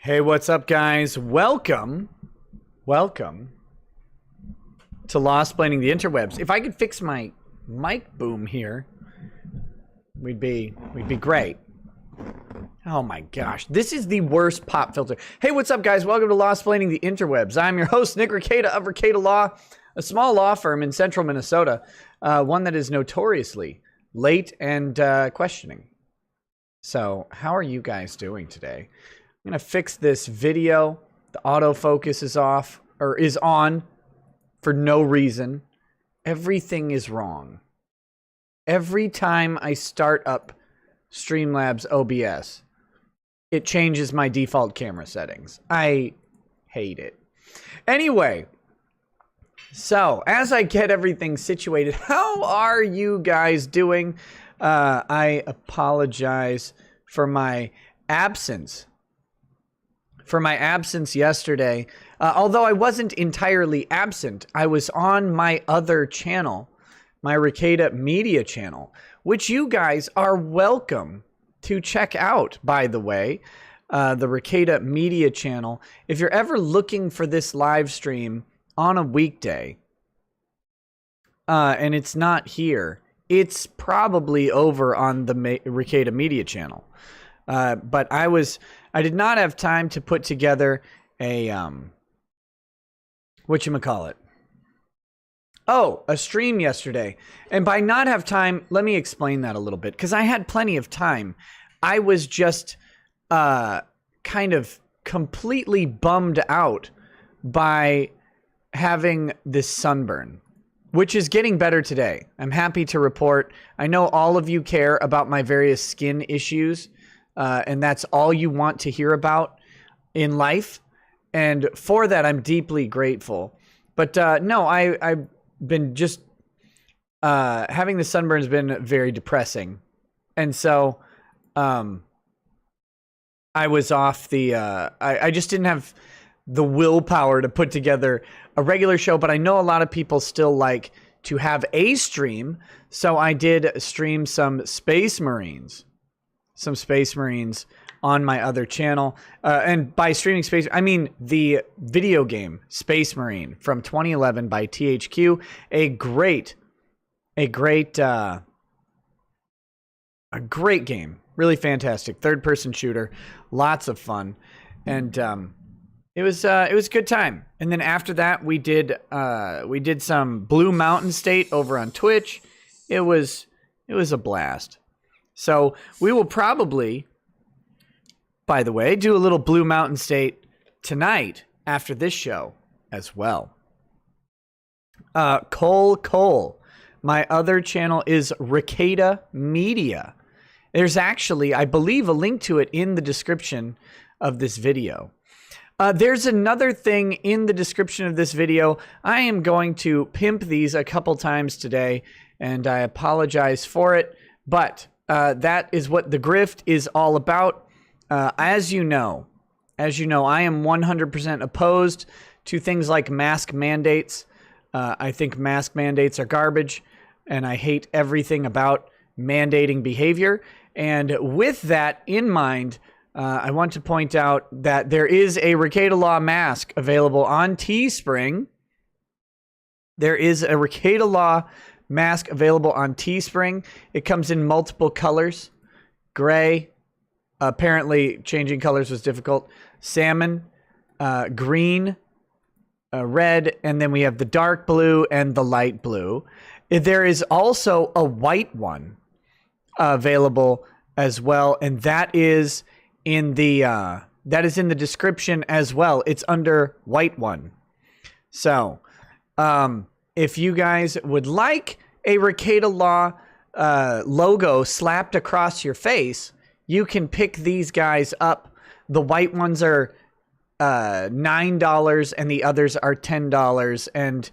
Hey, what's up, guys? Welcome to Lost-Planning the Interwebs. If I could fix my mic boom here, we'd be great. Oh my gosh, this is the worst pop filter. Hey, what's up, guys? Welcome to Lost-Planning the Interwebs. I'm your host, Nick Rekieta of Rekieta Law, a small law firm in central Minnesota, one that is notoriously late and questioning. So, how are you guys doing today? I'm going to fix this video. The autofocus is off, or is on, for no reason. Everything is wrong. Every time I start up Streamlabs OBS, it changes my default camera settings. I hate it. Anyway, so as I get everything situated, how are you guys doing? I apologize for my absence. Yesterday, although I wasn't entirely absent, I was on my other channel, my Rekieta Media channel, which you guys are welcome to check out, by the way, the Rekieta Media channel. If you're ever looking for this live stream on a weekday, and it's not here, it's probably over on the Rekieta Media channel. But I did not have time to put together a, whatchamacallit? Oh, a stream yesterday. And by not have time, let me explain that a little bit, because I had plenty of time. I was just, kind of completely bummed out by having this sunburn, which is getting better today. I'm happy to report. I know all of you care about my various skin issues. And that's all you want to hear about in life. And for that, I'm deeply grateful. But no, I've been just having the sunburn has been very depressing. And so I was off the I just didn't have the willpower to put together a regular show. But I know a lot of people still like to have a stream. So I did stream some Space Marines. On my other channel. And by streaming Space, I mean the video game Space Marine from 2011 by THQ. A great game. Really fantastic. Third-person shooter. Lots of fun. And it was a good time. And then after that, we did some Blue Mountain State over on Twitch. It was a blast. So we will probably, by the way, do a little Blue Mountain State tonight after this show as well. Cole. My other channel is Rekieta Media. There's actually, I believe, a link to it in the description of this video. There's another thing in the description of this video. I am going to pimp these a couple times today, and I apologize for it, but that is what the grift is all about. As you know, I am 100% opposed to things like mask mandates. I think mask mandates are garbage, and I hate everything about mandating behavior. And with that in mind, I want to point out that there is a Rekieta Law mask available on Teespring. There is a Rekieta Law mask available on Teespring. It comes in multiple colors. Gray. Apparently changing colors was difficult. Salmon, green, red, and then we have the dark blue and the light blue. There is also a white one available as well, and that is in the description as well. It's under white one. So, if you guys would like a Rekieta Law logo slapped across your face, you can pick these guys up. The white ones are $9 and the others are $10, and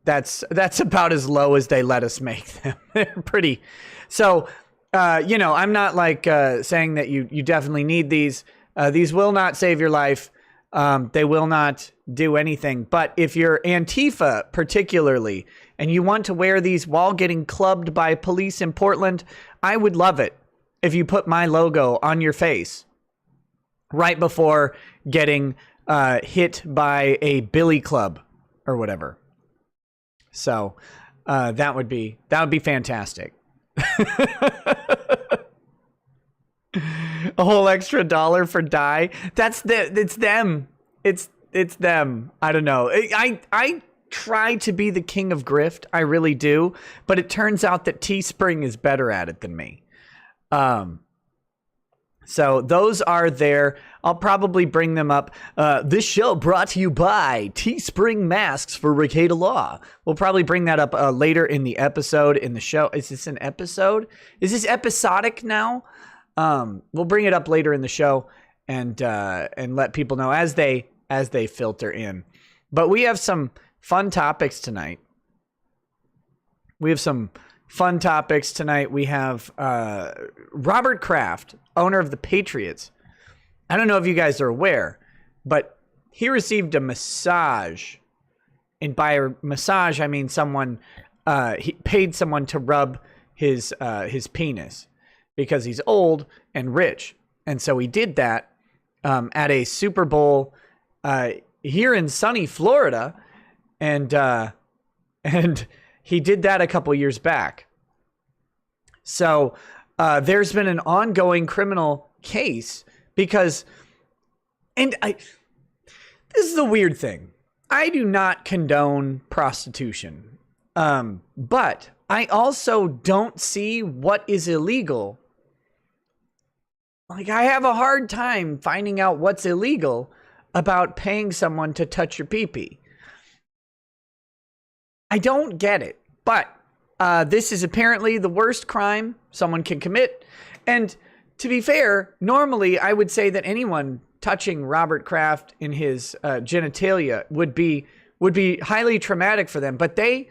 that's about as low as they let us make them. They're pretty. So, I'm not like saying that you definitely need these. These will not save your life. They will not do anything. But if you're Antifa particularly, and you want to wear these while getting clubbed by police in Portland, I would love it if you put my logo on your face. right before getting hit by a billy club or whatever. So that would be fantastic. A whole extra $1 for dye. It's them. It's them. I don't know. I try to be the king of grift. I really do. But it turns out that Teespring is better at it than me. So those are there. I'll probably bring them up. This show brought to you by Teespring masks for Rekieta Law. We'll probably bring that up later in the episode in the show. Is this an episode? Is this episodic now? We'll bring it up later in the show and let people know as they filter in. But we have some fun topics tonight. We have Robert Kraft, owner of the Patriots. I don't know if you guys are aware, but he received a massage. And by a massage, I mean he paid someone to rub his penis because he's old and rich. And so he did that at a Super Bowl here in sunny Florida. And he did that a couple years back. So there's been an ongoing criminal case because, this is the weird thing. I do not condone prostitution, but I also don't see what is illegal. Like, I have a hard time finding out what's illegal about paying someone to touch your pee-pee. I don't get it, but this is apparently the worst crime someone can commit. And to be fair, normally I would say that anyone touching Robert Kraft in his genitalia would be highly traumatic for them. But they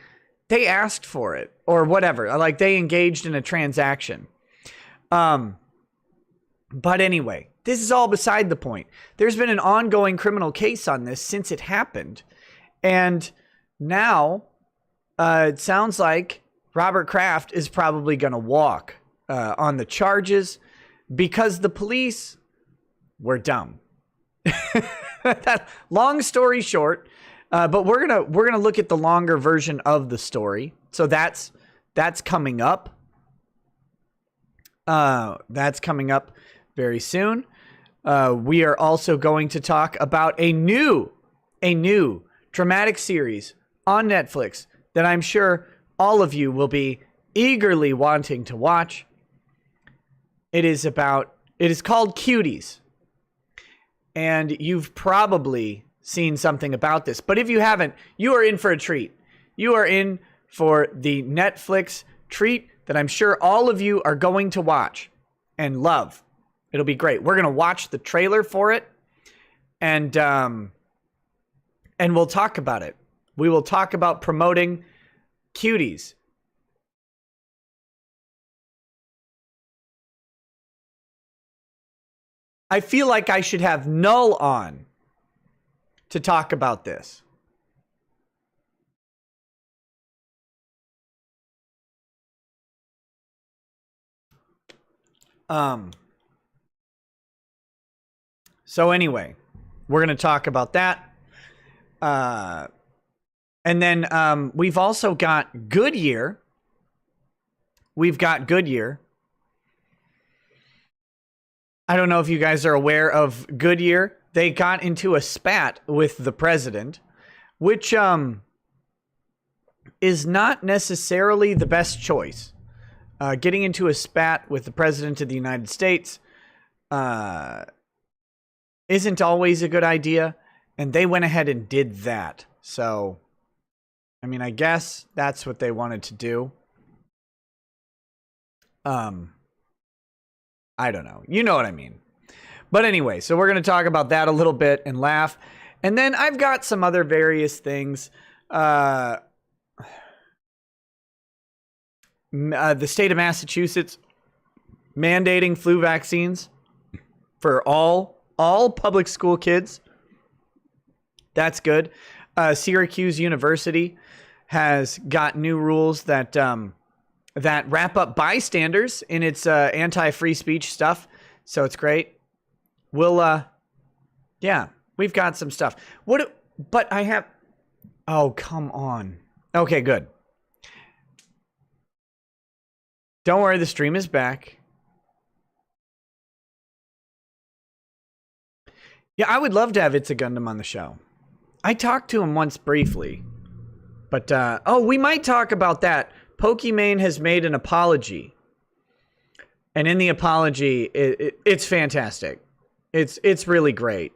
asked for it or whatever. Like, they engaged in a transaction. But anyway, this is all beside the point. There's been an ongoing criminal case on this since it happened. And now it sounds like Robert Kraft is probably going to walk on the charges because the police were dumb. Long story short, but we're gonna look at the longer version of the story. So that's coming up. That's coming up very soon. We are also going to talk about a new dramatic series on Netflix that I'm sure all of you will be eagerly wanting to watch. It is called Cuties. And you've probably seen something about this. But if you haven't, you are in for a treat. You are in for the Netflix treat that I'm sure all of you are going to watch and love. It'll be great. We're going to watch the trailer for it. And we'll talk about it. We will talk about promoting Cuties. I feel like I should have Null on to talk about this. So anyway, we're going to talk about that. And then we've also got Goodyear. We've got Goodyear. I don't know if you guys are aware of Goodyear. They got into a spat with the president, which is not necessarily the best choice. Getting into a spat with the president of the United States isn't always a good idea, and they went ahead and did that. So, I mean, I guess that's what they wanted to do. I don't know. You know what I mean. But anyway, so we're going to talk about that a little bit and laugh. And then I've got some other various things. The state of Massachusetts mandating flu vaccines for all public school kids. That's good. Syracuse University has got new rules that that wrap up bystanders in its anti-free speech stuff. So it's great. We'll Yeah, we've got some stuff. But I have... Oh, come on. Okay, good. Don't worry, the stream is back. Yeah, I would love to have It's a Gundam on the show. I talked to him once briefly. But, oh, we might talk about that. Pokimane has made an apology. And in the apology, it's fantastic. It's really great.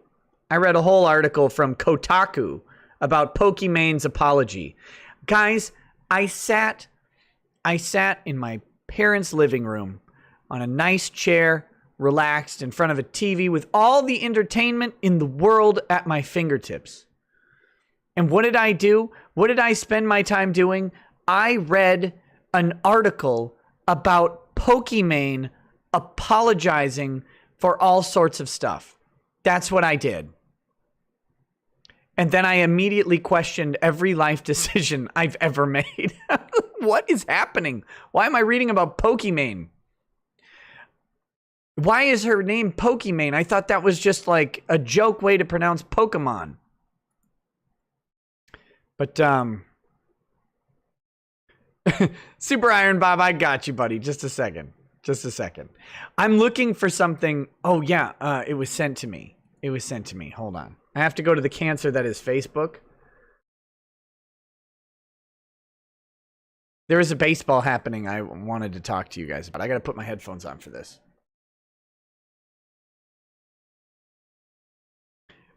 I read a whole article from Kotaku about Pokimane's apology. Guys, I sat in my parents' living room on a nice chair, relaxed in front of a TV with all the entertainment in the world at my fingertips. And what did I do? What did I spend my time doing? I read an article about Pokimane apologizing for all sorts of stuff. That's what I did. And then I immediately questioned every life decision I've ever made. What is happening? Why am I reading about Pokimane? Why is her name Pokimane? I thought that was just like a joke way to pronounce Pokemon. But, Super Iron Bob, I got you, buddy. Just a second. Just a second. I'm looking for something. Oh, yeah. It was sent to me. It was sent to me. Hold on. I have to go to the cancer that is Facebook. There is a baseball happening I wanted to talk to you guys about. I got to put my headphones on for this.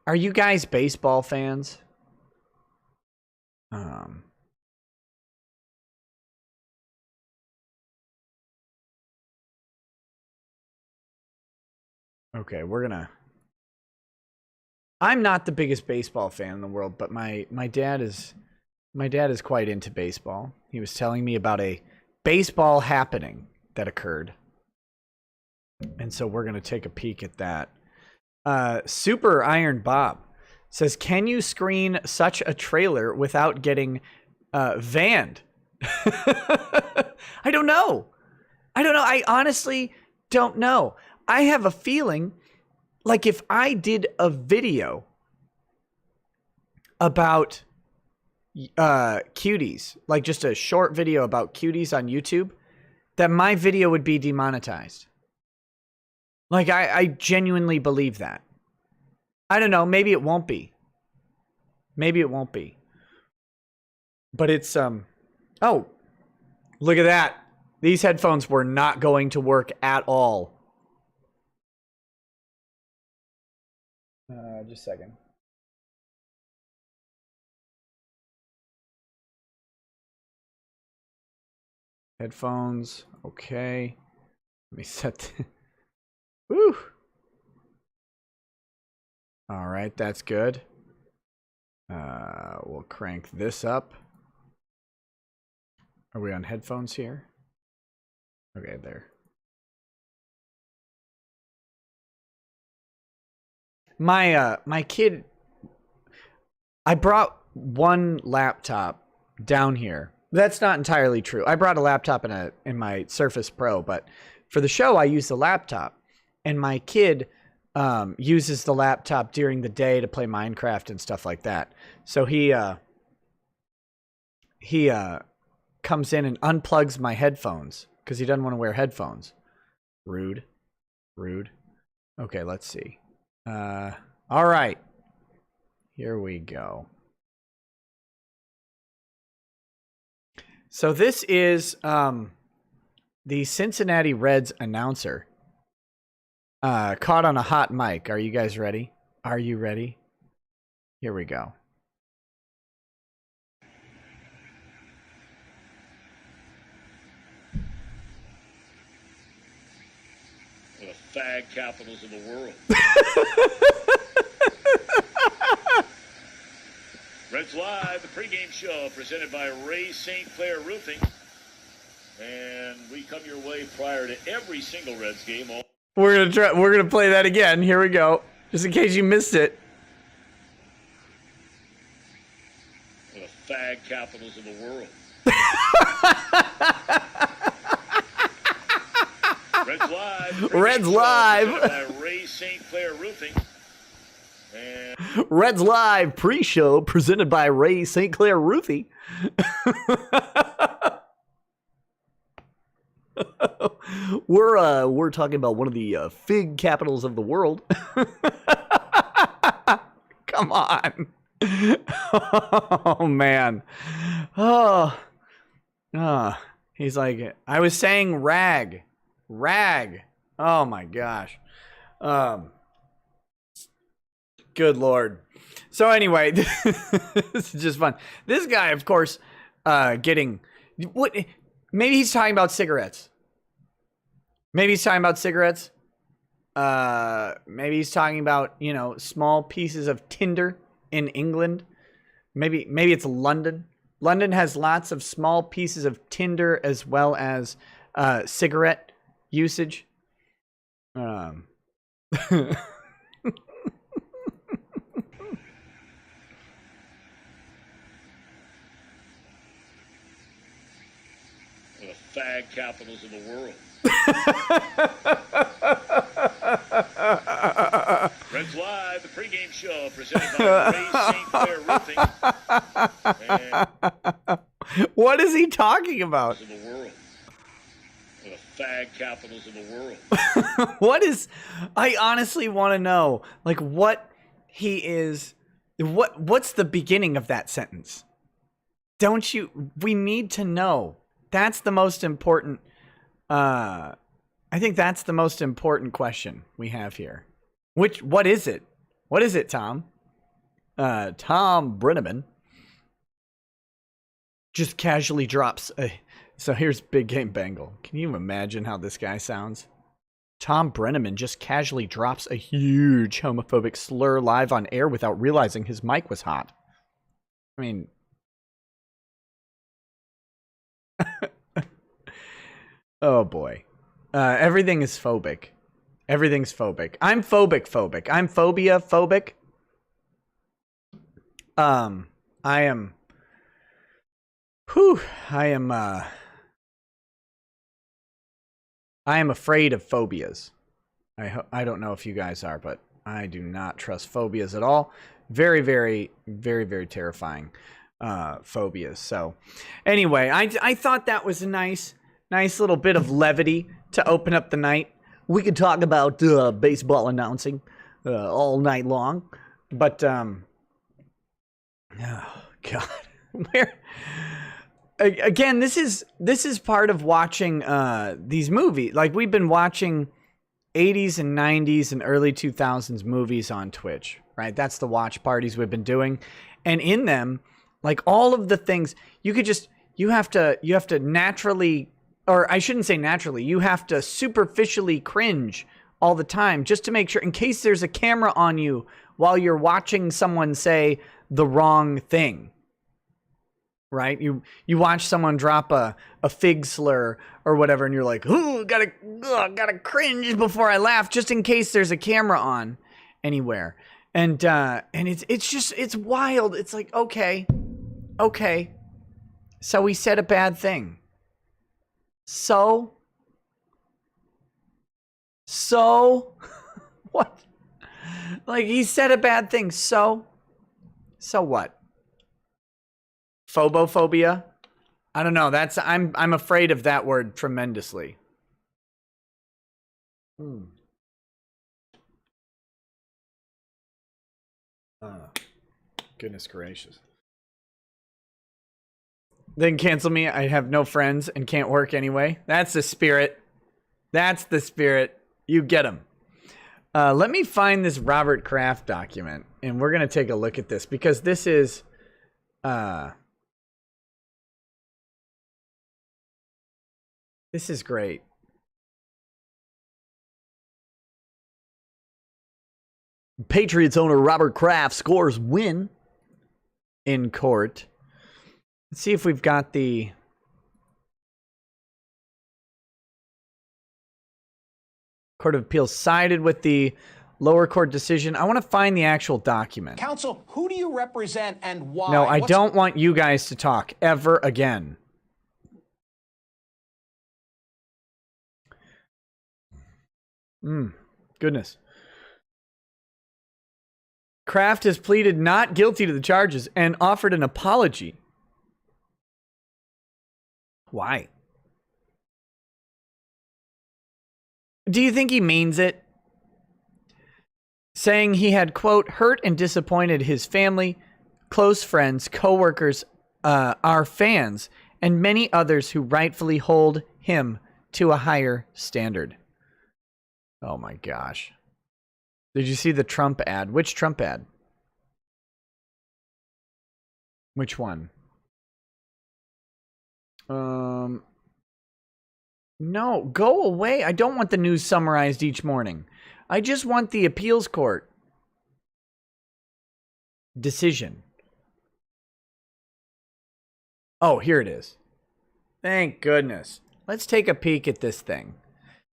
Are you guys baseball fans? Okay, I'm not the biggest baseball fan in the world, but my dad is quite into baseball. He was telling me about a baseball happening that occurred. And so we're going to take a peek at that. Super Iron Bob says, can you screen such a trailer without getting vanned? I don't know. I honestly don't know. I have a feeling like if I did a video about Cuties, like just a short video about Cuties on YouTube, that my video would be demonetized. Like, I genuinely believe that. I don't know. Maybe it won't be. Maybe it won't be. But it's, oh, look at that. These headphones were not going to work at all. Just a second. Headphones. Okay. Let me set. Woo. All right, that's good. We'll crank this up. Are we on headphones here? Okay, there. My kid, I brought one laptop down here. That's not entirely true. I brought a laptop in my Surface Pro, but for the show I use the laptop, and my kid uses the laptop during the day to play Minecraft and stuff like that. So he comes in and unplugs my headphones because he doesn't want to wear headphones. Rude. Okay, let's see. All right. Here we go. So this is the Cincinnati Reds announcer caught on a hot mic. Are you guys ready? Are you ready? Here we go. The fag capitals of the world. Reds Live, the pregame show presented by Ray St. Clair Roofing. And we come your way prior to every single Reds game. We're gonna play that again. Here we go. Just in case you missed it. The fag capitals of the world. Reds Live. Reds Live. By Ray St. Clair Roofing. And Reds Live pre-show presented by Ray St. Clair Ruthie. We're talking about one of the fig capitals of the world. Come on. Oh man. Oh. He's like, I was saying rag. Rag. Oh my gosh. Good Lord. So anyway, this is just fun. This guy, of course, getting what? Maybe he's talking about cigarettes. Maybe he's talking about cigarettes. Maybe he's talking about, you know, small pieces of tinder in England. Maybe it's London. London has lots of small pieces of tinder as well as cigarette usage. the fag capitals of the world. Reds Live, the pregame show presented by Ray St. Clair Roofing. And What is he talking about? of the world. The fag capitals of the world. What is? I honestly want to know, like, what he is. What's the beginning of that sentence? Don't you? We need to know. That's the most important. I think that's the most important question we have here. What is it? What is it, Tom? Tom Brenneman just casually drops a. So here's Big Game Bengal. Can you imagine how this guy sounds? Tom Brenneman just casually drops a huge homophobic slur live on air without realizing his mic was hot. I mean, oh boy. Everything is phobic. Everything's phobic. I'm phobic. I'm phobia phobic. I am. Whew. I am afraid of phobias. I don't know if you guys are, but I do not trust phobias at all. Very, very, very, very terrifying phobias. So anyway, I thought that was a nice little bit of levity to open up the night. We could talk about baseball announcing all night long, but oh God, where again? This is part of watching these movies. Like, we've been watching 80s and 90s and early 2000s movies on Twitch, right? That's the watch parties we've been doing, and in them, like, all of the things you have to naturally. Or I shouldn't say naturally, you have to superficially cringe all the time just to make sure, in case there's a camera on you while you're watching someone say the wrong thing, right? You watch someone drop a fig slur or whatever, and you're like, ooh, gotta cringe before I laugh, just in case there's a camera on anywhere. And it's wild. It's like, okay, so he said a bad thing. So what? Like, he said a bad thing. So what? Phobophobia? I don't know. I'm afraid of that word tremendously. Goodness gracious. Then cancel me. I have no friends and can't work anyway. That's the spirit. That's the spirit. You get them. Let me find this Robert Kraft document, and we're going to take a look at this, because this is... this is great. Patriots owner Robert Kraft scores win in court. Let's see if we've got the... Court of Appeals sided with the lower court decision. I want to find the actual document. Counsel, who do you represent and why? No, I don't want you guys to talk ever again. Goodness. Kraft has pleaded not guilty to the charges and offered an apology. Why? Do you think he means it? Saying he had, quote, hurt and disappointed his family, close friends, coworkers, our fans, and many others who rightfully hold him to a higher standard. Oh my gosh. Did you see the Trump ad? Which Trump ad? Which one? No, go away. I don't want the news summarized each morning. I just want the appeals court decision. Oh, here it is. Thank goodness. Let's take a peek at this thing.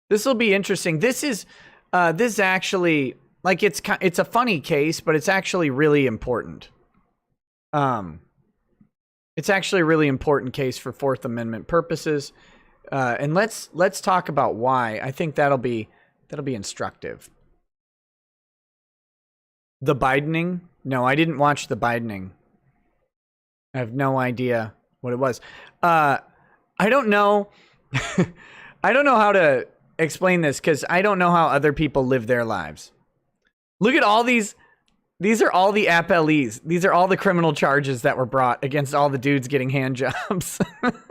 This will be interesting. This is actually, like, it's a funny case, but it's actually really important. It's actually a really important case for Fourth Amendment purposes. And let's talk about why. I think that'll be instructive. The Bidening? No, I didn't watch the Bidening. I have no idea what it was. I don't know. I don't know how to explain this because I don't know how other people live their lives. Look at all these. These are all the appellees. These are all the criminal charges that were brought against all the dudes getting hand jobs. Look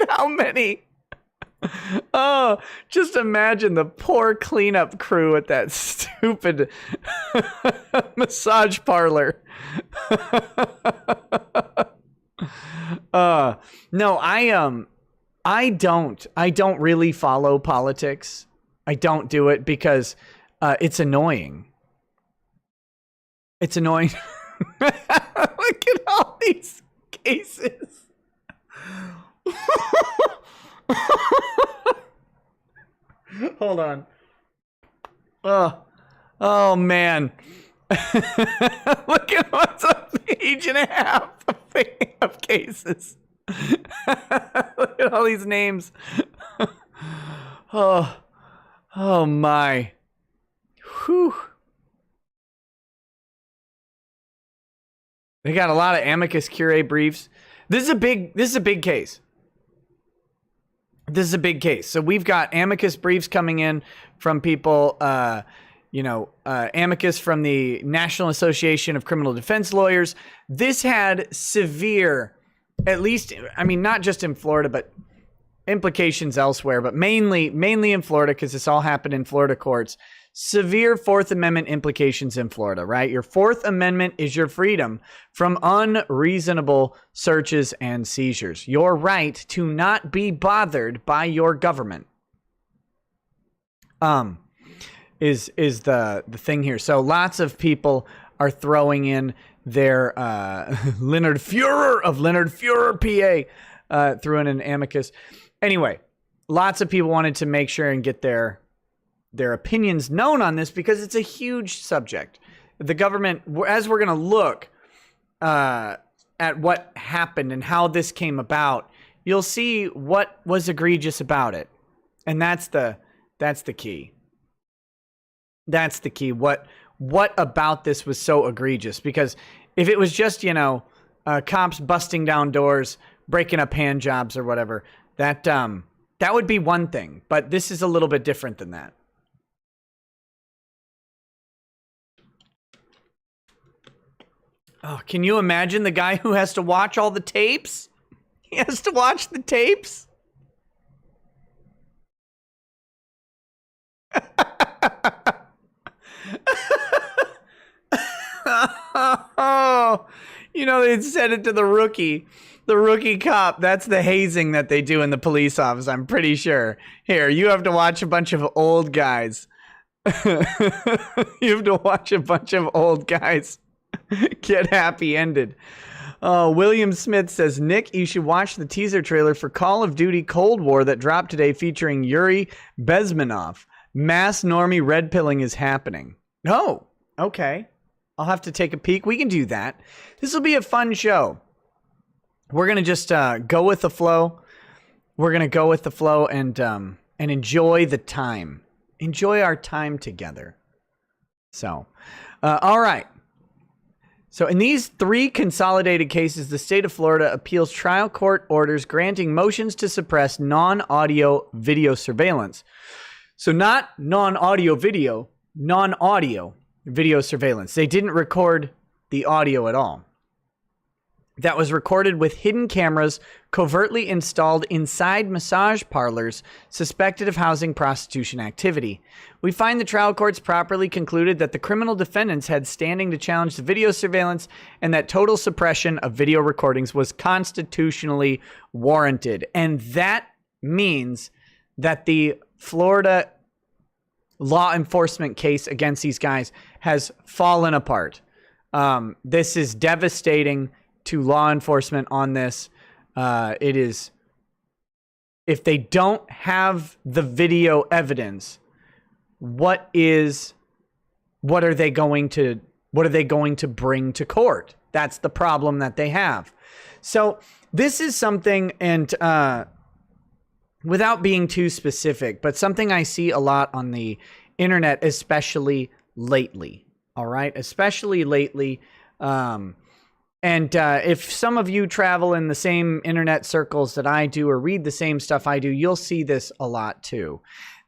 at how many. Oh, just imagine the poor cleanup crew at that stupid massage parlor. No, I don't really follow politics. I don't do it because it's annoying. It's annoying. Look at all these cases. Hold on. Oh man. Look at what's a page and a half of cases. Look at all these names. Oh my. Whew. They got a lot of amicus curiae briefs. This is a big case. This is a big case. So we've got amicus briefs coming in from people, amicus from the National Association of Criminal Defense Lawyers. This had severe, at least, I mean, not just in Florida, but implications elsewhere, but mainly in Florida, because this all happened in Florida courts. Severe Fourth Amendment implications in Florida, right? Your Fourth Amendment is your freedom from unreasonable searches and seizures. Your right to not be bothered by your government. Is the thing here. So lots of people are throwing in their Leonard Fuhrer of Leonard Fuhrer, PA, threw in an amicus. Anyway, lots of people wanted to make sure and get their opinions known on this because it's a huge subject. The government, as we're going to look at what happened and how this came about, you'll see what was egregious about it. And that's the key. That's the key. What about this was so egregious? Because if it was just, cops busting down doors, breaking up hand jobs or whatever, that would be one thing. But this is a little bit different than that. Oh, can you imagine the guy who has to watch all the tapes? He has to watch the tapes? Oh, they said it to the rookie cop. That's the hazing that they do in the police office, I'm pretty sure. Here, you have to watch a bunch of old guys. You have to watch a bunch of old guys get happy ended. William Smith says, Nick, you should watch the teaser trailer for Call of Duty Cold War that dropped today featuring Yuri Bezmenov. Mass normie red pilling is happening. Oh, okay. I'll have to take a peek. We can do that. This will be a fun show. We're going to just go with the flow. We're going to go with the flow and enjoy the time. Enjoy our time together. So, all right. So in these 3 consolidated cases, the state of Florida appeals trial court orders granting motions to suppress non-audio video surveillance. So not non-audio video, non-audio video surveillance. They didn't record the audio at all. That was recorded with hidden cameras covertly installed inside massage parlors suspected of housing prostitution activity. We find the trial courts properly concluded that the criminal defendants had standing to challenge the video surveillance and that total suppression of video recordings was constitutionally warranted. And that means that the Florida law enforcement case against these guys has fallen apart. This is devastating to law enforcement on this. It is, if they don't have the video evidence, what are they going to bring to court? That's the problem that they have. So this is something, and without being too specific, but something I see a lot on the internet, especially lately. All right, especially lately. And if some of you travel in the same internet circles that I do or read the same stuff I do, you'll see this a lot too.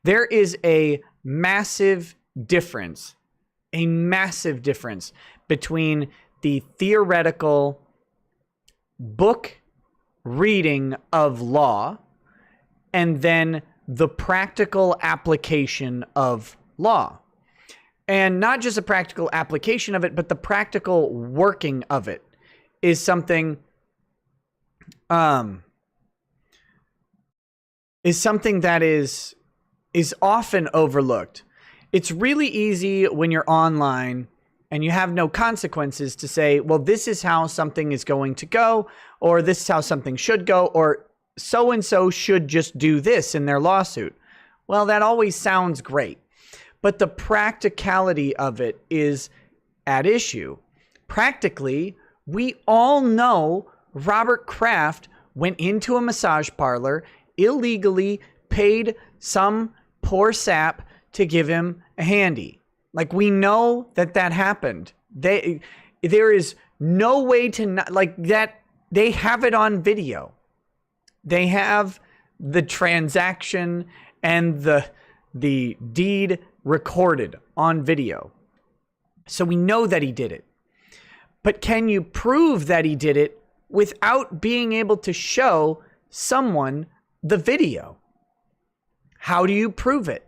There is a massive difference between the theoretical book reading of law and then the practical application of law. And not just a practical application of it, but the practical working of it is something that is often overlooked. It's really easy when you're online and you have no consequences to say, well, this is how something is going to go, or this is how something should go, or so-and-so should just do this in their lawsuit. Well, that always sounds great, but the practicality of it is at issue. Practically, we all know Robert Kraft went into a massage parlor, illegally paid some poor sap to give him a handy. Like, we know that happened. There is no way to not, like, that. They have it on video. They have the transaction and the deed recorded on video. So we know that he did it. But can you prove that he did it without being able to show someone the video? How do you prove it?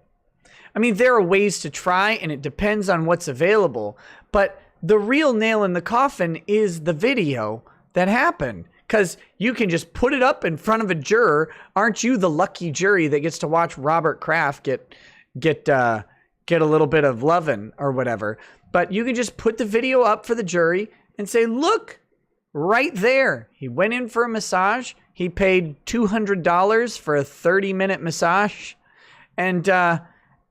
I mean, there are ways to try, and it depends on what's available. But the real nail in the coffin is the video that happened. Because you can just put it up in front of a juror. Aren't you the lucky jury that gets to watch Robert Kraft get a little bit of lovin' or whatever? But you can just put the video up for the jury and say, look, right there. He went in for a massage. He paid $200 for a 30-minute massage. And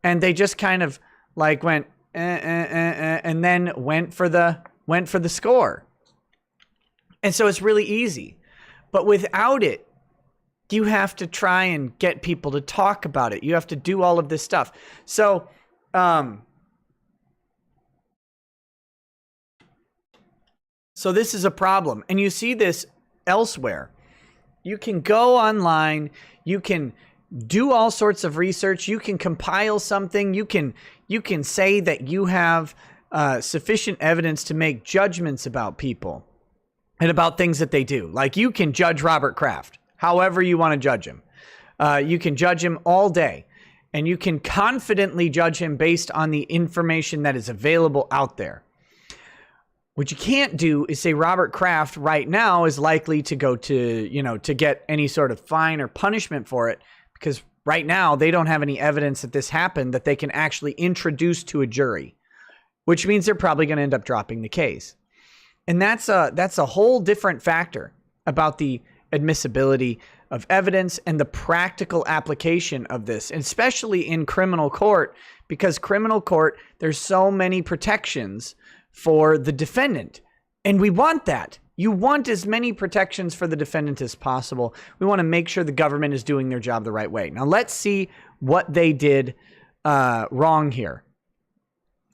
they just kind of like went, and then went for the score. And so it's really easy. But without it, you have to try and get people to talk about it. You have to do all of this stuff. So, so this is a problem. And you see this elsewhere. You can go online. You can do all sorts of research. You can compile something. You can say that you have sufficient evidence to make judgments about people and about things that they do. Like, you can judge Robert Kraft however you want to judge him. You can judge him all day, and you can confidently judge him based on the information that is available out there. What you can't do is say Robert Kraft right now is likely to go to, to get any sort of fine or punishment for it, because right now they don't have any evidence that this happened that they can actually introduce to a jury, which means they're probably going to end up dropping the case. And that's a whole different factor about the admissibility of evidence and the practical application of this, especially in criminal court, because criminal court, there's so many protections for the defendant. And we want that. You want as many protections for the defendant as possible. We want to make sure the government is doing their job the right way. Now let's see what they did wrong here.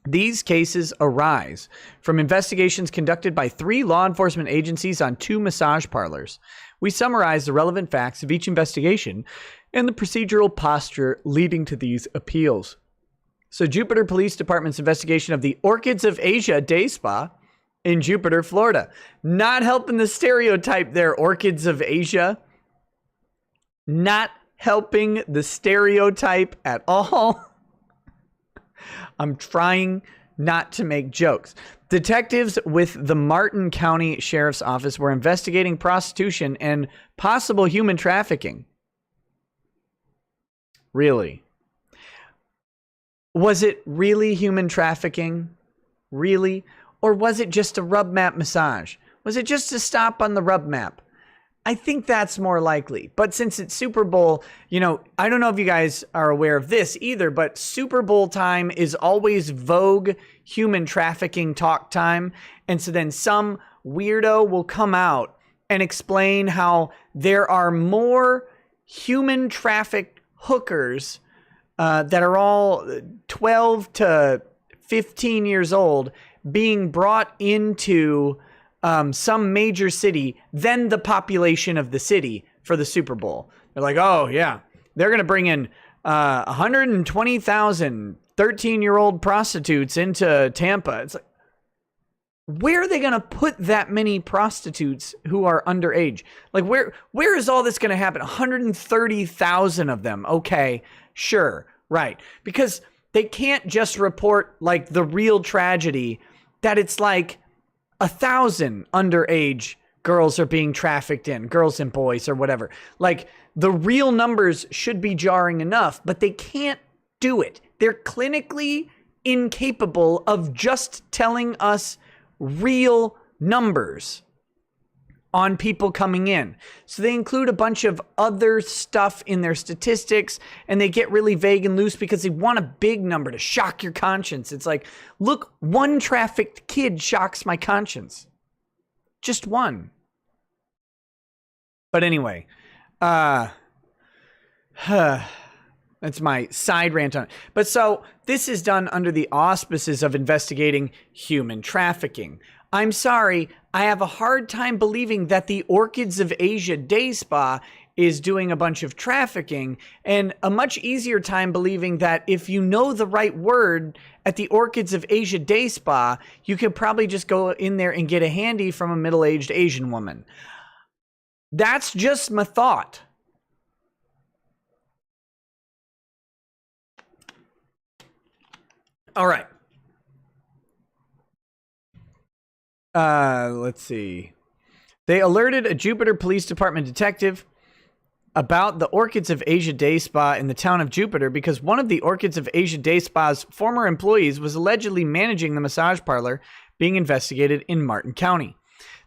These cases arise from investigations conducted by 3 law enforcement agencies on 2 massage parlors. We summarize the relevant facts of each investigation and the procedural posture leading to these appeals. So Jupiter Police Department's investigation of the Orchids of Asia Day Spa in Jupiter, Florida. Not helping the stereotype there, Orchids of Asia. Not helping the stereotype at all. I'm trying not to make jokes. Detectives with the Martin County Sheriff's Office were investigating prostitution and possible human trafficking. Really? Was it really human trafficking? Really? Or was it just a rub map massage? Was it just a stop on the rub map? I think that's more likely. But since it's Super Bowl, you know, I don't know if you guys are aware of this either, but Super Bowl time is always Vogue human trafficking talk time. And so then some weirdo will come out and explain how there are more human trafficked hookers that are all 12 to 15 years old being brought into some major city than the population of the city for the Super Bowl. They're like, oh, yeah, they're going to bring in 120,000 13-year-old prostitutes into Tampa. It's like, where are they going to put that many prostitutes who are underage? Like, where is all this going to happen? 130,000 of them. Okay, sure, right. Because they can't just report, like, the real tragedy that it's like 1,000 underage girls are being trafficked in, girls and boys or whatever. Like, the real numbers should be jarring enough, but they can't do it. They're clinically incapable of just telling us real numbers on people coming in. So they include a bunch of other stuff in their statistics, and they get really vague and loose because they want a big number to shock your conscience. It's like, look, one trafficked kid shocks my conscience. Just one. But anyway, that's my side rant on it. But so this is done under the auspices of investigating human trafficking. I'm sorry, I have a hard time believing that the Orchids of Asia Day Spa is doing a bunch of trafficking, and a much easier time believing that if you know the right word at the Orchids of Asia Day Spa, you could probably just go in there and get a handy from a middle-aged Asian woman. That's just my thought. All right. Let's see. They alerted a Jupiter Police Department detective about the Orchids of Asia Day Spa in the town of Jupiter because one of the Orchids of Asia Day Spa's former employees was allegedly managing the massage parlor being investigated in Martin County.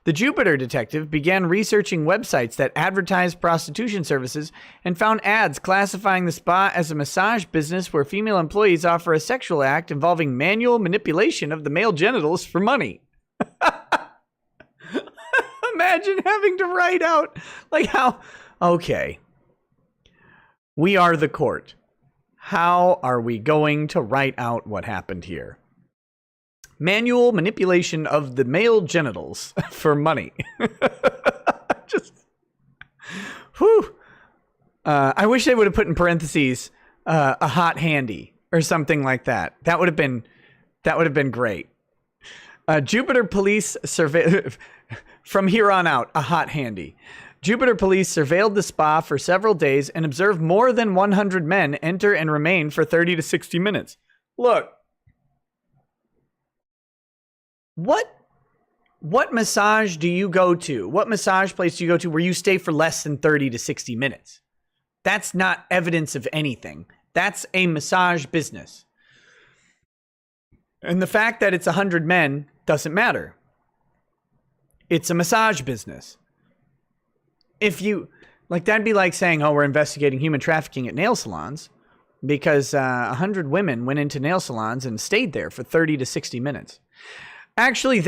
The Jupiter detective began researching websites that advertised prostitution services and found ads classifying the spa as a massage business where female employees offer a sexual act involving manual manipulation of the male genitals for money. Imagine having to write out, like, how, okay, we are the court. How are we going to write out what happened here? Manual manipulation of the male genitals for money. Just, whew. I wish they would have put in parentheses a hot handy or something like that. That would have been great. Jupiter Police from here on out, a hot handy. Jupiter Police surveilled the spa for several days and observed more than 100 men enter and remain for 30 to 60 minutes. Look. What massage do you go to? What massage place do you go to where you stay for less than 30 to 60 minutes? That's not evidence of anything. That's a massage business. And the fact that it's 100 men doesn't matter. It's a massage business. If you, like, that'd be like saying, oh, we're investigating human trafficking at nail salons because 100 women went into nail salons and stayed there for 30 to 60 minutes. Actually,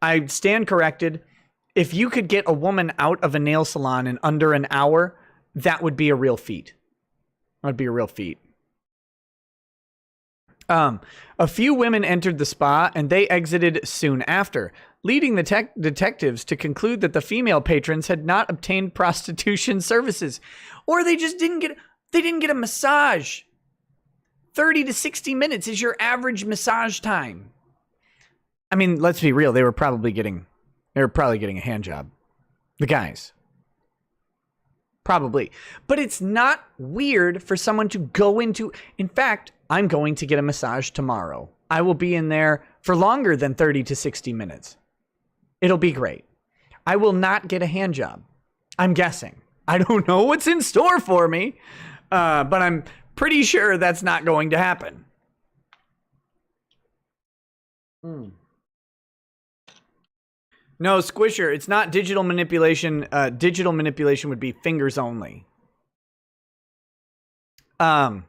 I stand corrected. If you could get a woman out of a nail salon in under an hour, that would be a real feat. That would be a real feat. A few women entered the spa and they exited soon after, leading the detectives to conclude that the female patrons had not obtained prostitution services, or they just didn't get a massage. 30 to 60 minutes is your average massage time. I mean, let's be real, they were probably getting a hand job. The guys. Probably. But it's not weird for someone to go into... In fact, I'm going to get a massage tomorrow. I will be in there for longer than 30 to 60 minutes. It'll be great. I will not get a hand job. I'm guessing. I don't know what's in store for me, but I'm pretty sure that's not going to happen. No, Squisher, it's not digital manipulation. Digital manipulation would be fingers only. I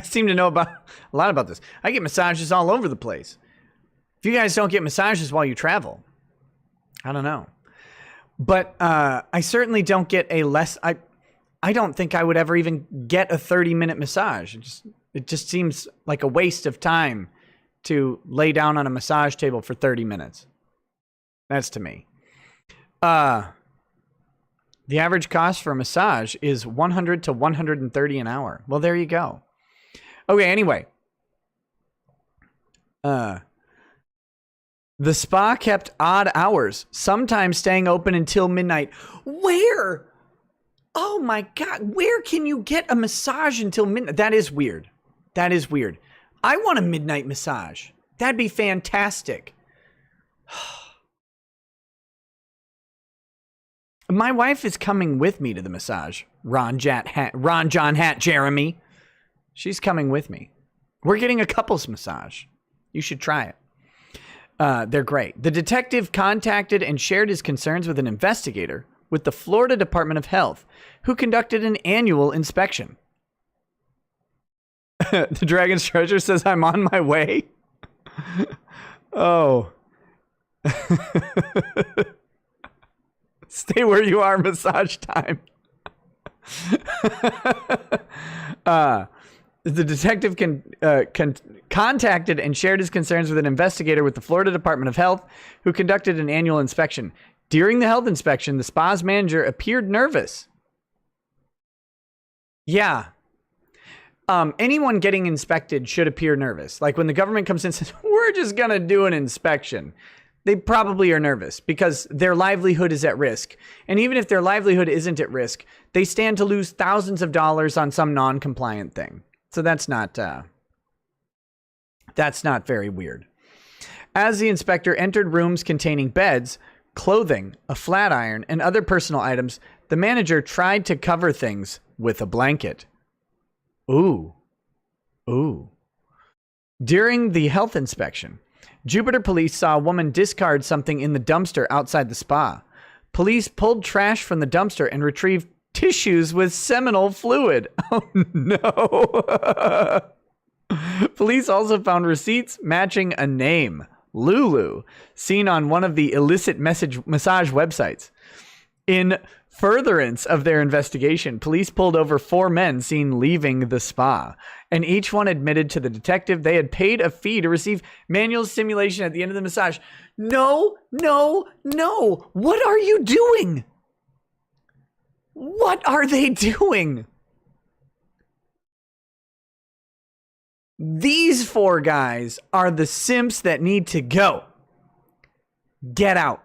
seem to know a lot about this. I get massages all over the place. If you guys don't get massages while you travel, I don't know. But I certainly don't get I don't think I would ever even get a 30-minute massage. It just seems like a waste of time to lay down on a massage table for 30 minutes. That's to me. The average cost for a massage is $100 to $130 an hour. Well, there you go. Okay, anyway. The spa kept odd hours, sometimes staying open until midnight. Where? Oh my God, where can you get a massage until midnight? That is weird. That is weird. I want a midnight massage. That'd be fantastic. My wife is coming with me to the massage. Ron John Hat Jeremy. She's coming with me. We're getting a couples massage. You should try it. They're great. The detective contacted and shared his concerns with an investigator with the Florida Department of Health, who conducted an annual inspection. The Dragon's Treasure says, I'm on my way. Oh. Stay where you are, massage time. The detective contacted and shared his concerns with an investigator with the Florida Department of Health, who conducted an annual inspection. During the health inspection, the spa's manager appeared nervous. Yeah. Anyone getting inspected should appear nervous. Like when the government comes in and says, we're just going to do an inspection. They probably are nervous because their livelihood is at risk. And even if their livelihood isn't at risk, they stand to lose thousands of dollars on some non-compliant thing. So that's not very weird. As the inspector entered rooms containing beds, clothing, a flat iron, and other personal items, the manager tried to cover things with a blanket. Ooh. During the health inspection, Jupiter police saw a woman discard something in the dumpster outside the spa. Police pulled trash from the dumpster and retrieved tissues with seminal fluid. Oh no. Police also found receipts matching a name, Lulu, seen on one of the illicit massage websites. In furtherance of their investigation, police pulled over 4 men seen leaving the spa, and each one admitted to the detective they had paid a fee to receive manual stimulation at the end of the massage. No. What are you doing? What are they doing? These 4 guys are the simps that need to go. Get out.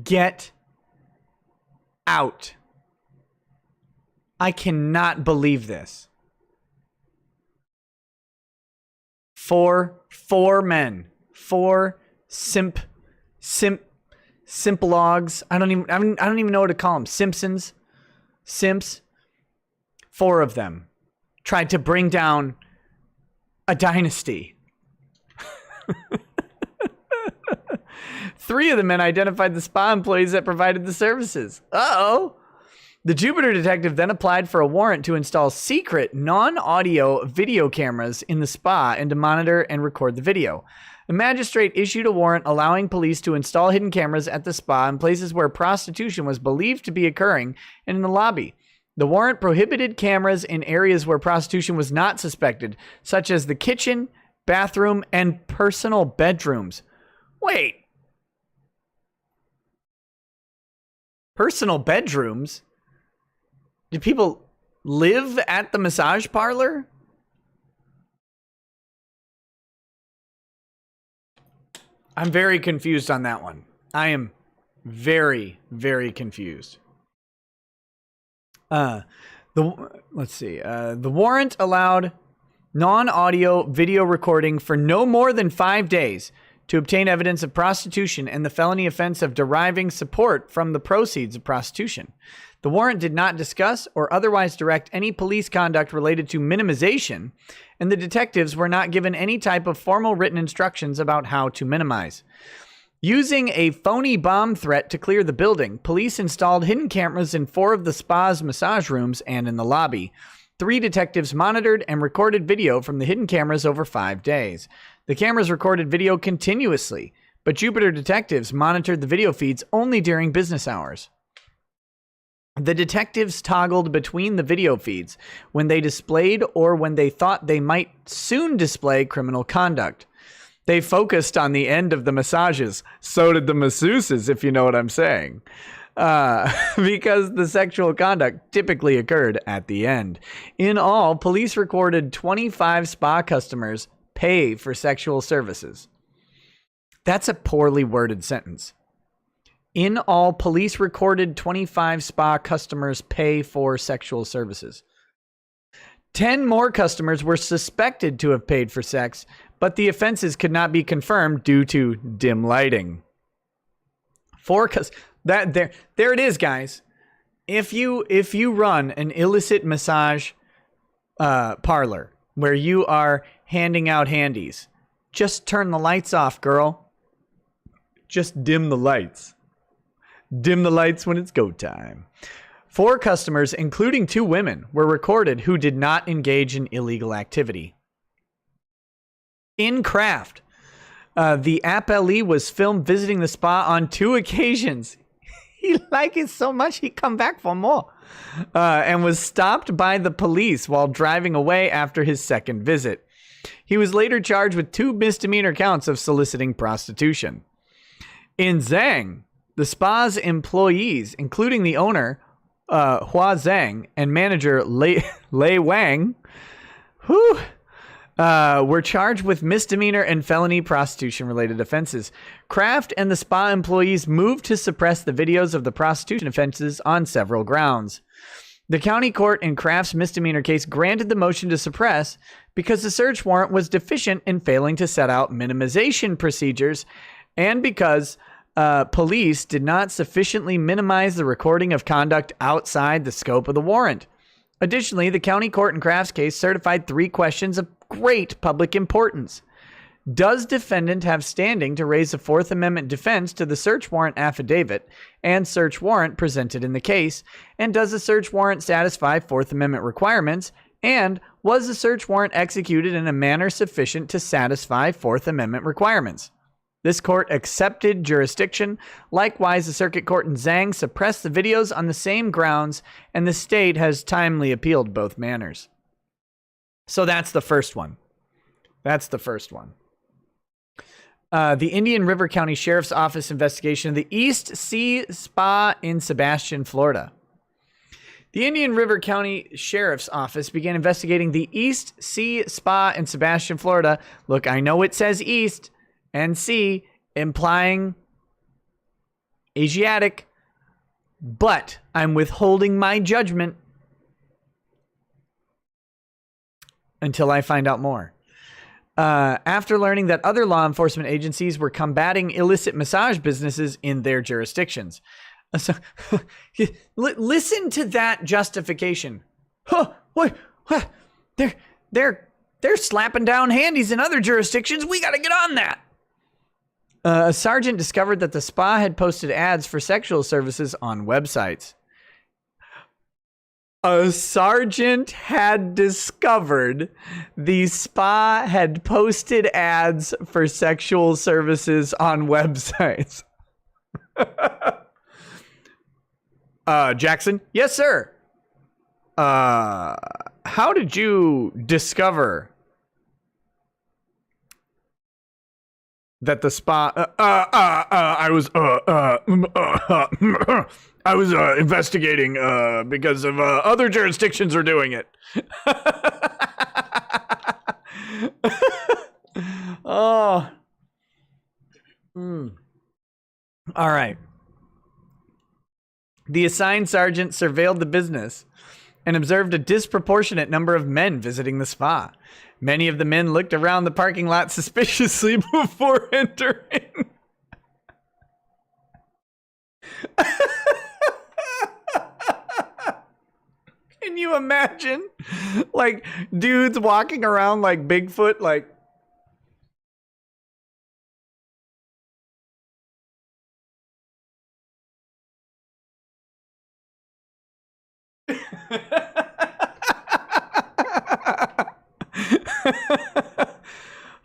Get out. I cannot believe this. 4 men. 4 simplogs. I don't even know what to call them. Simpsons. Simps. 4 of them tried to bring down a dynasty. 3 of the men identified the spa employees that provided the services. Uh-oh. The Jupiter detective then applied for a warrant to install secret, non-audio video cameras in the spa and to monitor and record the video. The magistrate issued a warrant allowing police to install hidden cameras at the spa in places where prostitution was believed to be occurring and in the lobby. The warrant prohibited cameras in areas where prostitution was not suspected, such as the kitchen, bathroom, and personal bedrooms. Wait. Personal bedrooms? Do people live at the massage parlor? I'm very confused on that one. I am very, very confused. Let's see. The warrant allowed non-audio video recording for no more than 5 days to obtain evidence of prostitution and the felony offense of deriving support from the proceeds of prostitution. The warrant did not discuss or otherwise direct any police conduct related to minimization, and the detectives were not given any type of formal written instructions about how to minimize. Using a phony bomb threat to clear the building, police installed hidden cameras in 4 of the spa's massage rooms and in the lobby. 3 detectives monitored and recorded video from the hidden cameras over 5 days. The cameras recorded video continuously, but Jupiter detectives monitored the video feeds only during business hours. The detectives toggled between the video feeds when they displayed or when they thought they might soon display criminal conduct. They focused on the end of the massages. So did the masseuses, if you know what I'm saying. Because the sexual conduct typically occurred at the end. In all, police recorded 25 spa customers pay for sexual services. That's a poorly worded sentence. In all, police recorded 25 spa customers pay for sexual services. 10 more customers were suspected to have paid for sex, but the offenses could not be confirmed due to dim lighting. There it is, guys. If you run an illicit massage parlor where you are handing out handies, just turn the lights off, girl. Just dim the lights. Dim the lights when it's go time. 4 customers, including 2 women, were recorded who did not engage in illegal activity. In Kraft, the appellee was filmed visiting the spa on 2 occasions. He liked it so much he come back for more. And was stopped by the police while driving away after his second visit. He was later charged with 2 misdemeanor counts of soliciting prostitution. In Zhang, the spa's employees, including the owner, Hua Zhang, and manager Lei Wang, were charged with misdemeanor and felony prostitution-related offenses. Kraft and the spa employees moved to suppress the videos of the prostitution offenses on several grounds. The county court in Kraft's misdemeanor case granted the motion to suppress because the search warrant was deficient in failing to set out minimization procedures and because police did not sufficiently minimize the recording of conduct outside the scope of the warrant. Additionally, the county court in Kraft's case certified 3 questions of great public importance. Does defendant have standing to raise a Fourth Amendment defense to the search warrant affidavit and search warrant presented in the case? And does the search warrant satisfy Fourth Amendment requirements? And was the search warrant executed in a manner sufficient to satisfy Fourth Amendment requirements? This court accepted jurisdiction. Likewise, the circuit court in Zhang suppressed the videos on the same grounds, and the state has timely appealed both manners. So that's the first one. The Indian River County Sheriff's Office investigation of the East Sea Spa in Sebastian, Florida. The Indian River County Sheriff's Office began investigating the East Sea Spa in Sebastian, Florida. Look, I know it says East and Sea, implying Asiatic, but I'm withholding my judgment until I find out more. After learning that other law enforcement agencies were combating illicit massage businesses in their jurisdictions. So, listen to that justification. Huh, what? They're slapping down handies in other jurisdictions. We got to get on that. A sergeant discovered that the spa had posted ads for sexual services on websites. A sergeant had discovered the spa had posted ads for sexual services on websites. Jackson? Yes, sir. how did you discover that the spa? I was investigating because of other jurisdictions are doing it. Oh. All right. The assigned sergeant surveilled the business and observed a disproportionate number of men visiting the spa. Many of the men looked around the parking lot suspiciously before entering. Can you imagine? Like, dudes walking around like Bigfoot, like...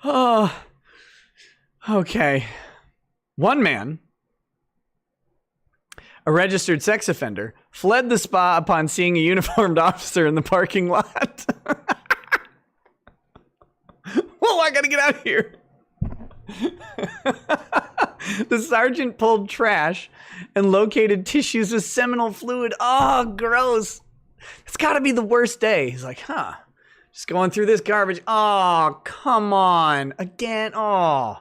Oh, okay. One man, a registered sex offender, fled the spa upon seeing a uniformed officer in the parking lot. Whoa, I gotta get out of here. The sergeant pulled trash and located tissues with seminal fluid. Oh, gross. It's gotta be the worst day. He's like, just going through this garbage. Oh, come on. Again. Oh.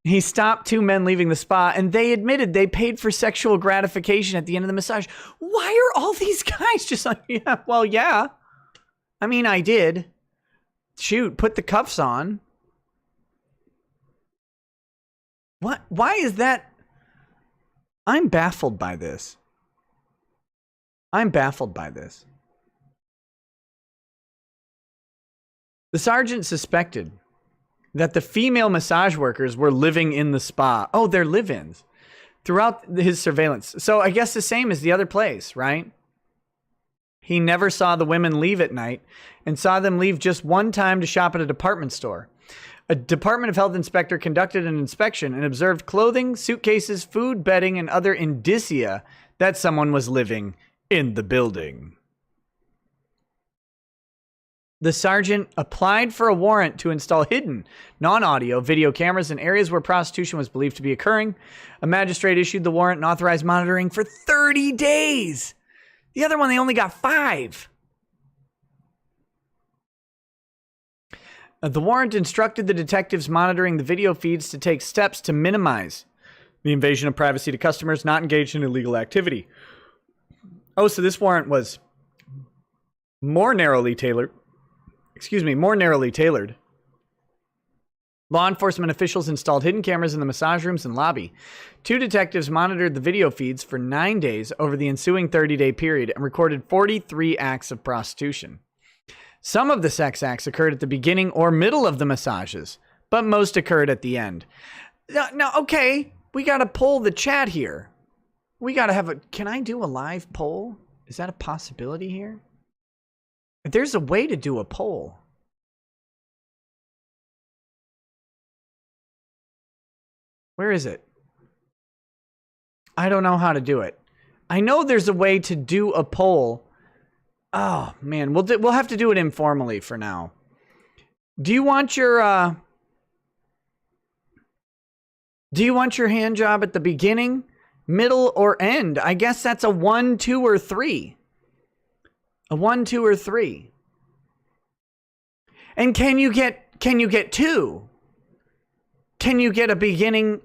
He stopped two men leaving the spa, and they admitted they paid for sexual gratification at the end of the massage. Why are all these guys just like, yeah, well, yeah. I mean, I did. Shoot, put the cuffs on. What? Why is that? I'm baffled by this. I'm baffled by this. The sergeant suspected that the female massage workers were living in the spa. Oh, they're live-ins throughout his surveillance. So I guess the same as the other place, right? He never saw the women leave at night and saw them leave just one time to shop at a department store. A Department of Health inspector conducted an inspection and observed clothing, suitcases, food, bedding, and other indicia that someone was living in the building. The sergeant applied for a warrant to install hidden, non-audio video cameras in areas where prostitution was believed to be occurring. A magistrate issued the warrant and authorized monitoring for 30 days. The other one, they only got 5. The warrant instructed the detectives monitoring the video feeds to take steps to minimize the invasion of privacy to customers not engaged in illegal activity. Oh, so this warrant was more narrowly tailored. More narrowly tailored. Law enforcement officials installed hidden cameras in the massage rooms and lobby. 2 detectives monitored the video feeds for 9 days over the ensuing 30-day period and recorded 43 acts of prostitution. Some of the sex acts occurred at the beginning or middle of the massages, but most occurred at the end. Now, okay, we got to poll the chat here. We got to have a... Can I do a live poll? Is that a possibility here? There's a way to do a poll. Where is it? I don't know how to do it. I know there's a way to do a poll. Oh, man. We'll have to do it informally for now. Do you want your hand job at the beginning, middle, or end? I guess that's a 1, 2, or 3. A 1, 2, or 3. And can you get 2? Can you get a beginning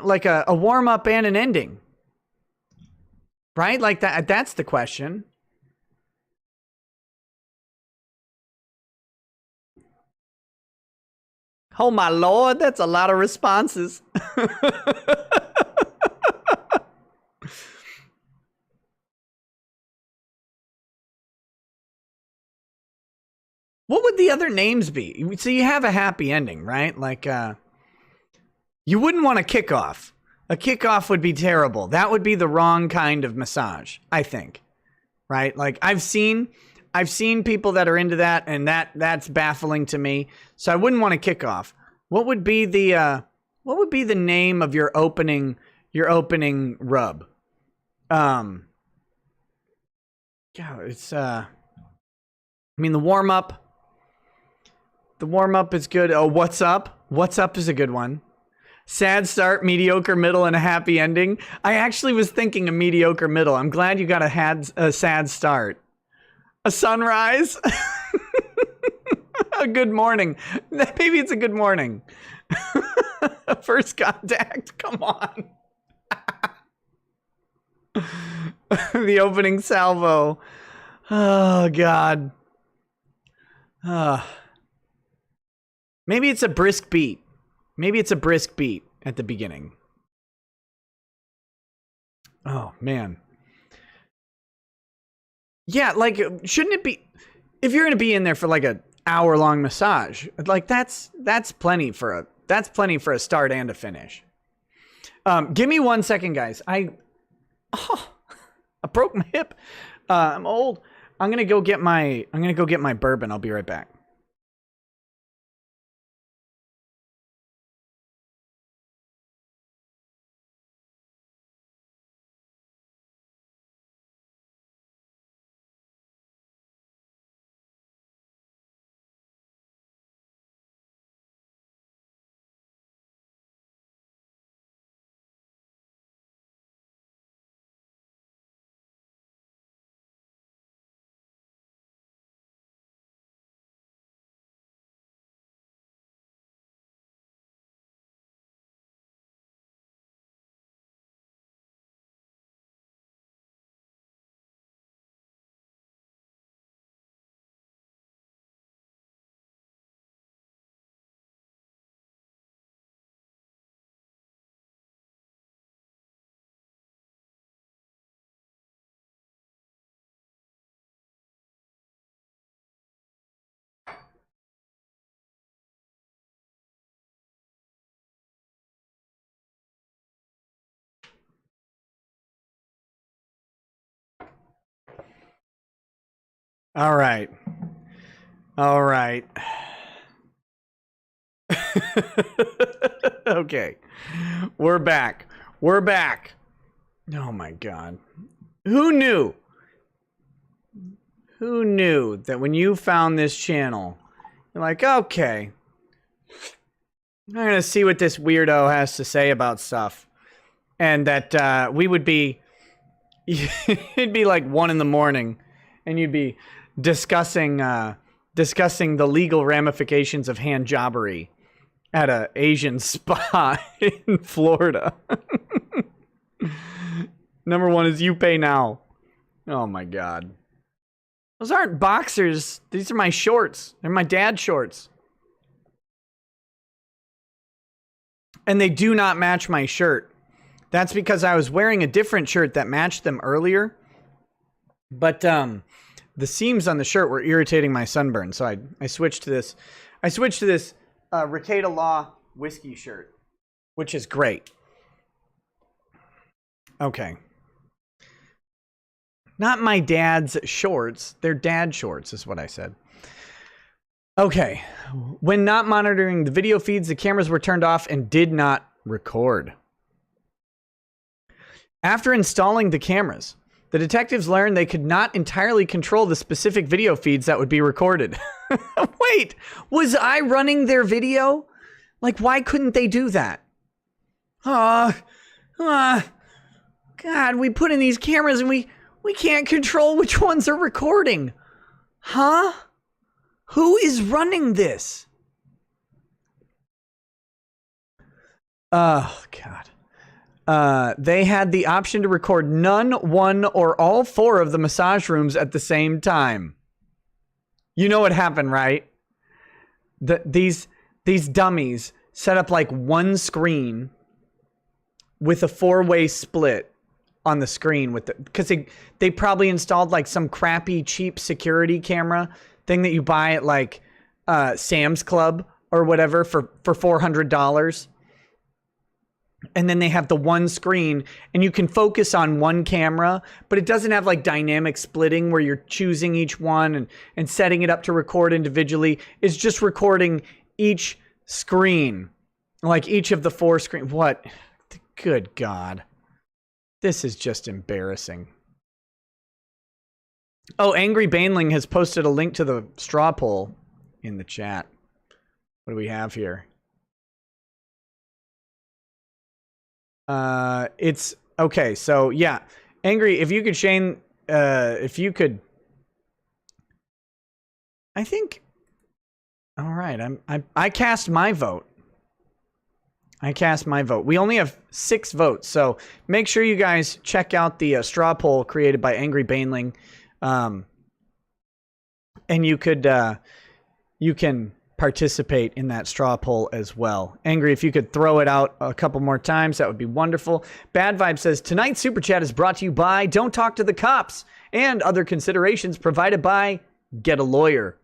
like a warm up and an ending? Right? Like that's the question. Oh my Lord, that's a lot of responses. What would the other names be? So you have a happy ending, right? Like, you wouldn't want a kickoff. A kickoff would be terrible. That would be the wrong kind of massage, I think. Right? Like, I've seen people that are into that, and that's baffling to me. So I wouldn't want a kickoff. What would be the name of your opening rub? God, it's I mean the warm up is good. Oh, what's up? What's up is a good one. Sad start, mediocre middle, and a happy ending. I actually was thinking a mediocre middle. I'm glad you got a sad start. A sunrise. A good morning. Maybe it's a good morning. First contact. Come on. The opening salvo. Oh, God. Maybe it's a brisk beat. Maybe it's a brisk beat at the beginning. Oh, man. Yeah, like, shouldn't it be... If you're going to be in there for, like, an hour-long massage, like, that's plenty for a start and a finish. Give me 1 second, guys. I broke my hip. I'm old. I'm going to go get my bourbon. I'll be right back. All right. All right. Okay. We're back. We're back. Oh my God. Who knew? Who knew that when you found this channel, you're like, okay, I'm going to see what this weirdo has to say about stuff. And that we would be, it'd be like 1 a.m. and you'd be discussing the legal ramifications of hand jobbery at a Asian spa in Florida. Number 1 is you pay now. Oh my God. Those aren't boxers. These are my shorts. They're my dad's shorts. And they do not match my shirt. That's because I was wearing a different shirt that matched them earlier. But the seams on the shirt were irritating my sunburn, so I switched to this. I switched to this Rekieta Law whiskey shirt, which is great. Okay. Not my dad's shorts. They're dad shorts, is what I said. Okay. When not monitoring the video feeds, the cameras were turned off and did not record. After installing the cameras, the detectives learned they could not entirely control the specific video feeds that would be recorded. Wait, was I running their video? Like, why couldn't they do that? God, we put in these cameras and we can't control which ones are recording. Huh? Who is running this? Oh, God. They had the option to record none, one, or all 4 of the massage rooms at the same time. You know what happened, right? These dummies set up like one screen with a 4-way split on the screen with because they probably installed like some crappy cheap security camera thing that you buy at like Sam's Club or whatever for $400. And then they have the one screen and you can focus on one camera, but it doesn't have like dynamic splitting where you're choosing each one and setting it up to record individually. It's just recording each screen, like each of the 4 screens. What? Good God. This is just embarrassing. Oh, Angry Baneling has posted a link to the straw poll in the chat. What do we have here? It's okay. So yeah, Angry, if you could, Shane, if you could, I think. All right, I cast my vote. I cast my vote. We only have 6 votes, so make sure you guys check out the straw poll created by Angry Baneling, and you can participate in that straw poll as well. Angry, if you could throw it out a couple more times, that would be wonderful. Bad Vibe says, tonight's Super Chat is brought to you by Don't Talk to the Cops and other considerations provided by Get a Lawyer.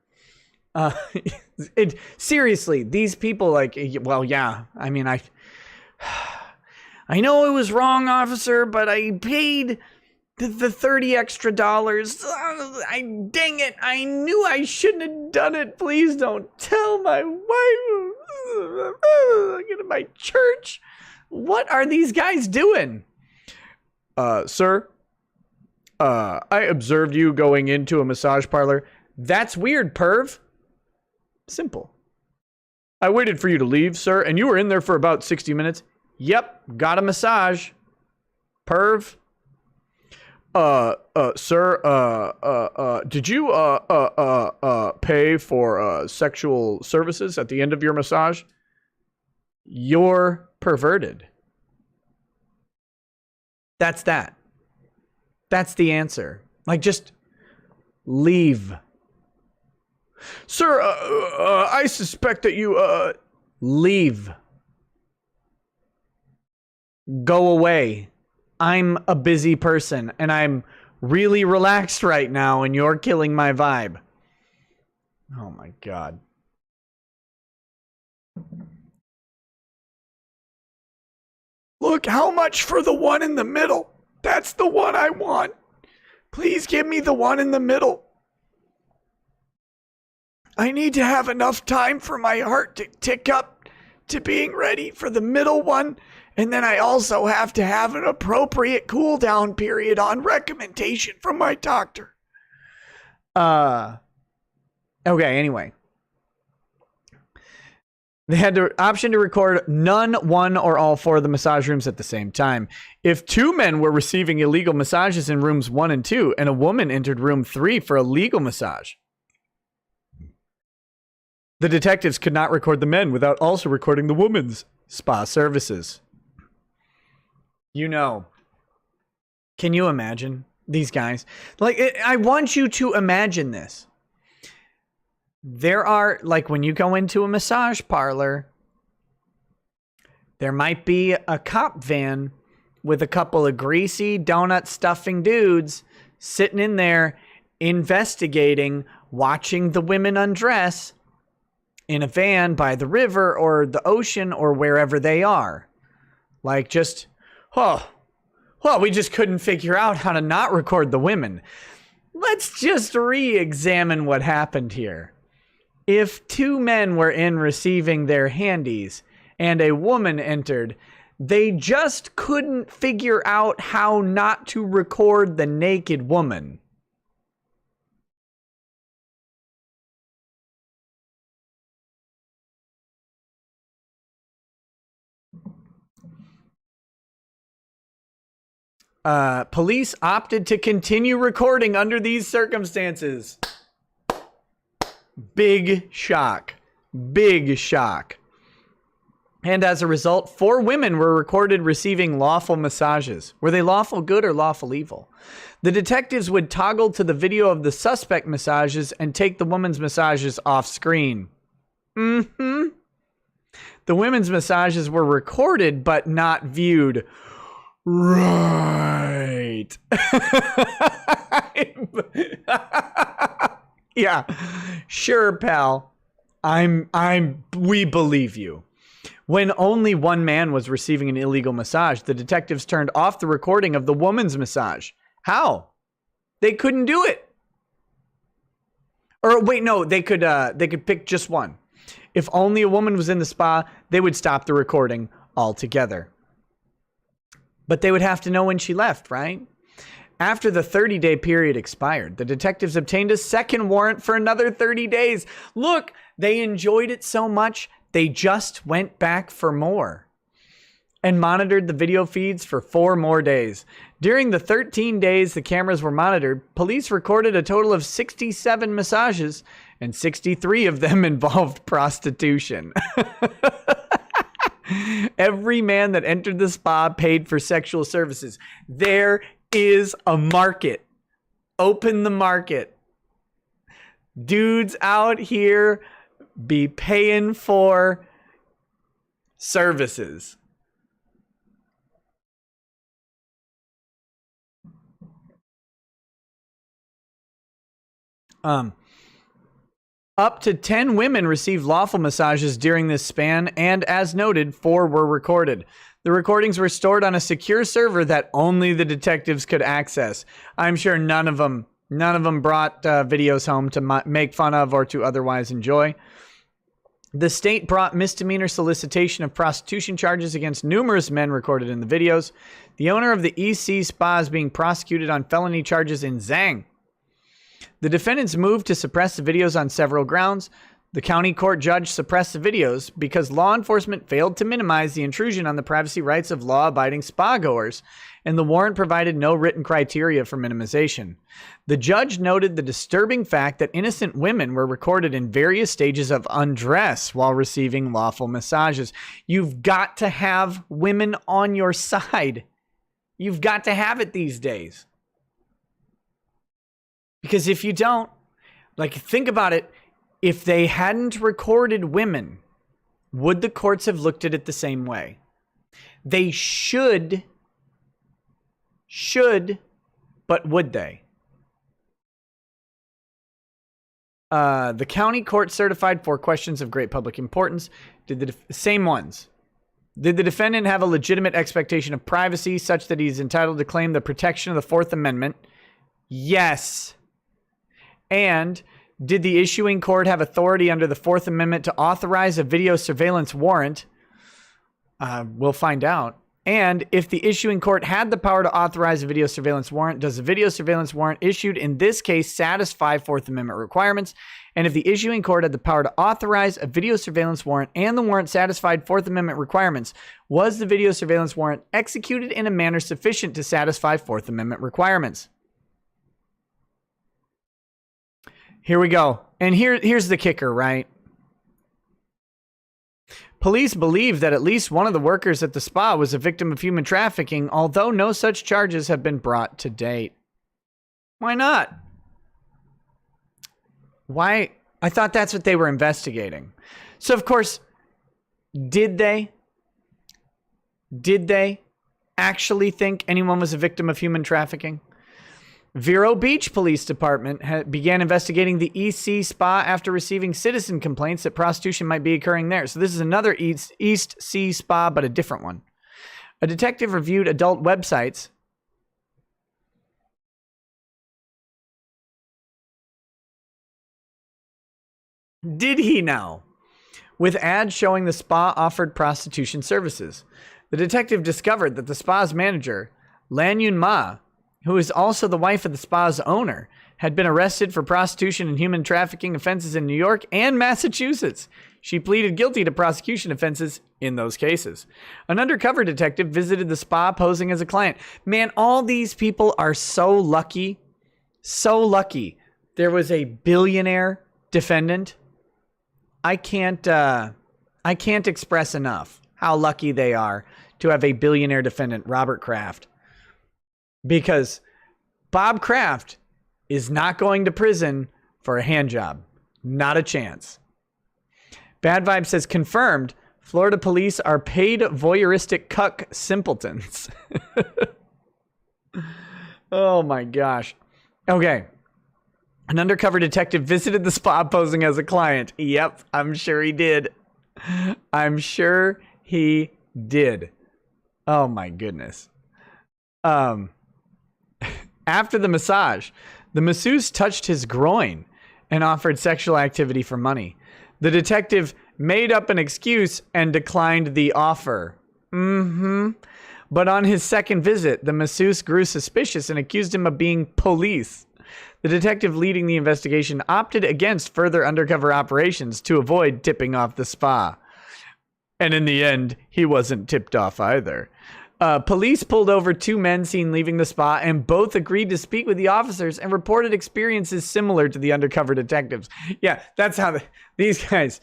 Seriously, these people, like, well, yeah, I mean, I know it was wrong, officer, but I paid the 30 extra dollars. Dang it, I knew I shouldn't have done it. Please don't tell my wife. Get to my church. What are these guys doing? Sir, I observed you going into a massage parlor. That's weird, perv. Simple. I waited for you to leave, sir, and you were in there for about 60 minutes. Yep, got a massage. Perv. Sir, did you pay for sexual services at the end of your massage? You're perverted. That's that. That's the answer. Like, just leave. Sir, I suspect that you, leave. Go away. I'm a busy person, and I'm really relaxed right now, and you're killing my vibe. Oh my God. Look, how much for the one in the middle? That's the one I want. Please give me the one in the middle. I need to have enough time for my heart to tick up to being ready for the middle one. And then I also have to have an appropriate cool down period on recommendation from my doctor. Okay, anyway. They had the option to record none, one, or all 4 of the massage rooms at the same time. If 2 men were receiving illegal massages in rooms 1 and 2, and a woman entered room 3 for a legal massage, the detectives could not record the men without also recording the woman's spa services. You know, can you imagine these guys? Like, I want you to imagine this. There are, like, when you go into a massage parlor, there might be a cop van with a couple of greasy donut stuffing dudes sitting in there investigating, watching the women undress in a van by the river or the ocean or wherever they are. Like, just, well, we just couldn't figure out how to not record the women. Let's just re-examine what happened here. If 2 men were in receiving their handies and a woman entered, they just couldn't figure out how not to record the naked woman. Police opted to continue recording under these circumstances. Big shock. Big shock. And as a result, 4 women were recorded receiving lawful massages. Were they lawful good or lawful evil? The detectives would toggle to the video of the suspect massages and take the woman's massages off screen. The women's massages were recorded but not viewed. Right. Yeah. Sure, pal. We believe you. When only 1 man was receiving an illegal massage, the detectives turned off the recording of the woman's massage. How? They couldn't do it. Or wait, no, they could pick just one. If only a woman was in the spa, they would stop the recording altogether. But they would have to know when she left, right? After the 30-day period expired, the detectives obtained a second warrant for another 30 days. Look, they enjoyed it so much, they just went back for more and monitored the video feeds for 4 more days. During the 13 days the cameras were monitored, police recorded a total of 67 massages, and 63 of them involved prostitution. Every man that entered the spa paid for sexual services. There is a market. Open the market. Dudes out here be paying for services. Up to 10 women received lawful massages during this span, and as noted, 4 were recorded. The recordings were stored on a secure server that only the detectives could access. I'm sure none of them brought videos home to make fun of or to otherwise enjoy. The state brought misdemeanor solicitation of prostitution charges against numerous men recorded in the videos. The owner of the EC Spa is being prosecuted on felony charges in Zhang. The defendants moved to suppress the videos on several grounds. The county court judge suppressed the videos because law enforcement failed to minimize the intrusion on the privacy rights of law-abiding spa-goers, and the warrant provided no written criteria for minimization. The judge noted the disturbing fact that innocent women were recorded in various stages of undress while receiving lawful massages. You've got to have women on your side. You've got to have it these days. Because if you don't, like, think about it, if they hadn't recorded women, would the courts have looked at it the same way? They should, but would they? The county court certified 4 questions of great public importance. Same ones. Did the defendant have a legitimate expectation of privacy such that he's entitled to claim the protection of the Fourth Amendment? Yes. And did the issuing court have authority under the Fourth Amendment to authorize a video surveillance warrant? We'll find out. And if the issuing court had the power to authorize a video surveillance warrant, does the video surveillance warrant issued in this case satisfy Fourth Amendment requirements? And if the issuing court had the power to authorize a video surveillance warrant and the warrant satisfied Fourth Amendment requirements, was the video surveillance warrant executed in a manner sufficient to satisfy Fourth Amendment requirements? Here we go. And here's the kicker, right? Police believe that at least one of the workers at the spa was a victim of human trafficking, although no such charges have been brought to date. Why not? Why? I thought that's what they were investigating. So, of course, did they actually think anyone was a victim of human trafficking? Vero Beach Police Department began investigating the EC Spa after receiving citizen complaints that prostitution might be occurring there. So this is another East Sea Spa, but a different one. A detective reviewed adult websites. Did he now? With ads showing the spa offered prostitution services. The detective discovered that the spa's manager, Lan Yun Ma, who is also the wife of the spa's owner, had been arrested for prostitution and human trafficking offenses in New York and Massachusetts. She pleaded guilty to prosecution offenses in those cases. An undercover detective visited the spa posing as a client. Man, all these people are so lucky. So lucky. There was a billionaire defendant. I can't express enough how lucky they are to have a billionaire defendant, Robert Kraft. Because Bob Kraft is not going to prison for a hand job. Not a chance. Bad Vibe says, confirmed, Florida police are paid voyeuristic cuck simpletons. Oh my gosh. Okay. An undercover detective visited the spa posing as a client. Yep, I'm sure he did. I'm sure he did. Oh my goodness. After the massage, the masseuse touched his groin and offered sexual activity for money. The detective made up an excuse and declined the offer. But on his second visit, the masseuse grew suspicious and accused him of being police. The detective leading the investigation opted against further undercover operations to avoid tipping off the spa. And in the end, he wasn't tipped off either. Police pulled over 2 men seen leaving the spa, and both agreed to speak with the officers and reported experiences similar to the undercover detectives. Yeah, that's how these guys...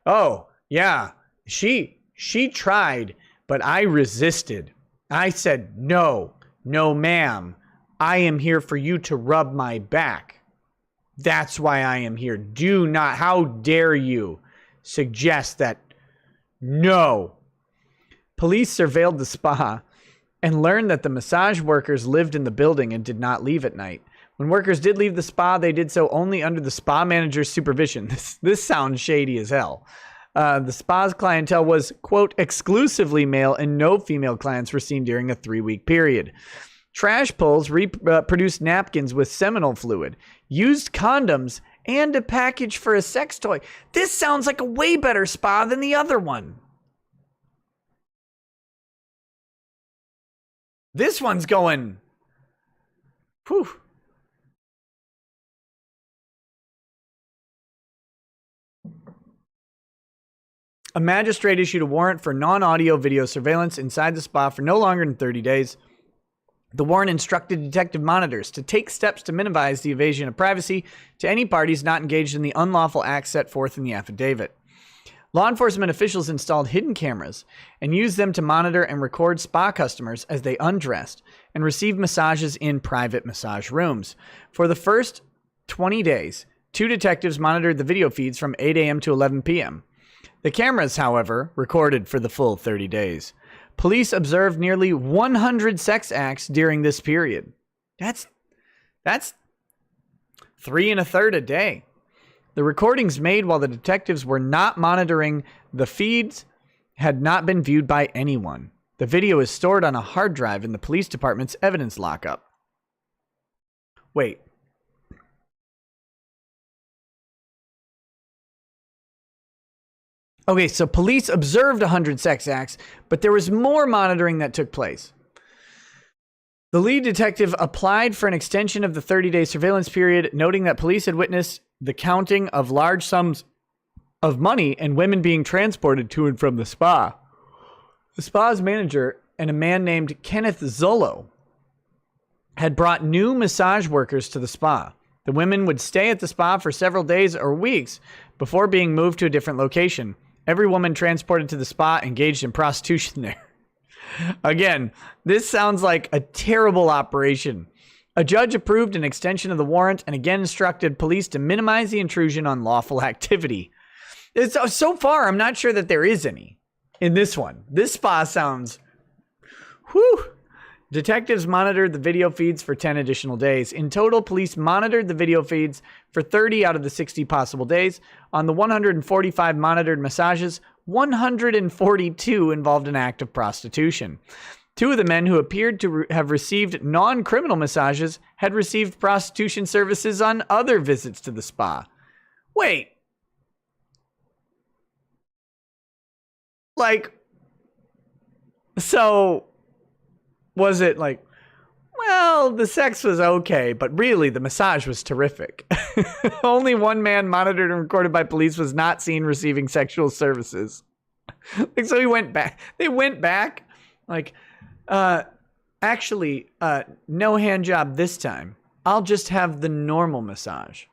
Oh, yeah, she tried, but I resisted. I said, no, ma'am. I am here for you to rub my back. That's why I am here. Do not, how dare you suggest that? No. Police surveilled the spa and learned that the massage workers lived in the building and did not leave at night. When workers did leave the spa, they did so only under the spa manager's supervision. This sounds shady as hell. The spa's clientele was, quote, exclusively male, and no female clients were seen during a 3-week period. Trash pulls produced napkins with seminal fluid, used condoms, and a package for a sex toy. This sounds like a way better spa than the other one. This one's going... Whew. A magistrate issued a warrant for non-audio video surveillance inside the spa for no longer than 30 days. The warrant instructed detective monitors to take steps to minimize the invasion of privacy to any parties not engaged in the unlawful acts set forth in the affidavit. Law enforcement officials installed hidden cameras and used them to monitor and record spa customers as they undressed and received massages in private massage rooms. For the first 20 days, 2 detectives monitored the video feeds from 8 a.m. to 11 p.m. The cameras, however, recorded for the full 30 days. Police observed nearly 100 sex acts during this period. That's 3 1/3 a day. The recordings made while the detectives were not monitoring the feeds had not been viewed by anyone. The video is stored on a hard drive in the police department's evidence lockup. Wait. Okay, so police observed 100 sex acts, but there was more monitoring that took place. The lead detective applied for an extension of the 30-day surveillance period, noting that police had witnessed the counting of large sums of money and women being transported to and from the spa. The spa's manager and a man named Kenneth Zollo had brought new massage workers to the spa. The women would stay at the spa for several days or weeks before being moved to a different location. Every woman transported to the spa engaged in prostitution there. Again, this sounds like a terrible operation. A judge approved an extension of the warrant and again instructed police to minimize the intrusion on lawful activity. So far, I'm not sure that there is any in this one. This spa sounds... Whew. Detectives monitored the video feeds for 10 additional days. In total, police monitored the video feeds for 30 out of the 60 possible days. On the 145 monitored massages, 142 involved an act of prostitution. 2 of the men who appeared to have received non-criminal massages had received prostitution services on other visits to the spa. Wait. Like, so... was it like, well, the sex was okay, but really the massage was terrific. Only 1 man monitored and recorded by police was not seen receiving sexual services. Like, so he went back. They went back. Like, actually, no hand job this time. I'll just have the normal massage.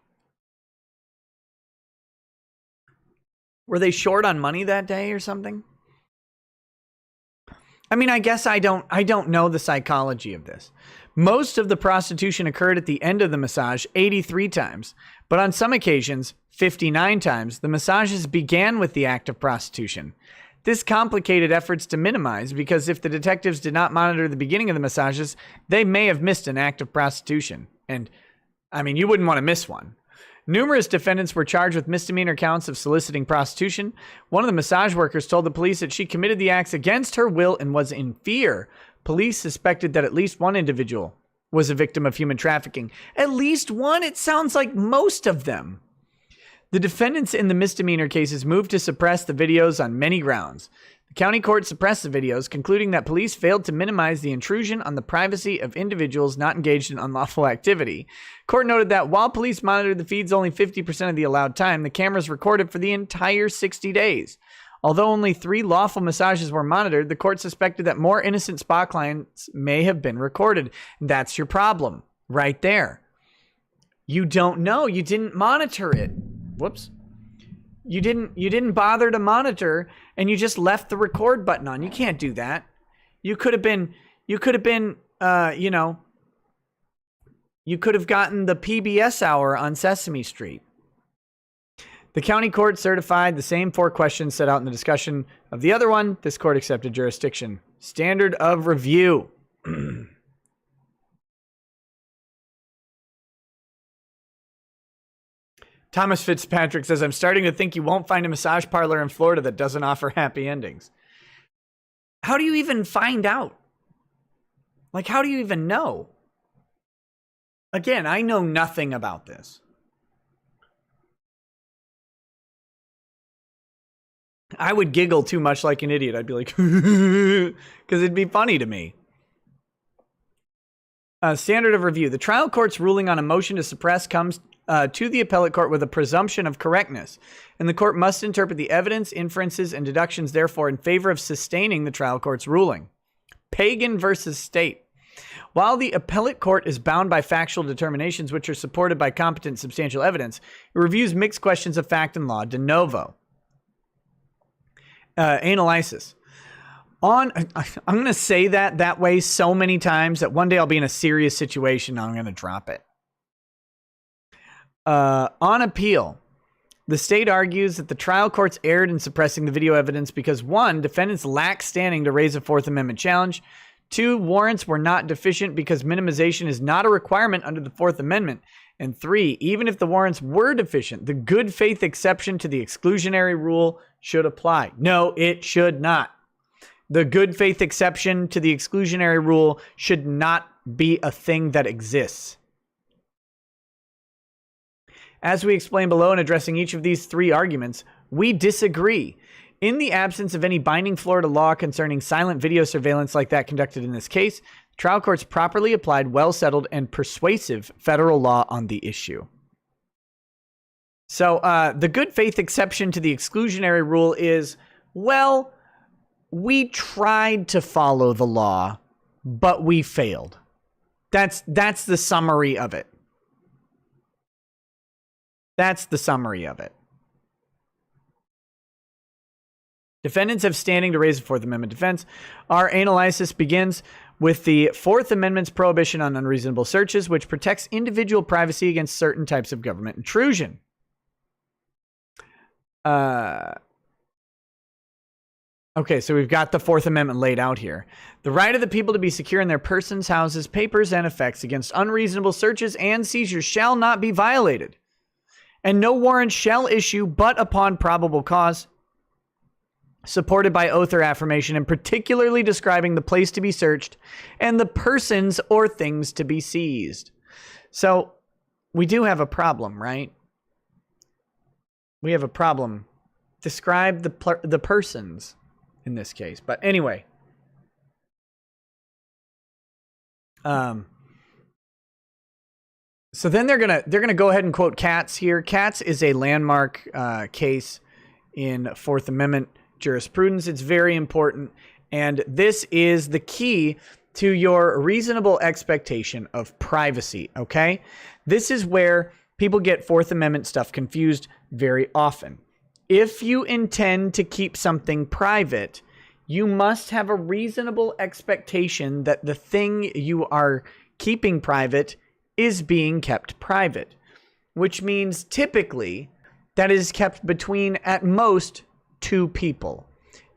Were they short on money that day or something? I mean, I guess I don't know the psychology of this. Most of the prostitution occurred at the end of the massage 83 times, but on some occasions, 59 times, the massages began with the act of prostitution. This complicated efforts to minimize because if the detectives did not monitor the beginning of the massages, they may have missed an act of prostitution. And, I mean, you wouldn't want to miss one. Numerous defendants were charged with misdemeanor counts of soliciting prostitution. One of the massage workers told the police that she committed the acts against her will and was in fear. Police suspected that at least one individual was a victim of human trafficking. At least one? It sounds like most of them. The defendants in the misdemeanor cases moved to suppress the videos on many grounds. The county court suppressed the videos, concluding that police failed to minimize the intrusion on the privacy of individuals not engaged in unlawful activity. Court noted that while police monitored the feeds only 50% of the allowed time, the cameras recorded for the entire 60 days. Although only 3 lawful massages were monitored, the court suspected that more innocent spa clients may have been recorded. That's your problem right there. You don't know. You didn't monitor it. Whoops. You didn't bother to monitor, and you just left the record button on. You can't do that. You could have been, you could have gotten the PBS hour on Sesame Street. The county court certified the same 4 questions set out in the discussion of the other one. This court accepted jurisdiction. Standard of review. Thomas Fitzpatrick says, I'm starting to think you won't find a massage parlor in Florida that doesn't offer happy endings. How do you even find out? Like, how do you even know? Again, I know nothing about this. I would giggle too much like an idiot. I'd be like, because it'd be funny to me. Standard of review. The trial court's ruling on a motion to suppress comes to the appellate court with a presumption of correctness, and the court must interpret the evidence, inferences, and deductions, therefore, in favor of sustaining the trial court's ruling. Pagan versus state. While the appellate court is bound by factual determinations which are supported by competent substantial evidence, it reviews mixed questions of fact and law de novo. Analysis. I'm going to say that way so many times that one day I'll be in a serious situation and I'm going to drop it. On appeal, the state argues that the trial courts erred in suppressing the video evidence because 1, defendants lack standing to raise a Fourth Amendment challenge. 2, warrants were not deficient because minimization is not a requirement under the Fourth Amendment. And 3, even if the warrants were deficient, the good faith exception to the exclusionary rule should apply. No, it should not. The good faith exception to the exclusionary rule should not be a thing that exists. As we explain below in addressing each of these 3 arguments, we disagree. In the absence of any binding Florida law concerning silent video surveillance like that conducted in this case, the trial courts properly applied well-settled and persuasive federal law on the issue. So the good faith exception to the exclusionary rule is, well, we tried to follow the law, but we failed. That's the summary of it. That's the summary of it. Defendants have standing to raise a Fourth Amendment defense. Our analysis begins with the Fourth Amendment's prohibition on unreasonable searches, which protects individual privacy against certain types of government intrusion. Okay, so we've got the Fourth Amendment laid out here. The right of the people to be secure in their persons, houses, papers, and effects against unreasonable searches and seizures shall not be violated, and no warrant shall issue but upon probable cause, supported by oath or affirmation, and particularly describing the place to be searched and the persons or things to be seized. So we do have a problem, right? We have a problem. Describe the persons in this case. But anyway, so then they're gonna go ahead and quote Katz here. Katz is a landmark case in Fourth Amendment jurisprudence. It's very important, and this is the key to your reasonable expectation of privacy. Okay, this is where people get Fourth Amendment stuff confused very often. If you intend to keep something private, you must have a reasonable expectation that the thing you are keeping private is being kept private, which means typically that is kept between at most 2 people.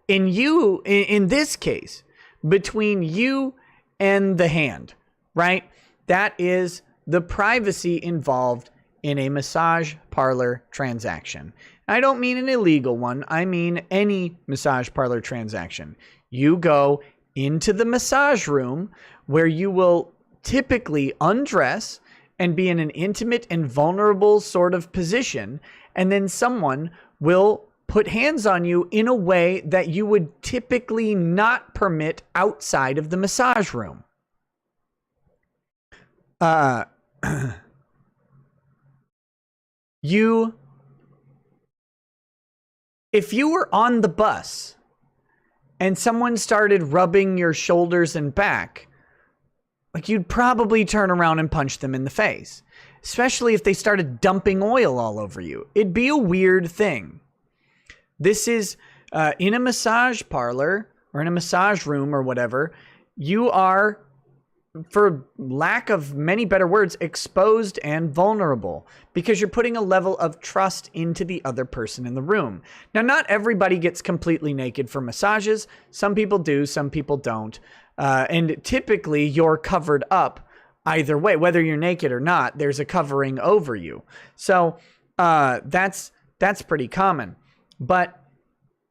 In this case, between you and the hand, right? That is the privacy involved in a massage parlor transaction. I don't mean an illegal one. I mean any massage parlor transaction. You go into the massage room where you will typically undress and be in an intimate and vulnerable sort of position, and then someone will put hands on you in a way that you would typically not permit outside of the massage room. If you were on the bus and someone started rubbing your shoulders and back, like, you'd probably turn around and punch them in the face, especially if they started dumping oil all over you. It'd be a weird thing. This is in a massage parlor or in a massage room or whatever. You are, for lack of many better words, exposed and vulnerable because you're putting a level of trust into the other person in the room. Now, not everybody gets completely naked for massages. Some people do, some people don't. And typically you're covered up either way, whether you're naked or not, there's a covering over you. So that's pretty common. But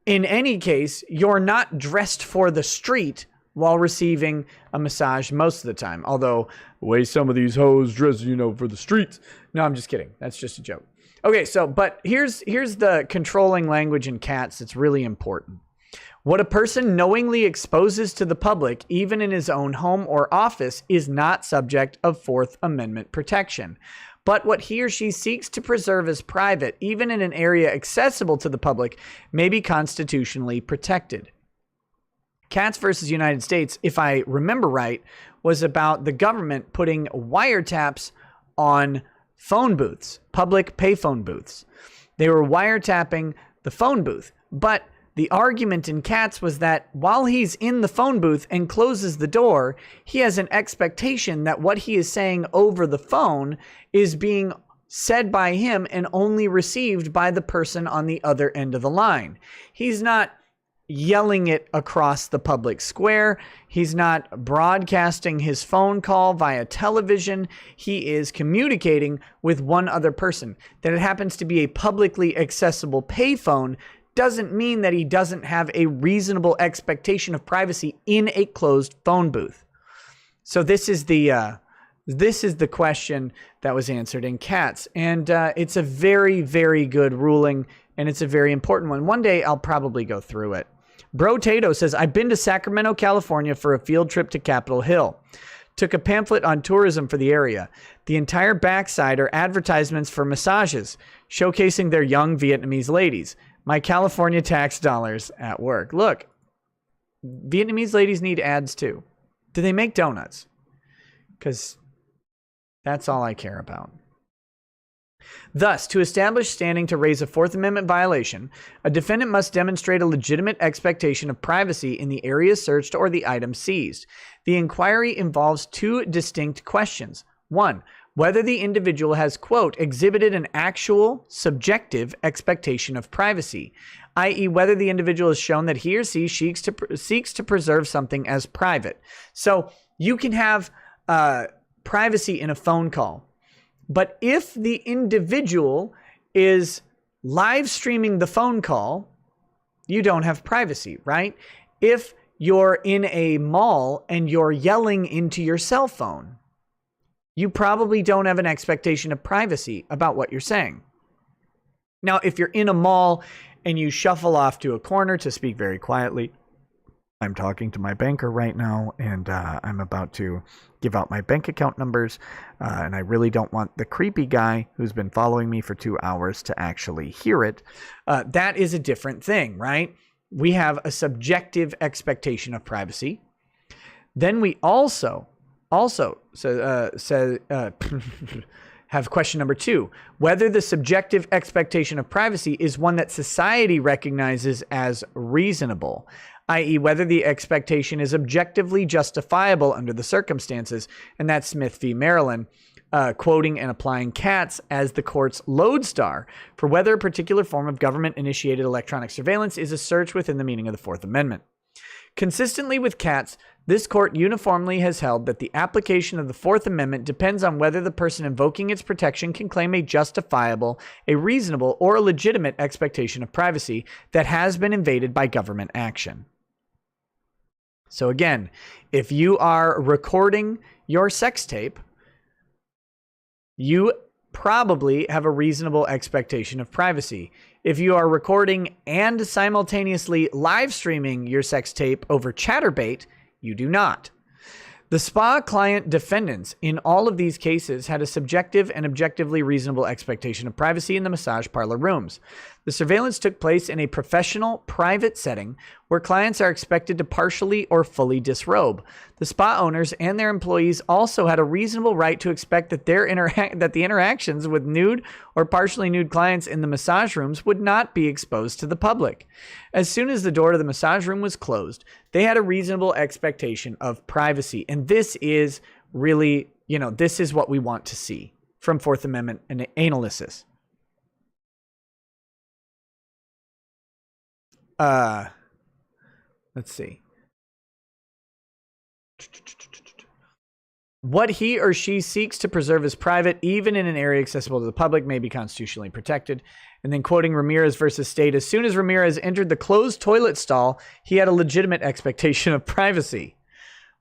in any case, you're not dressed for the street while receiving a massage most of the time. Although, the way some of these hoes dress, for the streets. No, I'm just kidding. That's just a joke. Okay, so, but here's the controlling language in cats that's really important. What a person knowingly exposes to the public, even in his own home or office, is not subject of Fourth Amendment protection. But what he or she seeks to preserve as private, even in an area accessible to the public, may be constitutionally protected. Cats versus United States, if I remember right, was about the government putting wiretaps on phone booths, public payphone booths. They were wiretapping the phone booth. But the argument in Cats was that while he's in the phone booth and closes the door, he has an expectation that what he is saying over the phone is being said by him and only received by the person on the other end of the line. He's not yelling it across the public square. He's not broadcasting his phone call via television. He is communicating with one other person. That it happens to be a publicly accessible payphone doesn't mean that he doesn't have a reasonable expectation of privacy in a closed phone booth. So this is the question that was answered in Cats, and it's a very, very good ruling, and it's a very important one. One day I'll probably go through it. Bro Tato says, I've been to Sacramento, California for a field trip to Capitol Hill. Took a pamphlet on tourism for the area. The entire backside are advertisements for massages, showcasing their young Vietnamese ladies. My California tax dollars at work. Look, Vietnamese ladies need ads too. Do they make donuts? Because that's all I care about. Thus, to establish standing to raise a Fourth Amendment violation, a defendant must demonstrate a legitimate expectation of privacy in the area searched or the item seized. The inquiry involves two distinct questions. One, whether the individual has, quote, exhibited an actual subjective expectation of privacy, i.e. whether the individual has shown that he or she seeks to preserve something as private. So you can have privacy in a phone call, but if the individual is live streaming the phone call, you don't have privacy, right? If you're in a mall and you're yelling into your cell phone, you probably don't have an expectation of privacy about what you're saying. Now, if you're in a mall and you shuffle off to a corner to speak very quietly, I'm talking to my banker right now, and I'm about to give out my bank account numbers, and I really don't want the creepy guy who's been following me for 2 hours to actually hear it. That is a different thing, right? We have a subjective expectation of privacy. Then we also have question number 2, whether the subjective expectation of privacy is one that society recognizes as reasonable, i.e. whether the expectation is objectively justifiable under the circumstances. And that's Smith v. Maryland, quoting and applying Cats as the court's lodestar for whether a particular form of government-initiated electronic surveillance is a search within the meaning of the Fourth Amendment. Consistently with Cats, this court uniformly has held that the application of the Fourth Amendment depends on whether the person invoking its protection can claim a justifiable, a reasonable, or a legitimate expectation of privacy that has been invaded by government action. So again, if you are recording your sex tape, you probably have a reasonable expectation of privacy. If you are recording and simultaneously live streaming your sex tape over Chatterbait, you do not. The spa client defendants in all of these cases had a subjective and objectively reasonable expectation of privacy in the massage parlor rooms. The surveillance took place in a professional, private setting where clients are expected to partially or fully disrobe. The spa owners and their employees also had a reasonable right to expect that that the interactions with nude or partially nude clients in the massage rooms would not be exposed to the public. As soon as the door to the massage room was closed, they had a reasonable expectation of privacy. And this is really, this is what we want to see from Fourth Amendment analysis. Let's see. What he or she seeks to preserve as private, even in an area accessible to the public, may be constitutionally protected. And then quoting Ramirez versus State, as soon as Ramirez entered the closed toilet stall, he had a legitimate expectation of privacy.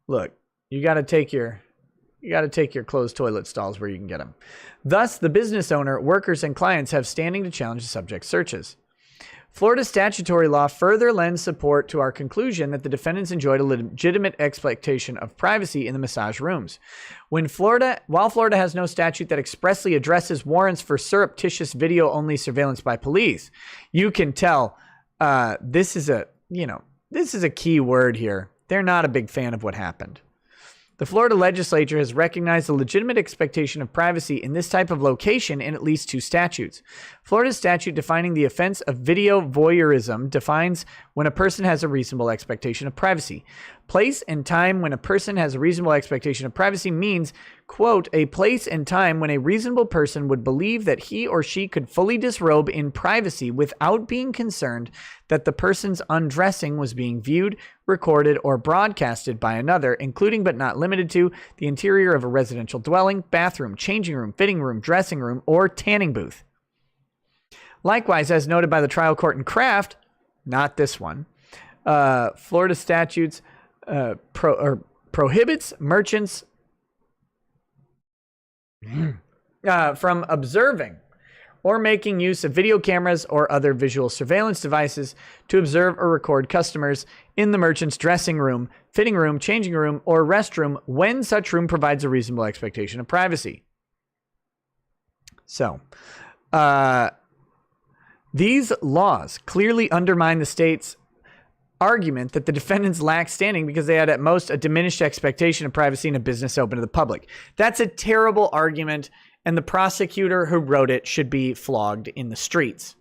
Look, you got to take your closed toilet stalls where you can get them. Thus, the business owner, workers, and clients have standing to challenge the subject searches. Florida statutory law further lends support to our conclusion that the defendants enjoyed a legitimate expectation of privacy in the massage rooms. While Florida has no statute that expressly addresses warrants for surreptitious video-only surveillance by police, you can tell this is a key word here. They're not a big fan of what happened. The Florida legislature has recognized a legitimate expectation of privacy in this type of location in at least 2 statutes. Florida's statute defining the offense of video voyeurism defines when a person has a reasonable expectation of privacy. Place and time when a person has a reasonable expectation of privacy means, quote, a place and time when a reasonable person would believe that he or she could fully disrobe in privacy without being concerned that the person's undressing was being viewed, recorded, or broadcasted by another, including but not limited to the interior of a residential dwelling, bathroom, changing room, fitting room, dressing room, or tanning booth. Likewise, as noted by the trial court in Kraft, not this one, Florida statutes prohibits merchants from observing or making use of video cameras or other visual surveillance devices to observe or record customers in the merchant's dressing room, fitting room, changing room, or restroom when such room provides a reasonable expectation of privacy. So, these laws clearly undermine the state's argument that the defendants lack standing because they had at most a diminished expectation of privacy in a business open to the public. That's a terrible argument, and the prosecutor who wrote it should be flogged in the streets.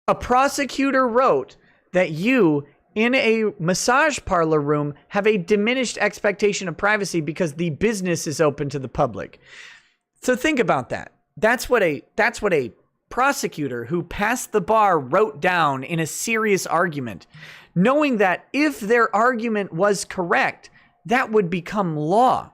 A prosecutor wrote that you, in a massage parlor room, have a diminished expectation of privacy because the business is open to the public. So think about that. That's what a prosecutor who passed the bar wrote down in a serious argument, knowing that if their argument was correct, that would become law.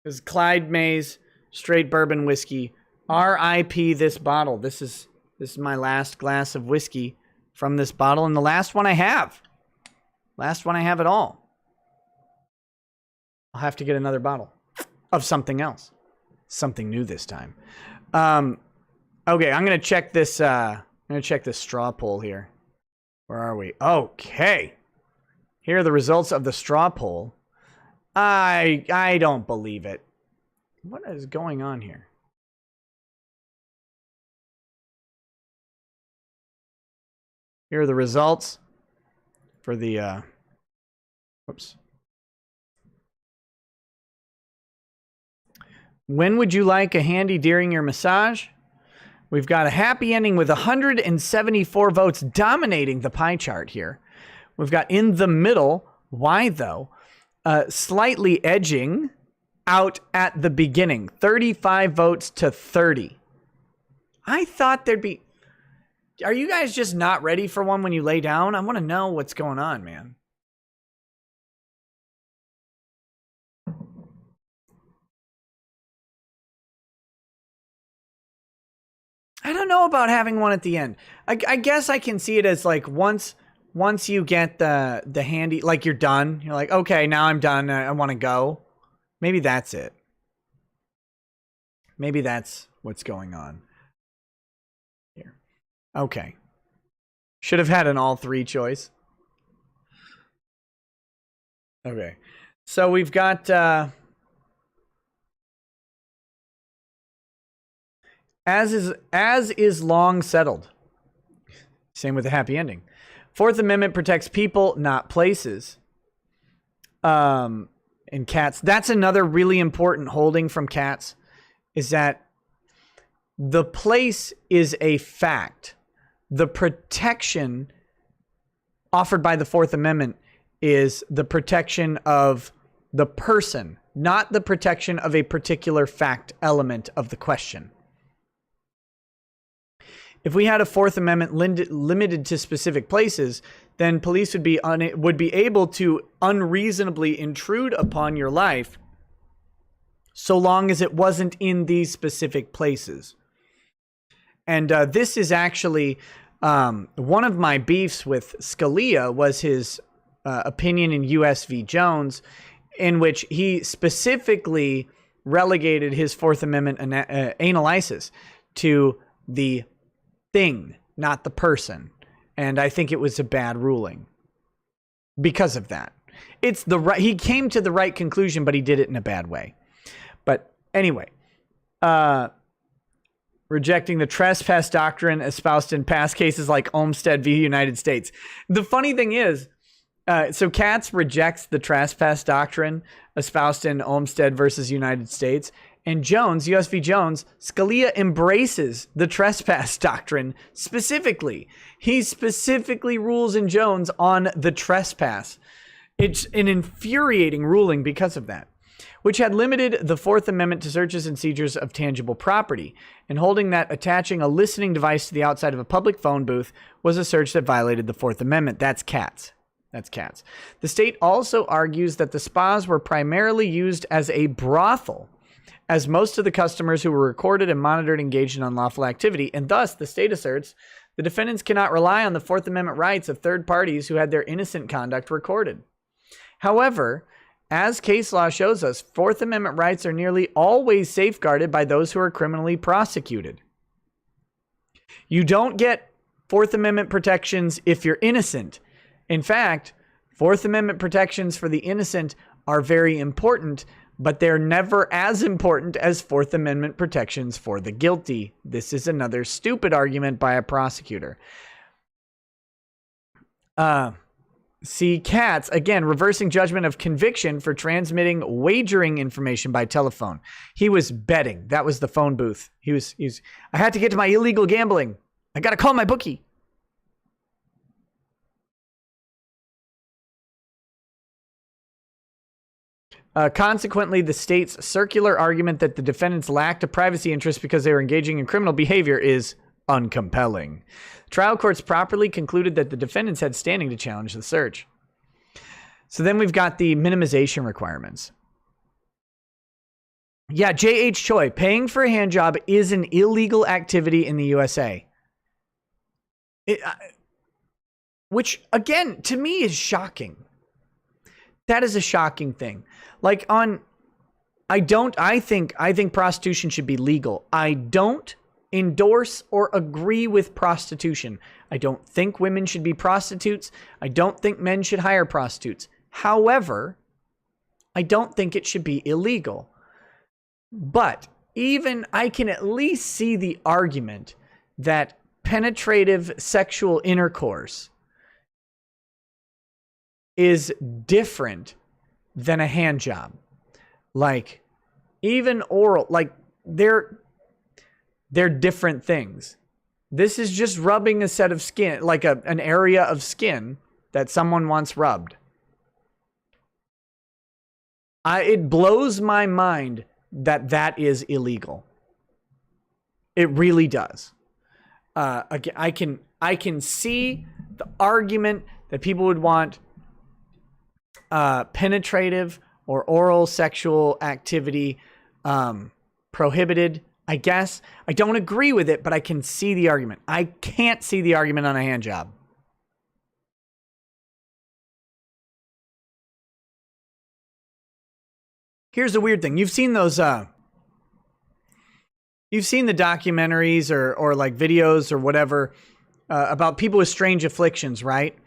This is Clyde Mays straight bourbon whiskey. R.I.P. this bottle. This is my last glass of whiskey from this bottle, and the last one I have. Last one I have at all. I'll have to get another bottle of something else. Something new this time. Okay, I'm gonna check this. I'm gonna check this straw poll here. Where are we? Okay. Here are the results of the straw poll. I don't believe it. What is going on here? Here are the results for the, whoops. When would you like a handy during your massage? We've got a happy ending with 174 votes dominating the pie chart here. We've got in the middle, why though? Slightly edging out at the beginning, 35 votes to 30. I thought there'd be... Are you guys just not ready for one when you lay down? I want to know what's going on, man. I don't know about having one at the end. I guess I can see it as like once you get the handy, like you're done. You're like, okay, now I'm done. I want to go. Maybe that's it. Maybe that's what's going on here. Okay. Should have had an all three choice. Okay. So we've got as is long settled. Same with the happy ending. Fourth Amendment protects people, not places. And cats. That's another really important holding from cats, is that the place is a fact. The protection offered by the Fourth Amendment is the protection of the person, not the protection of a particular fact element of the question. If we had a Fourth Amendment limited to specific places, then police would be able to unreasonably intrude upon your life so long as it wasn't in these specific places. And this is actually one of my beefs with Scalia was his opinion in US v. Jones, in which he specifically relegated his Fourth Amendment analysis to the thing, not the person. And I think it was a bad ruling because of that. It's the right, he came to the right conclusion, but he did it in a bad way. But anyway, rejecting the trespass doctrine espoused in past cases like Olmstead v. United States. The funny thing is, so Katz rejects the trespass doctrine espoused in Olmstead versus United States. And Jones, US v. Jones, Scalia embraces the trespass doctrine specifically. He specifically rules in Jones on the trespass. It's an infuriating ruling because of that, which had limited the Fourth Amendment to searches and seizures of tangible property, and holding that attaching a listening device to the outside of a public phone booth was a search that violated the Fourth Amendment. That's Katz. That's Katz. The state also argues that the spas were primarily used as a brothel, as most of the customers who were recorded and monitored engaged in unlawful activity, and thus, the state asserts, the defendants cannot rely on the Fourth Amendment rights of third parties who had their innocent conduct recorded. However, as case law shows us, Fourth Amendment rights are nearly always safeguarded by those who are criminally prosecuted. You don't get Fourth Amendment protections if you're innocent. In fact, Fourth Amendment protections for the innocent are very important, but they're never as important as Fourth Amendment protections for the guilty. This is another stupid argument by a prosecutor. See, Katz, again, reversing judgment of conviction for transmitting wagering information by telephone. He was betting. That was the phone booth. He was I had to get to my illegal gambling. I got to call my bookie. Consequently, the state's circular argument that the defendants lacked a privacy interest because they were engaging in criminal behavior is uncompelling. Trial courts properly concluded that the defendants had standing to challenge the search. So then we've got the minimization requirements. Yeah, J.H. Choi, paying for a hand job is an illegal activity in the USA. Which, again, to me is shocking. That is a shocking thing. Like I think prostitution should be legal. I don't endorse or agree with prostitution. I don't think women should be prostitutes. I don't think men should hire prostitutes. However, I don't think it should be illegal. But even I can at least see the argument that penetrative sexual intercourse is different than a hand job. Like, even oral, like, they're different things. This is just rubbing a set of skin, like an area of skin that someone wants rubbed. It blows my mind that is illegal. It really does. Again, I can see the argument that people would want penetrative or oral sexual activity prohibited. I guess. I don't agree with it, but I can see the argument. I can't see the argument on a hand job. Here's the weird thing. You've seen those, you've seen the documentaries or like videos or whatever about people with strange afflictions, right?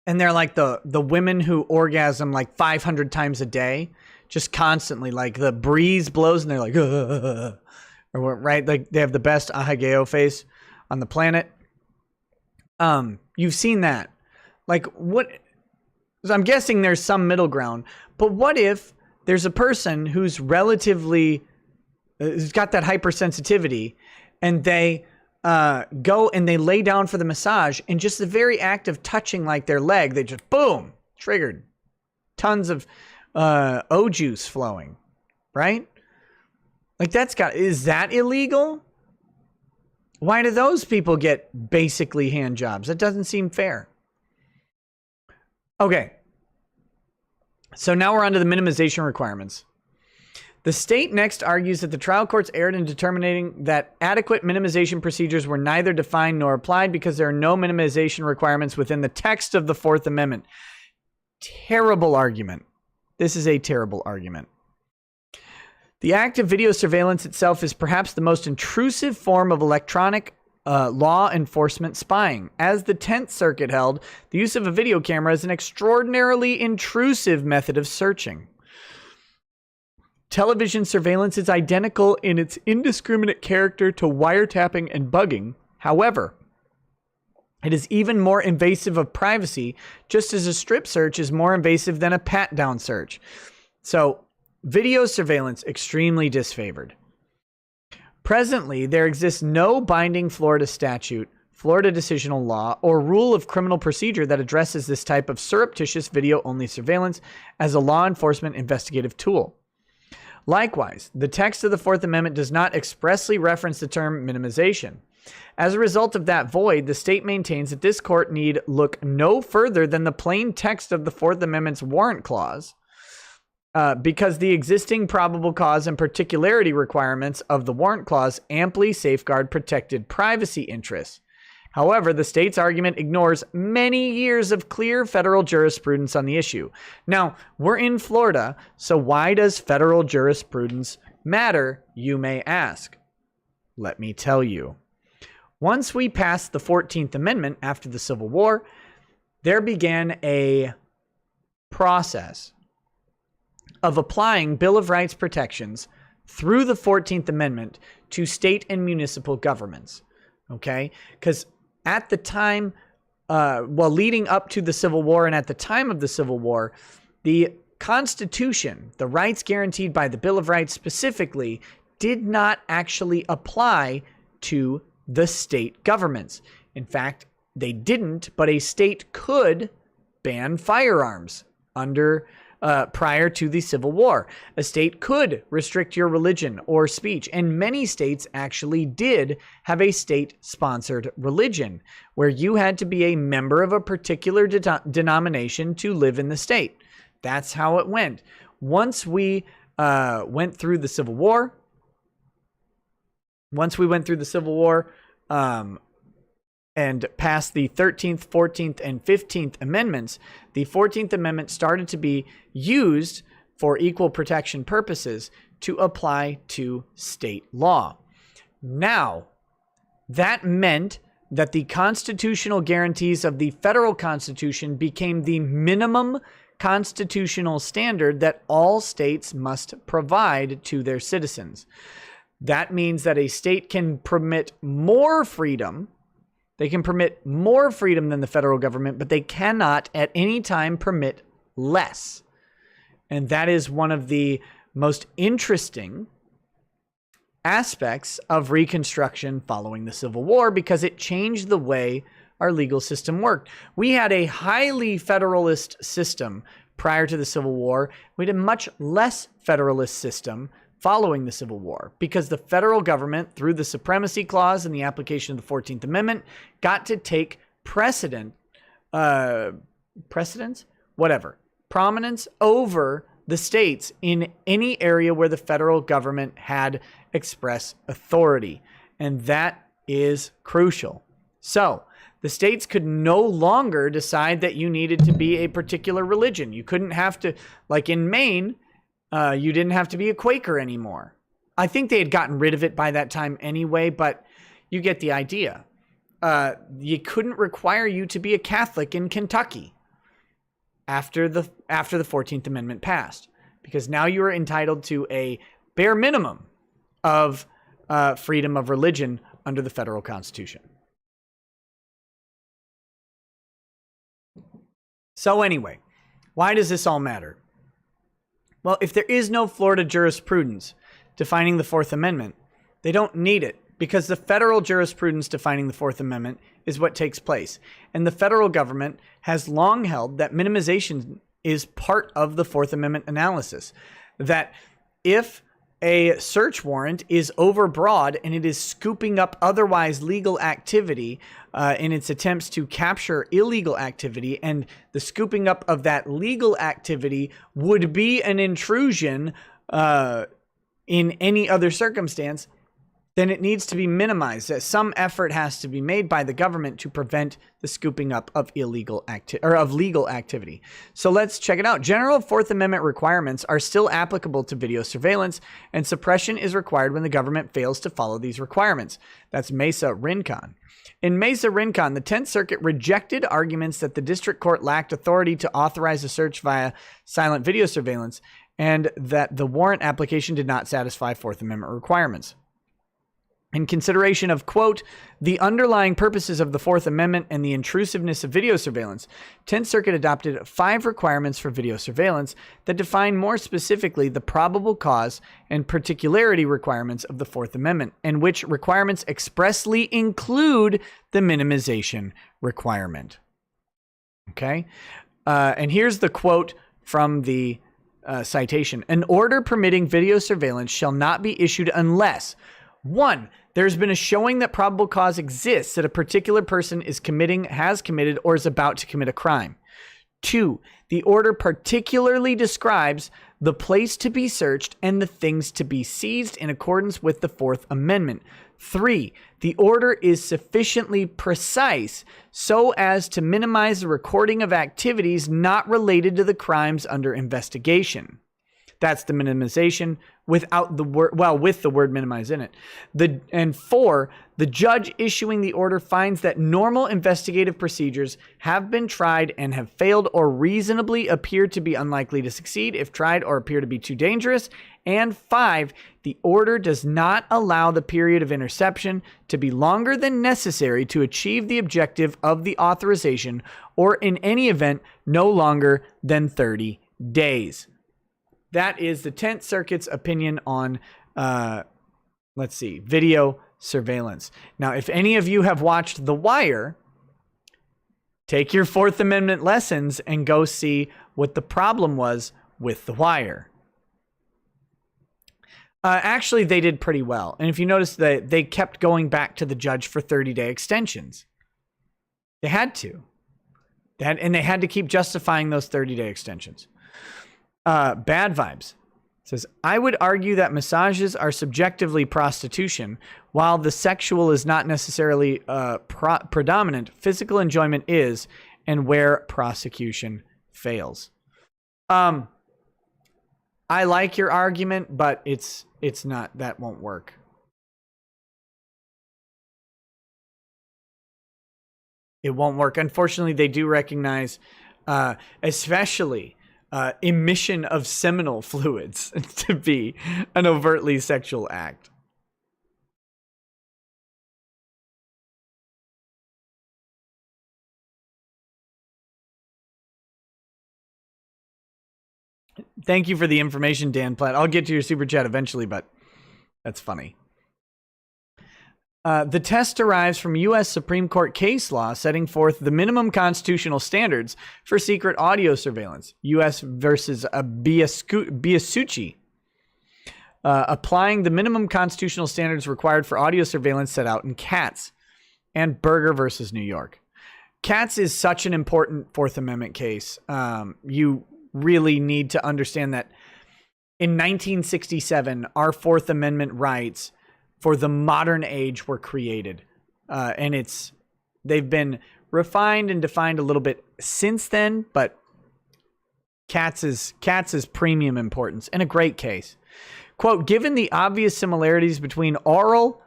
And they're like the women who orgasm like 500 times a day, just constantly. Like the breeze blows and they're like, or right? Like they have the best ahageo face on the planet. You've seen that. Like what? So I'm guessing there's some middle ground. But what if there's a person who's relatively, who's got that hypersensitivity, and they go and they lay down for the massage, and just the very act of touching like their leg, they just boom, triggered. Tons of O juice flowing, right? Like is that illegal? Why do those people get basically hand jobs? That doesn't seem fair. Okay. So now we're on to the minimization requirements. The state next argues that the trial courts erred in determining that adequate minimization procedures were neither defined nor applied because there are no minimization requirements within the text of the Fourth Amendment. Terrible argument. This is a terrible argument. The act of video surveillance itself is perhaps the most intrusive form of electronic law enforcement spying. As the 10th Circuit held, the use of a video camera is an extraordinarily intrusive method of searching. Television surveillance is identical in its indiscriminate character to wiretapping and bugging. However, it is even more invasive of privacy, just as a strip search is more invasive than a pat-down search. So, video surveillance, extremely disfavored. Presently, there exists no binding Florida statute, Florida decisional law, or rule of criminal procedure that addresses this type of surreptitious video-only surveillance as a law enforcement investigative tool. Likewise, the text of the Fourth Amendment does not expressly reference the term minimization. As a result of that void, the state maintains that this court need look no further than the plain text of the Fourth Amendment's warrant clause, because the existing probable cause and particularity requirements of the warrant clause amply safeguard protected privacy interests. However, the state's argument ignores many years of clear federal jurisprudence on the issue. Now, we're in Florida, so why does federal jurisprudence matter, you may ask? Let me tell you. Once we passed the 14th Amendment after the Civil War, there began a process of applying Bill of Rights protections through the 14th Amendment to state and municipal governments. Okay? Because at the time, leading up to the Civil War and at the time of the Civil War, the Constitution, the rights guaranteed by the Bill of Rights specifically, did not actually apply to the state governments. In fact, they didn't, but a state could ban firearms under prior to the Civil War. A state could restrict your religion or speech, and many states actually did have a state-sponsored religion where you had to be a member of a particular denomination to live in the state. That's how it went. Once we went through the Civil War, and passed the 13th, 14th, and 15th Amendments, the 14th Amendment started to be used for equal protection purposes to apply to state law. Now, that meant that the constitutional guarantees of the federal Constitution became the minimum constitutional standard that all states must provide to their citizens. That means that a state can permit more freedom. They can permit more freedom than the federal government, but they cannot at any time permit less. And that is one of the most interesting aspects of Reconstruction following the Civil War, because it changed the way our legal system worked. We had a highly federalist system prior to the Civil War. We had a much less federalist system following the Civil War, because the federal government, through the Supremacy Clause and the application of the 14th Amendment, got to take prominence over the states in any area where the federal government had express authority. And that is crucial. So the states could no longer decide that you needed to be a particular religion. You couldn't have to, like in Maine, you didn't have to be a Quaker anymore. I think they had gotten rid of it by that time anyway, but you get the idea. You couldn't require you to be a Catholic in Kentucky after the 14th Amendment passed, because now you are entitled to a bare minimum of freedom of religion under the federal Constitution. So anyway, why does this all matter? Well, if there is no Florida jurisprudence defining the Fourth Amendment, they don't need it, because the federal jurisprudence defining the Fourth Amendment is what takes place. And the federal government has long held that minimization is part of the Fourth Amendment analysis. That if a search warrant is overbroad and it is scooping up otherwise legal activity in its attempts to capture illegal activity, and the scooping up of that legal activity would be an intrusion in any other circumstance, then it needs to be minimized. Some effort has to be made by the government to prevent the scooping up of legal activity. So let's check it out. General Fourth Amendment requirements are still applicable to video surveillance, and suppression is required when the government fails to follow these requirements. That's Mesa Rincon. In Mesa Rincon, the 10th Circuit rejected arguments that the district court lacked authority to authorize a search via silent video surveillance, and that the warrant application did not satisfy Fourth Amendment requirements. In consideration of, quote, the underlying purposes of the Fourth Amendment and the intrusiveness of video surveillance, 10th Circuit adopted 5 requirements for video surveillance that define more specifically the probable cause and particularity requirements of the Fourth Amendment, and which requirements expressly include the minimization requirement. Okay? And here's the quote from the citation. An order permitting video surveillance shall not be issued unless 1. There's been a showing that probable cause exists that a particular person is committing, has committed, or is about to commit a crime. 2. The order particularly describes the place to be searched and the things to be seized in accordance with the Fourth Amendment. 3. The order is sufficiently precise so as to minimize the recording of activities not related to the crimes under investigation. That's the minimization without the word, well, with the word minimize in it. And 4, the judge issuing the order finds that normal investigative procedures have been tried and have failed or reasonably appear to be unlikely to succeed if tried or appear to be too dangerous. And 5, the order does not allow the period of interception to be longer than necessary to achieve the objective of the authorization, or in any event, no longer than 30 days. That is the 10th Circuit's opinion on, video surveillance. Now, if any of you have watched The Wire, take your Fourth Amendment lessons and go see what the problem was with The Wire. Actually, they did pretty well. And if you notice, that they kept going back to the judge for 30-day extensions. They had to. They had to keep justifying those 30-day extensions. Bad Vibes says, I would argue that massages are subjectively prostitution, while the sexual is not necessarily predominant. Physical enjoyment is, and where prosecution fails. I like your argument, but it's not, that won't work. It won't work. Unfortunately, they do recognize, especially emission of seminal fluids to be an overtly sexual act. Thank you for the information, Dan Platt. I'll get to your super chat eventually, but that's funny. The test derives from U.S. Supreme Court case law setting forth the minimum constitutional standards for secret audio surveillance, U.S. versus Biasucci, applying the minimum constitutional standards required for audio surveillance set out in Katz, and Berger versus New York. Katz is such an important Fourth Amendment case. You really need to understand that In 1967, our Fourth Amendment rights for the modern age were created. And they've been refined and defined a little bit since then, but cats is premium importance in a great case. Quote, given the obvious similarities between oral,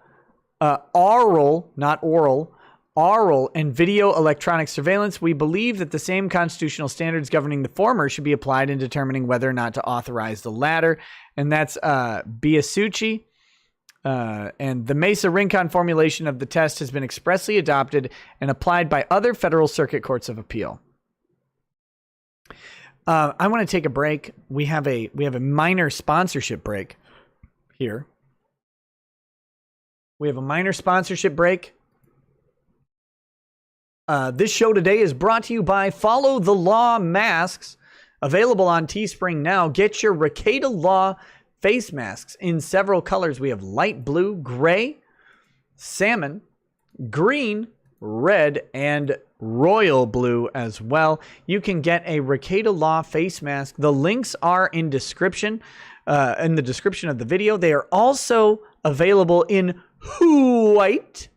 not oral, oral and video electronic surveillance, we believe that the same constitutional standards governing the former should be applied in determining whether or not to authorize the latter. And that's Biasucci. And the Mesa Rincon formulation of the test has been expressly adopted and applied by other federal circuit courts of appeal. I want to take a break. We have a minor sponsorship break here. We have a minor sponsorship break. This show today is brought to you by Follow the Law masks, available on Teespring now. Get your Rekieta Law face masks in several colors. We have light blue, gray, salmon, green, red, and royal blue as well. You can get a Rekieta Law face mask. The links are in the description of the video. They are also available in white,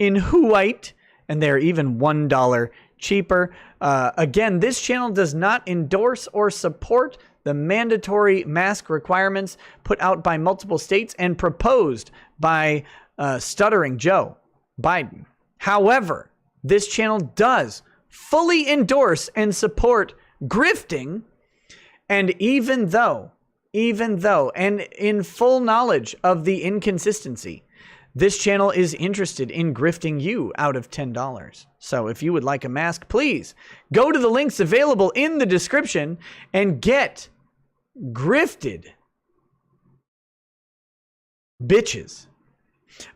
and they're even $1 cheaper. Again, this channel does not endorse or support the mandatory mask requirements put out by multiple states and proposed by Stuttering Joe Biden. However, this channel does fully endorse and support grifting, and even though, and in full knowledge of the inconsistency, this channel is interested in grifting you out of $10. So if you would like a mask, please go to the links available in the description and get grifted. Bitches.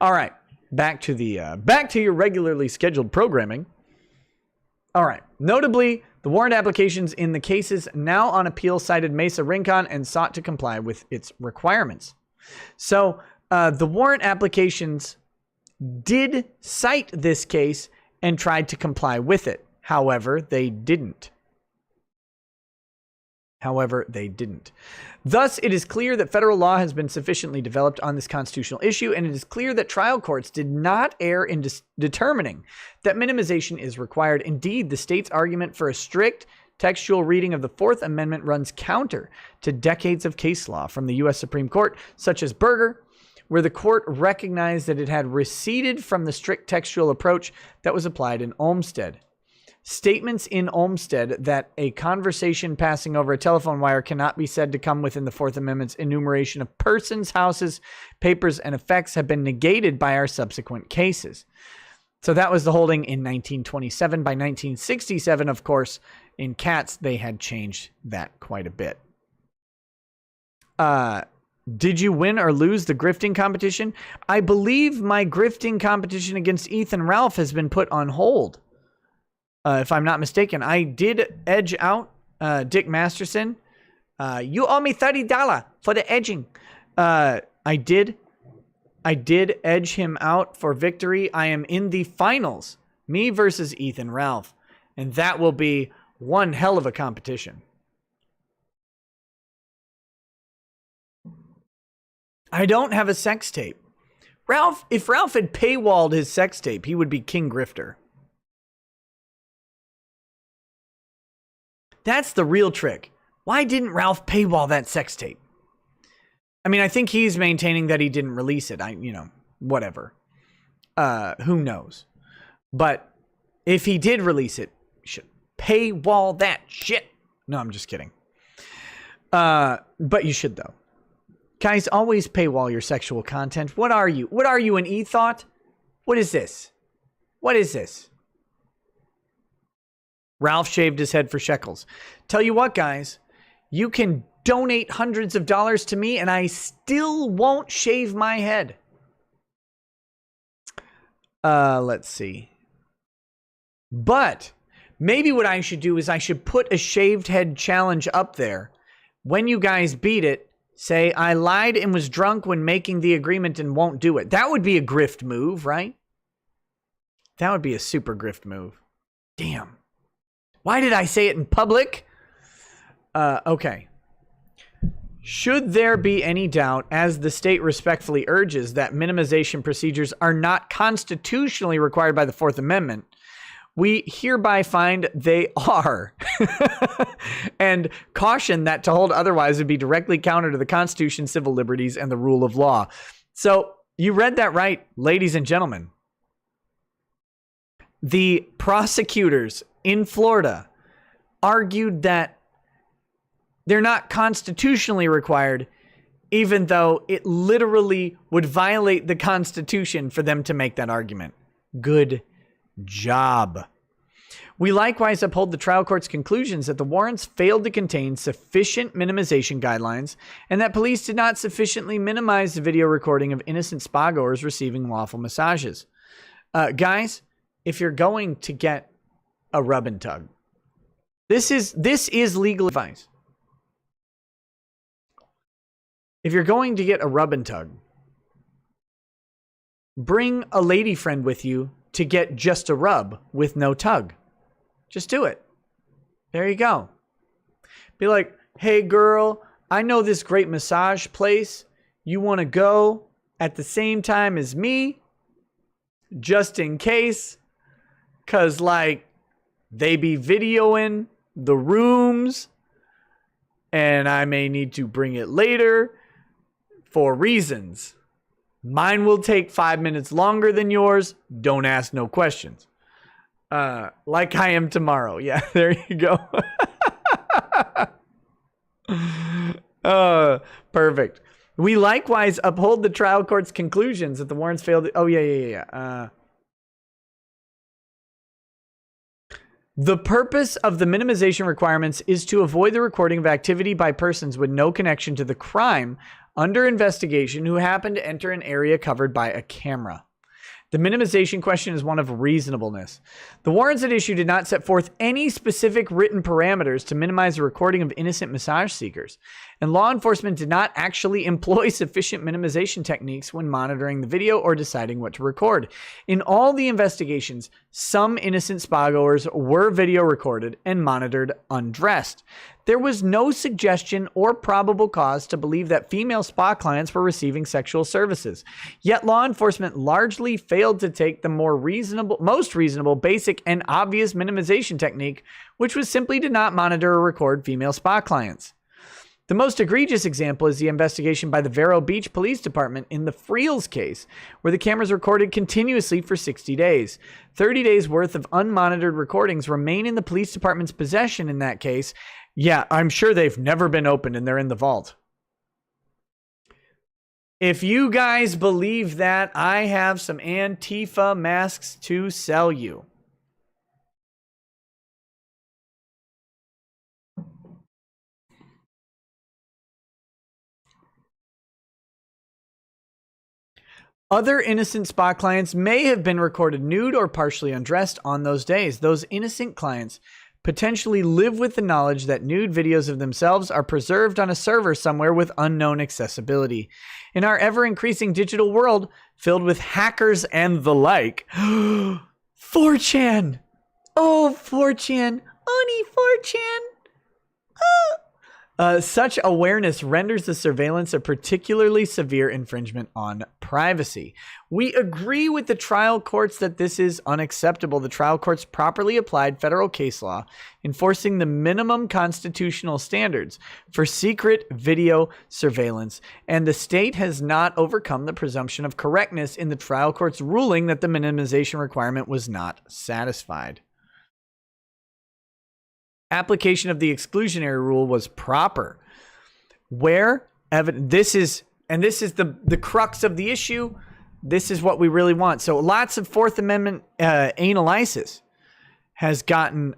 All right, back to your regularly scheduled programming. All right, notably, the warrant applications in the cases now on appeal cited Mesa Rincon and sought to comply with its requirements. So, the warrant applications did cite this case and tried to comply with it. However, they didn't. Thus, it is clear that federal law has been sufficiently developed on this constitutional issue, and it is clear that trial courts did not err in determining that minimization is required. Indeed, the state's argument for a strict textual reading of the Fourth Amendment runs counter to decades of case law from the U.S. Supreme Court, such as Berger, where the court recognized that it had receded from the strict textual approach that was applied in Olmstead. Statements in Olmstead that a conversation passing over a telephone wire cannot be said to come within the Fourth Amendment's enumeration of persons, houses, papers, and effects have been negated by our subsequent cases. So that was the holding in 1927. By 1967, of course, in Katz, they had changed that quite a bit. Did you win or lose the grifting competition? I believe my grifting competition against Ethan Ralph has been put on hold. If I'm not mistaken, I did edge out Dick Masterson. You owe me $30 for the edging. I did edge him out for victory. I am in the finals, me versus Ethan Ralph, and that will be one hell of a competition. I don't have a sex tape. If Ralph had paywalled his sex tape, he would be King Grifter. That's the real trick. Why didn't Ralph paywall that sex tape? I mean, I think he's maintaining that he didn't release it. Whatever. Who knows? But if he did release it, you should paywall that shit. No, I'm just kidding. But you should, though. Guys, always paywall your sexual content. What are you? What are you, an e-thought? What is this? What is this? Ralph shaved his head for shekels. Tell you what, guys. You can donate hundreds of dollars to me, and I still won't shave my head. Let's see. But maybe what I should do is I should put a shaved head challenge up there. When you guys beat it, say, I lied and was drunk when making the agreement and won't do it. That would be a grift move, right? That would be a super grift move. Damn. Why did I say it in public? Okay. Should there be any doubt, as the state respectfully urges, that minimization procedures are not constitutionally required by the Fourth Amendment, we hereby find they are, and caution that to hold otherwise would be directly counter to the Constitution, civil liberties, and the rule of law. So you read that right, ladies and gentlemen. The prosecutors in Florida argued that they're not constitutionally required, even though it literally would violate the Constitution for them to make that argument. Good job. We likewise uphold the trial court's conclusions that the warrants failed to contain sufficient minimization guidelines and that police did not sufficiently minimize the video recording of innocent spa goers receiving lawful massages. Guys, if you're going to get a rub and tug, this is legal advice. If you're going to get a rub and tug, bring a lady friend with you to get just a rub with no tug. Just do it. There you go. Be like, hey girl, I know this great massage place. You want to go at the same time as me? Just in case. Because like they be videoing the rooms and I may need to bring it later. For reasons. Mine will take 5 minutes longer than yours. Don't ask no questions. Like I am tomorrow. Yeah, there you go. Perfect. We likewise uphold the trial court's conclusions that the warrants failed. Oh, yeah. The purpose of the minimization requirements is to avoid the recording of activity by persons with no connection to the crime under investigation who happen to enter an area covered by a camera. The minimization question is one of reasonableness. The warrants at issue did not set forth any specific written parameters to minimize the recording of innocent massage seekers, and law enforcement did not actually employ sufficient minimization techniques when monitoring the video or deciding what to record. In all the investigations, some innocent spa goers were video recorded and monitored undressed. There was no suggestion or probable cause to believe that female spa clients were receiving sexual services. Yet law enforcement largely failed to take the most reasonable, basic, and obvious minimization technique, which was simply to not monitor or record female spa clients. The most egregious example is the investigation by the Vero Beach Police Department in the Friels case, where the cameras recorded continuously for 60 days. 30 days worth of unmonitored recordings remain in the police department's possession in that case. Yeah, I'm sure they've never been opened and they're in the vault. If you guys believe that, I have some Antifa masks to sell you. Other innocent spa clients may have been recorded nude or partially undressed on those days. Those innocent clients potentially live with the knowledge that nude videos of themselves are preserved on a server somewhere with unknown accessibility. In our ever-increasing digital world, filled with hackers and the like, 4chan! Oh, 4chan! Only 4chan! Such awareness renders the surveillance a particularly severe infringement on privacy. We agree with the trial courts that this is unacceptable. The trial courts properly applied federal case law, enforcing the minimum constitutional standards for secret video surveillance, and the state has not overcome the presumption of correctness in the trial court's ruling that the minimization requirement was not satisfied. Application of the exclusionary rule was proper. Where this is the crux of the issue. This is what we really want. So lots of Fourth Amendment analysis has gotten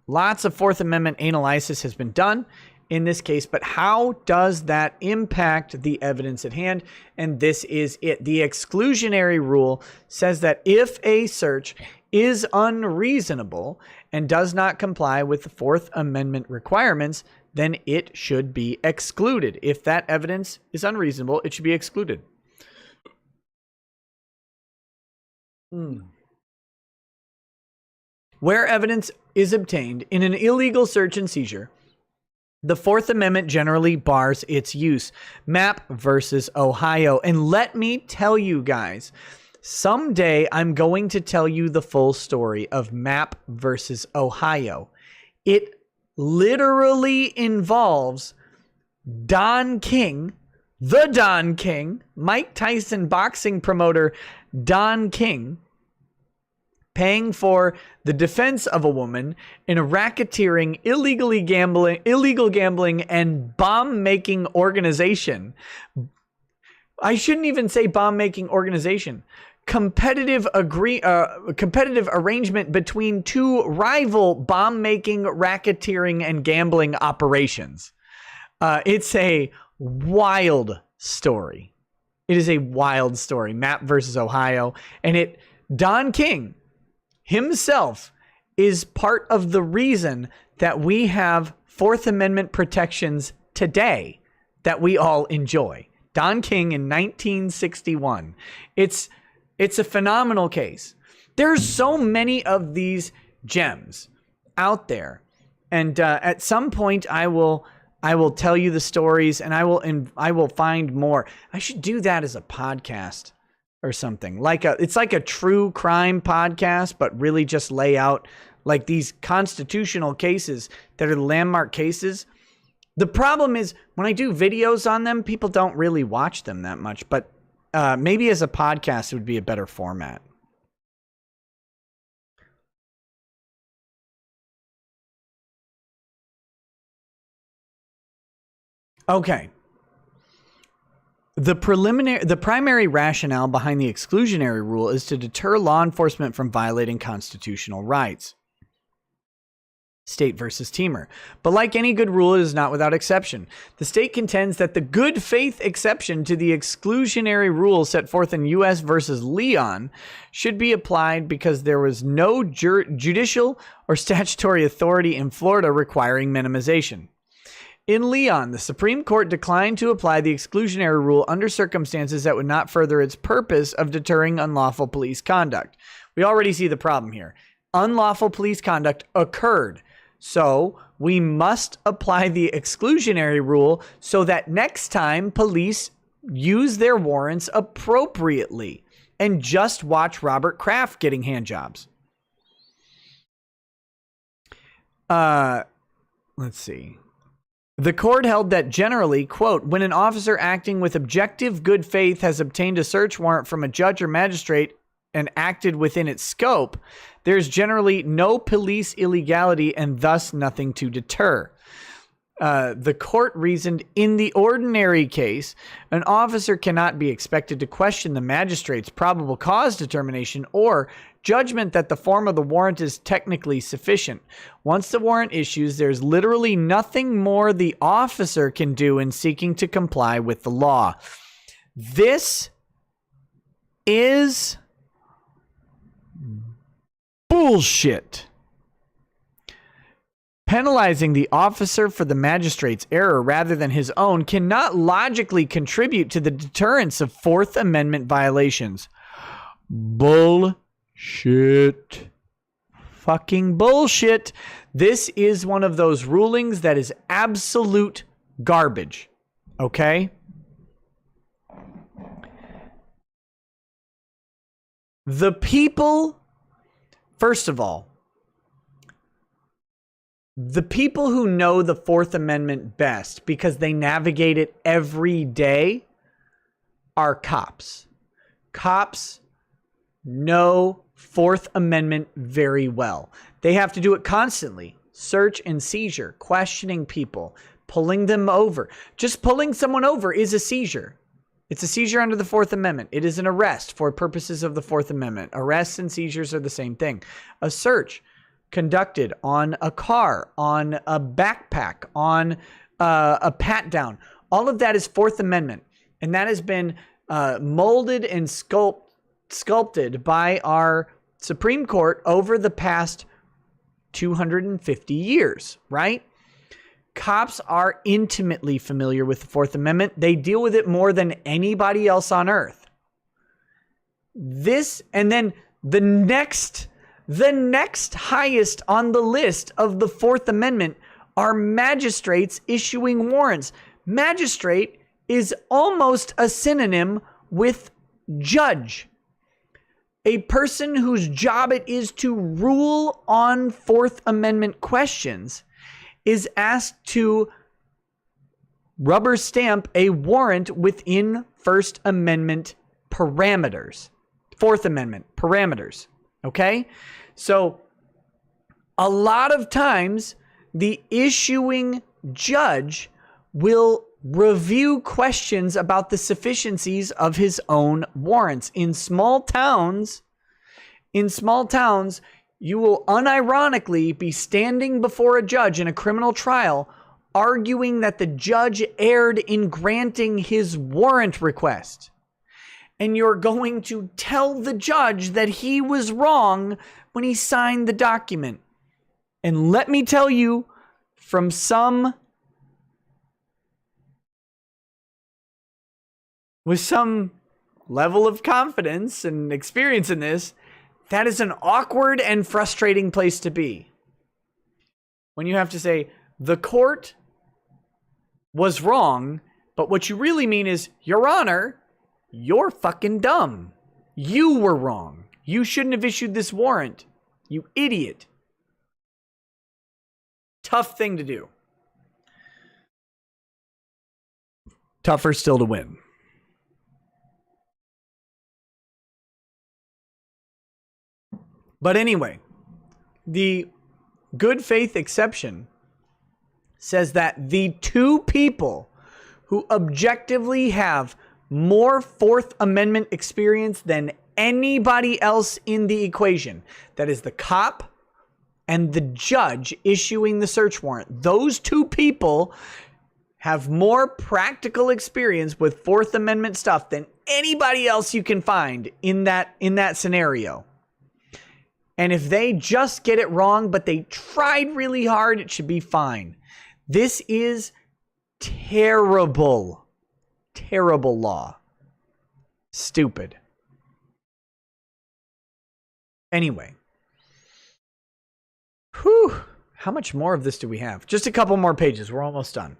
lots of Fourth Amendment analysis has been done in this case, but how does that impact the evidence at hand? And this is it. The exclusionary rule says that if a search is unreasonable and does not comply with the Fourth Amendment requirements, then it should be excluded. If that evidence is unreasonable, it should be excluded. Where evidence is obtained in an illegal search and seizure The Fourth Amendment generally bars its use. Map versus Ohio. And let me tell you guys, someday I'm going to tell you the full story of Map versus Ohio. It literally involves Don King, the Don King, Mike Tyson boxing promoter Don King, paying for the defense of a woman in a racketeering, illegal gambling, and bomb-making organization. I shouldn't even say bomb-making organization. Competitive arrangement between two rival bomb-making, racketeering, and gambling operations. It's a wild story. It is a wild story. Map versus Ohio. And Don King himself is part of the reason that we have Fourth Amendment protections today that we all enjoy. Don King in 1961. It's a phenomenal case. There's so many of these gems out there. And at some point I will tell you the stories, and I will find more. I should do that as a podcast or something. It's like a true crime podcast, but really just lay out like these constitutional cases that are the landmark cases. The problem is when I do videos on them, people don't really watch them that much, but maybe as a podcast it would be a better format. Okay. The primary rationale behind the exclusionary rule is to deter law enforcement from violating constitutional rights. State versus Teamer. But like any good rule, it is not without exception. The state contends that the good faith exception to the exclusionary rule set forth in U.S. versus Leon should be applied because there was no judicial or statutory authority in Florida requiring minimization. In Leon, the Supreme Court declined to apply the exclusionary rule under circumstances that would not further its purpose of deterring unlawful police conduct. We already see the problem here. Unlawful police conduct occurred. So we must apply the exclusionary rule so that next time police use their warrants appropriately and just watch Robert Kraft getting hand jobs. Let's see. The court held that generally, quote, when an officer acting with objective good faith has obtained a search warrant from a judge or magistrate and acted within its scope, there's generally no police illegality and thus nothing to deter. The court reasoned in the ordinary case, an officer cannot be expected to question the magistrate's probable cause determination or judgment that the form of the warrant is technically sufficient. Once the warrant issues, there's literally nothing more the officer can do in seeking to comply with the law. This is bullshit. Penalizing the officer for the magistrate's error rather than his own cannot logically contribute to the deterrence of Fourth Amendment violations. Bullshit. Fucking bullshit. This is one of those rulings that is absolute garbage. Okay? The people, first of all, the people who know the Fourth Amendment best because they navigate it every day are cops. Cops know Fourth Amendment very well. They have to do it constantly. Search and seizure, questioning people, pulling them over. Just pulling someone over is a seizure. It's a seizure under the Fourth Amendment. It is an arrest for purposes of the Fourth Amendment. Arrests and seizures are the same thing. A search conducted on a car, on a backpack, on a pat down. All of that is Fourth Amendment. And that has been molded and sculpted by our Supreme Court over the past 250 years, right? Cops are intimately familiar with the Fourth Amendment. They deal with it more than anybody else on earth. This, and then the next highest on the list of the Fourth Amendment are magistrates issuing warrants. Magistrate is almost a synonym with judge. A person whose job it is to rule on Fourth Amendment questions is asked to rubber stamp a warrant within First Amendment parameters. Fourth Amendment parameters. Okay? So a lot of times the issuing judge will review questions about the sufficiencies of his own warrants. In small towns, you will unironically be standing before a judge in a criminal trial arguing that the judge erred in granting his warrant request. And you're going to tell the judge that he was wrong when he signed the document. And let me tell you, from with some level of confidence and experience in this, that is an awkward and frustrating place to be. When you have to say, the court was wrong, but what you really mean is, Your Honor, you're fucking dumb. You were wrong. You shouldn't have issued this warrant. You idiot. Tough thing to do. Tougher still to win. But anyway, the good faith exception says that the two people who objectively have more Fourth Amendment experience than anybody else in the equation, that is the cop and the judge issuing the search warrant, those two people have more practical experience with Fourth Amendment stuff than anybody else you can find in that scenario. And if they just get it wrong, but they tried really hard, it should be fine. This is terrible, terrible law. Stupid. Anyway. Whew. How much more of this do we have? Just a couple more pages. We're almost done.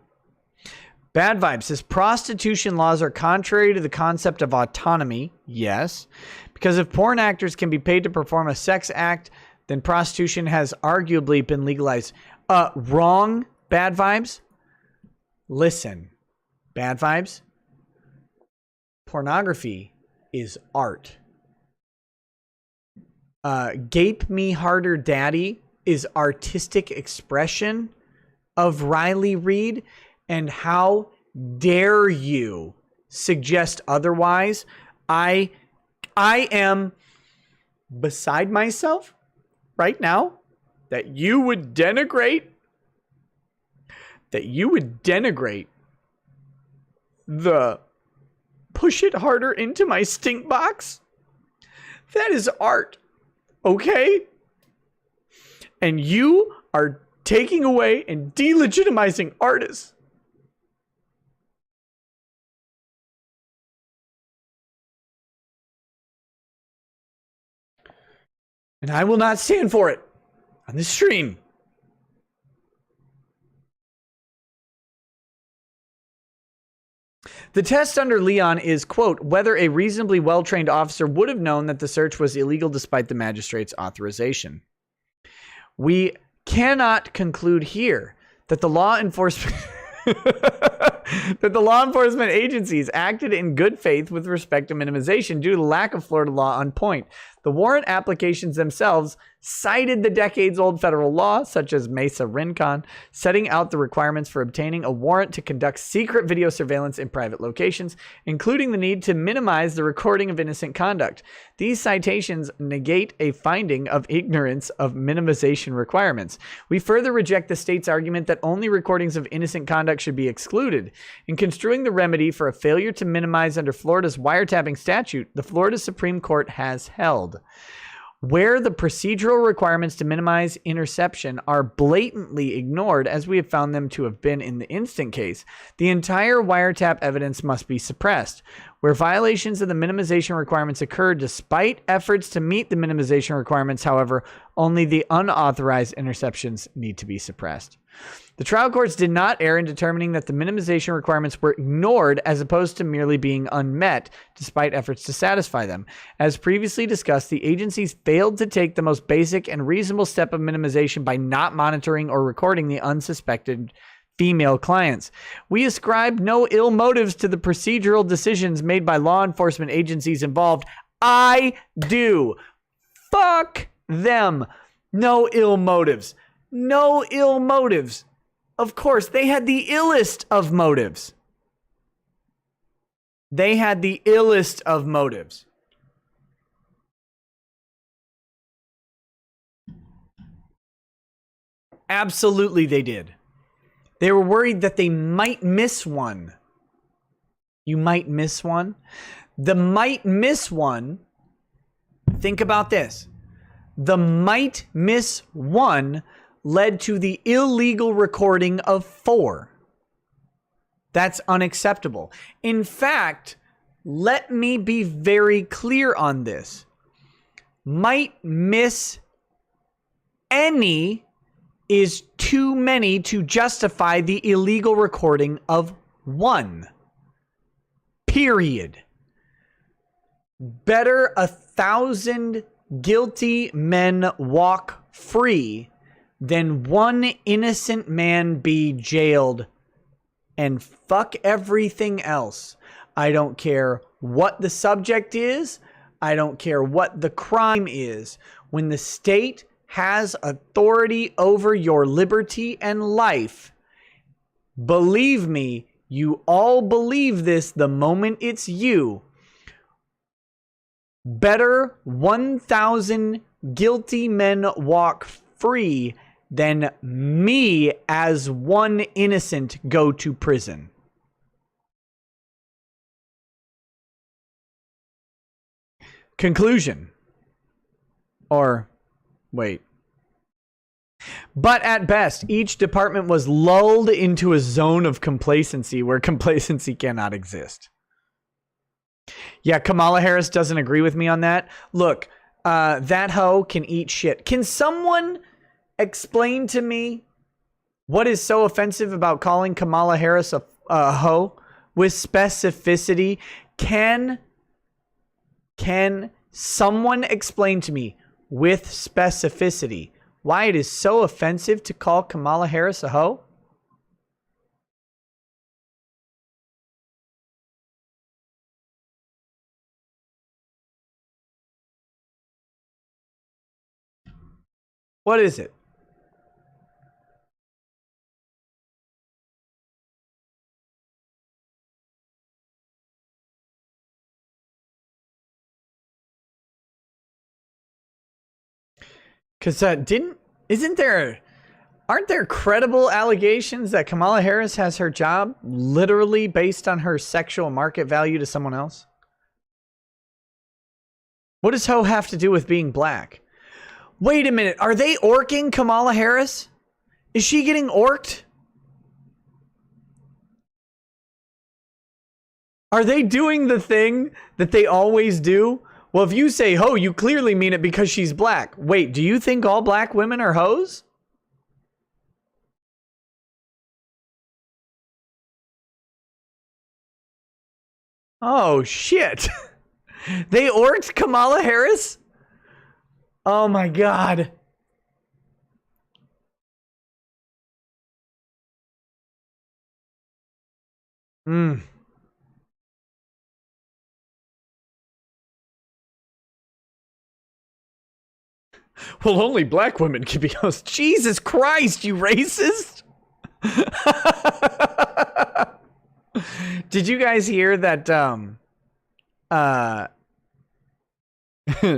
Bad Vibes says prostitution laws are contrary to the concept of autonomy. Yes. Because if porn actors can be paid to perform a sex act, then prostitution has arguably been legalized. Wrong, Bad Vibes. Listen, Bad Vibes. Pornography is art. Gape Me Harder Daddy is artistic expression of Riley Reid. And how dare you suggest otherwise? I am beside myself right now that you would denigrate the push it harder into my stink box. That is art, okay? And you are taking away and delegitimizing artists. And I will not stand for it on this stream. The test under Leon is, quote, whether a reasonably well-trained officer would have known that the search was illegal despite the magistrate's authorization. We cannot conclude here that the law enforcement agencies acted in good faith with respect to minimization due to the lack of Florida law on point. The warrant applications themselves cited the decades-old federal law, such as Mesa Rincon, setting out the requirements for obtaining a warrant to conduct secret video surveillance in private locations, including the need to minimize the recording of innocent conduct. These citations negate a finding of ignorance of minimization requirements. We further reject the state's argument that only recordings of innocent conduct should be excluded. In construing the remedy for a failure to minimize under Florida's wiretapping statute, the Florida Supreme Court has held, where the procedural requirements to minimize interception are blatantly ignored, as we have found them to have been in the instant case, the entire wiretap evidence must be suppressed. Where violations of the minimization requirements occur despite efforts to meet the minimization requirements, however, only the unauthorized interceptions need to be suppressed. The trial courts did not err in determining that the minimization requirements were ignored as opposed to merely being unmet despite efforts to satisfy them. As previously discussed, the agencies failed to take the most basic and reasonable step of minimization by not monitoring or recording the unsuspected female clients. We ascribe no ill motives to the procedural decisions made by law enforcement agencies involved. I do. Fuck them. No ill motives. No ill motives. Of course, they had the illest of motives. They had the illest of motives. Absolutely, they did. They were worried that they might miss one. You might miss one. The might miss one. Think about this. The might miss one led to the illegal recording of 4. That's unacceptable. In fact, let me be very clear on this. Might miss any is too many to justify the illegal recording of 1. Period. Better 1,000 guilty men walk free than 1 innocent man be jailed. And fuck everything else. I don't care what the subject is. I don't care what the crime is. When the state has authority over your liberty and life, believe me, you all believe this the moment it's you. Better 1,000 guilty men walk free than me as 1 innocent go to prison. Conclusion. Or, wait. But at best, each department was lulled into a zone of complacency where complacency cannot exist. Yeah, Kamala Harris doesn't agree with me on that. Look, that hoe can eat shit. Can someone explain to me what is so offensive about calling Kamala Harris a hoe with specificity? Can someone explain to me with specificity why it is so offensive to call Kamala Harris a hoe? What is it? Because aren't there credible allegations that Kamala Harris has her job literally based on her sexual market value to someone else? What does hoe have to do with being black? Wait a minute, are they orking Kamala Harris? Is she getting orked? Are they doing the thing that they always do? Well, if you say hoe, you clearly mean it because she's black. Wait, do you think all black women are hoes? Oh, shit. They orked Kamala Harris? Oh, my God. Well, only black women can be hosts. Jesus Christ, you racist. Did you guys hear that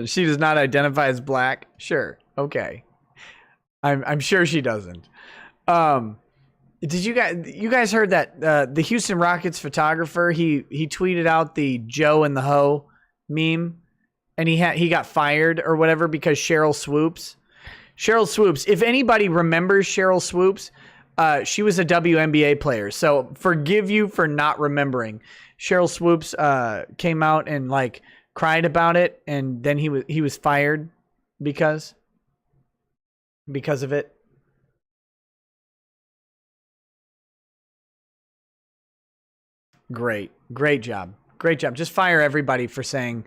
she does not identify as black? Sure. Okay. I'm sure she doesn't. Did you guys heard that the Houston Rockets photographer, he tweeted out the Joe and the Hoe meme, and he got fired or whatever because Cheryl Swoops. If anybody remembers Cheryl Swoops, She was a WNBA player, so forgive you for not remembering. Cheryl Swoops came out and like cried about it, and then he was fired because of it. Great job. Just fire everybody for saying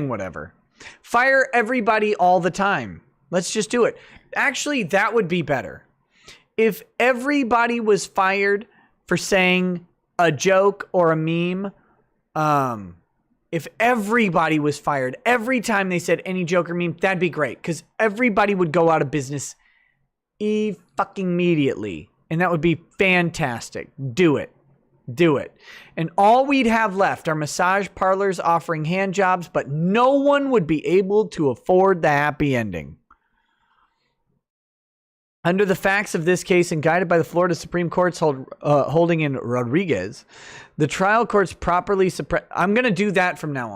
whatever. Fire everybody all the time. Let's just do it. Actually, that would be better. If everybody was fired for saying a joke or a meme, if everybody was fired every time they said any joke or meme, that'd be great, because everybody would go out of business fucking immediately, and that would be fantastic. Do it. And all we'd have left are massage parlors offering hand jobs, but no one would be able to afford the happy ending. Under the facts of this case and guided by the Florida Supreme Court's holding in Rodriguez, the trial courts properly suppress. I'm going to do that from now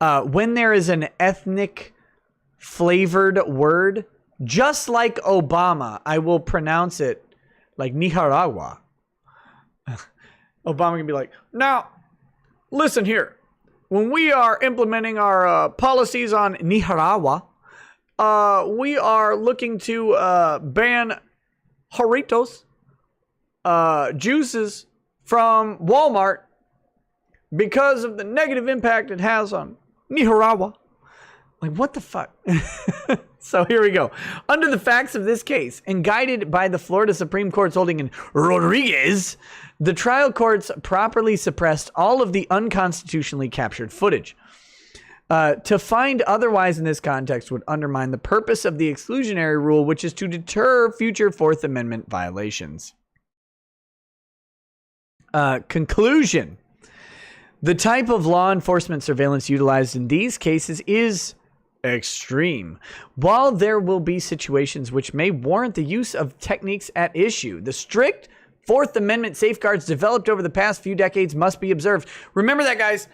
on. When there is an ethnic flavored word, just like Obama, I will pronounce it like Nicaragua. Obama can be like, now, listen here. When we are implementing our policies on Nicaragua, we are looking to ban Doritos juices from Walmart because of the negative impact it has on Nicaragua. Like, what the fuck? So here we go. Under the facts of this case and guided by the Florida Supreme Court's holding in Rodriguez, the trial courts properly suppressed all of the unconstitutionally captured footage. To find otherwise in this context would undermine the purpose of the exclusionary rule, which is to deter future Fourth Amendment violations. Conclusion. The type of law enforcement surveillance utilized in these cases is extreme. While there will be situations which may warrant the use of techniques at issue, the strict Fourth Amendment safeguards developed over the past few decades must be observed. Remember that, guys.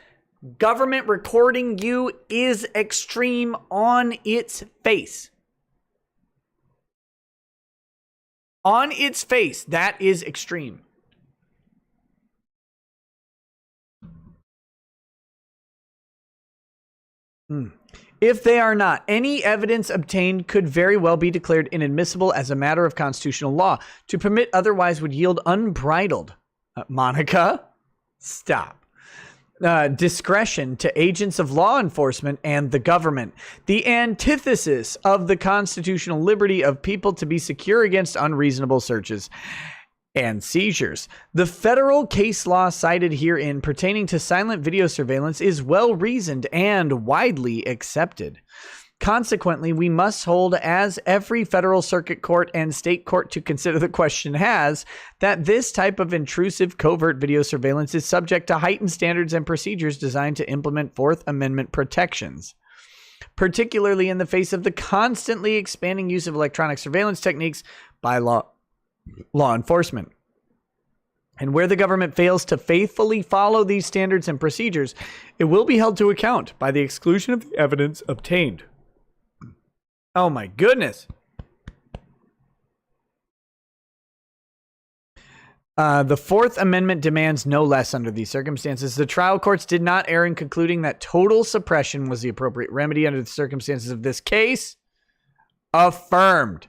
Government recording you is extreme on its face. On its face, that is extreme. If they are not, any evidence obtained could very well be declared inadmissible as a matter of constitutional law. To permit otherwise would yield unbridled. Monica, stop. Discretion to agents of law enforcement and the government, the antithesis of the constitutional liberty of people to be secure against unreasonable searches and seizures. The federal case law cited herein pertaining to silent video surveillance is well reasoned and widely accepted. Consequently, we must hold, as every federal circuit court and state court to consider the question has, that this type of intrusive covert video surveillance is subject to heightened standards and procedures designed to implement Fourth Amendment protections, particularly in the face of the constantly expanding use of electronic surveillance techniques by law enforcement. And where the government fails to faithfully follow these standards and procedures, it will be held to account by the exclusion of the evidence obtained. Oh my goodness. The Fourth Amendment demands no less under these circumstances. The trial courts did not err in concluding that total suppression was the appropriate remedy under the circumstances of this case. Affirmed.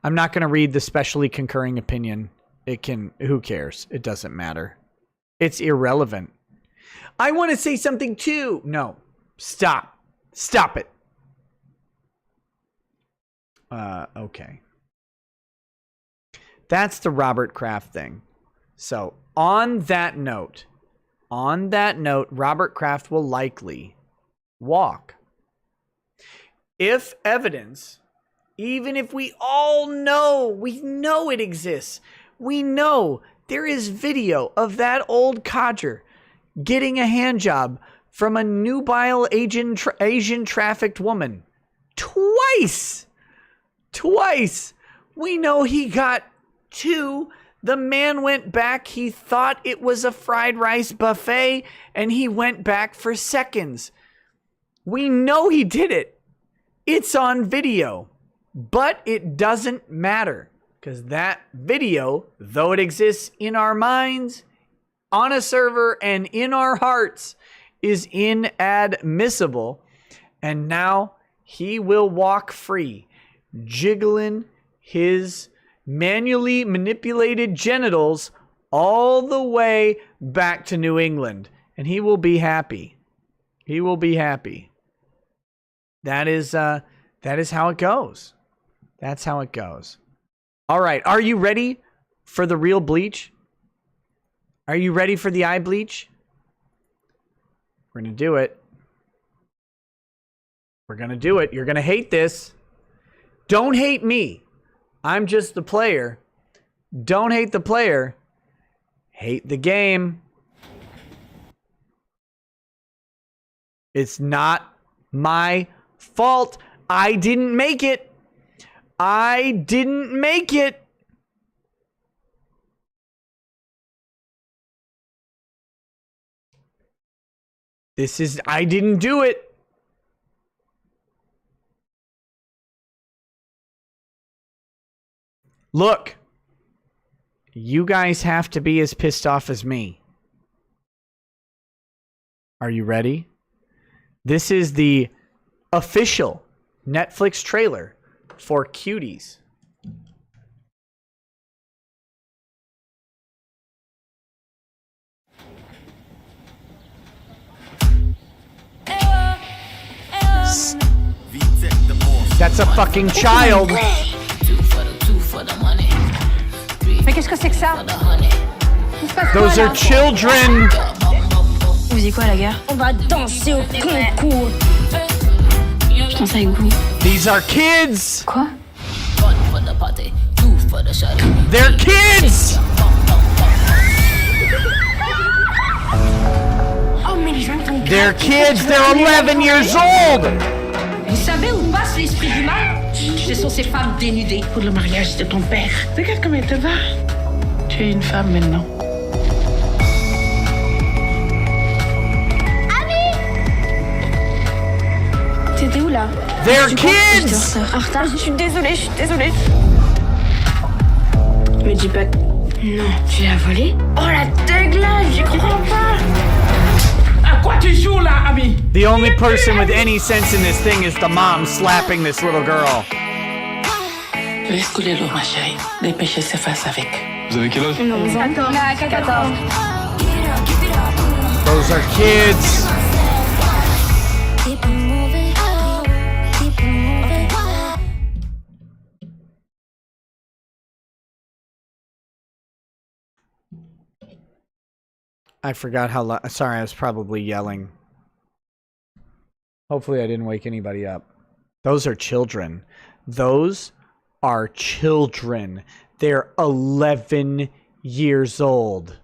I'm not going to read the specially concurring opinion. Who cares? It doesn't matter. It's irrelevant. I want to say something too. No, stop it. Okay. That's the Robert Kraft thing. So on that note, Robert Kraft will likely walk. If evidence, even if we know it exists, we know there is video of that old codger getting a hand job from a nubile Asian trafficked woman. Twice. We know he got 2. The man went back. He thought it was a fried rice buffet, and he went back for seconds. We know he did it. It's on video, but it doesn't matter. Because that video, though it exists in our minds, on a server, and in our hearts, is inadmissible. And now he will walk free, jiggling his manually manipulated genitals all the way back to New England. And he will be happy. He will be happy. That is how it goes. That's how it goes. All right. Are you ready for the real bleach? Are you ready for the eye bleach? We're going to do it. We're going to do it. You're going to hate this. Don't hate me. I'm just the player. Don't hate the player. Hate the game. It's not my fault. I didn't make it. I didn't make it. I didn't do it. Look, you guys have to be as pissed off as me. Are you ready? This is the official Netflix trailer for Cuties. That's a fucking child. Mais qu'est-ce que c'est que ça? Those are children. Vous dites quoi, la gare? On va danser au concours. Je danse avec vous. These are kids. Quoi? They're kids. Oh, mais les gens sont They're kids. They're 11 years old. Vous savez où passe l'esprit du mal? Ce sont ces femmes dénudées pour le mariage de ton père. Regarde comment elle te va. Tu es une femme maintenant. T'étais où là? They're kids. En retard. Je suis désolée. Me dis pas. Non, tu l'as volé? Oh la dégueulasse, j'y crois pas. À quoi tu joues là, ami? The only person with any sense in this thing is the mom slapping this little girl. Laisse couler l'eau, ma chérie. Les péchés s'effacent avec. Vous avez quel âge? 14. Those are kids. I forgot how loud. Sorry, I was probably yelling. Hopefully I didn't wake anybody up. Those are children. Those are children. They're 11 years old.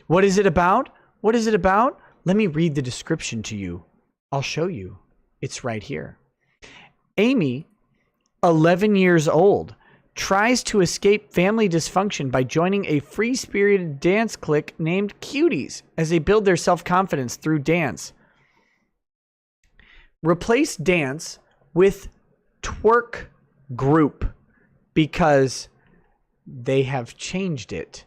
What is it about? What is it about? Let me read the description to you. I'll show you. It's right here. Amy, 11 years old, tries to escape family dysfunction by joining a free-spirited dance clique named Cuties as they build their self-confidence through dance. Replace dance with twerk group because they have changed it.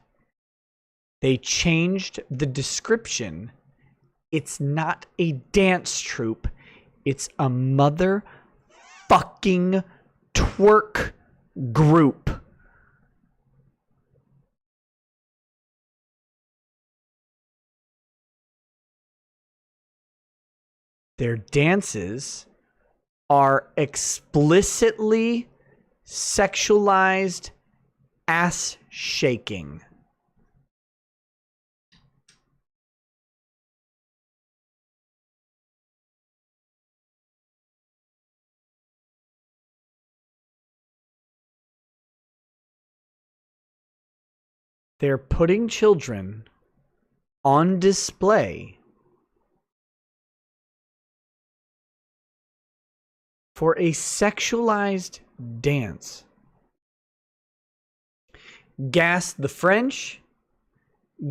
They changed the description. It's not a dance troupe. It's a motherfucking twerk group. Their dances are explicitly sexualized ass shaking. They're putting children on display for a sexualized dance. Gas the French,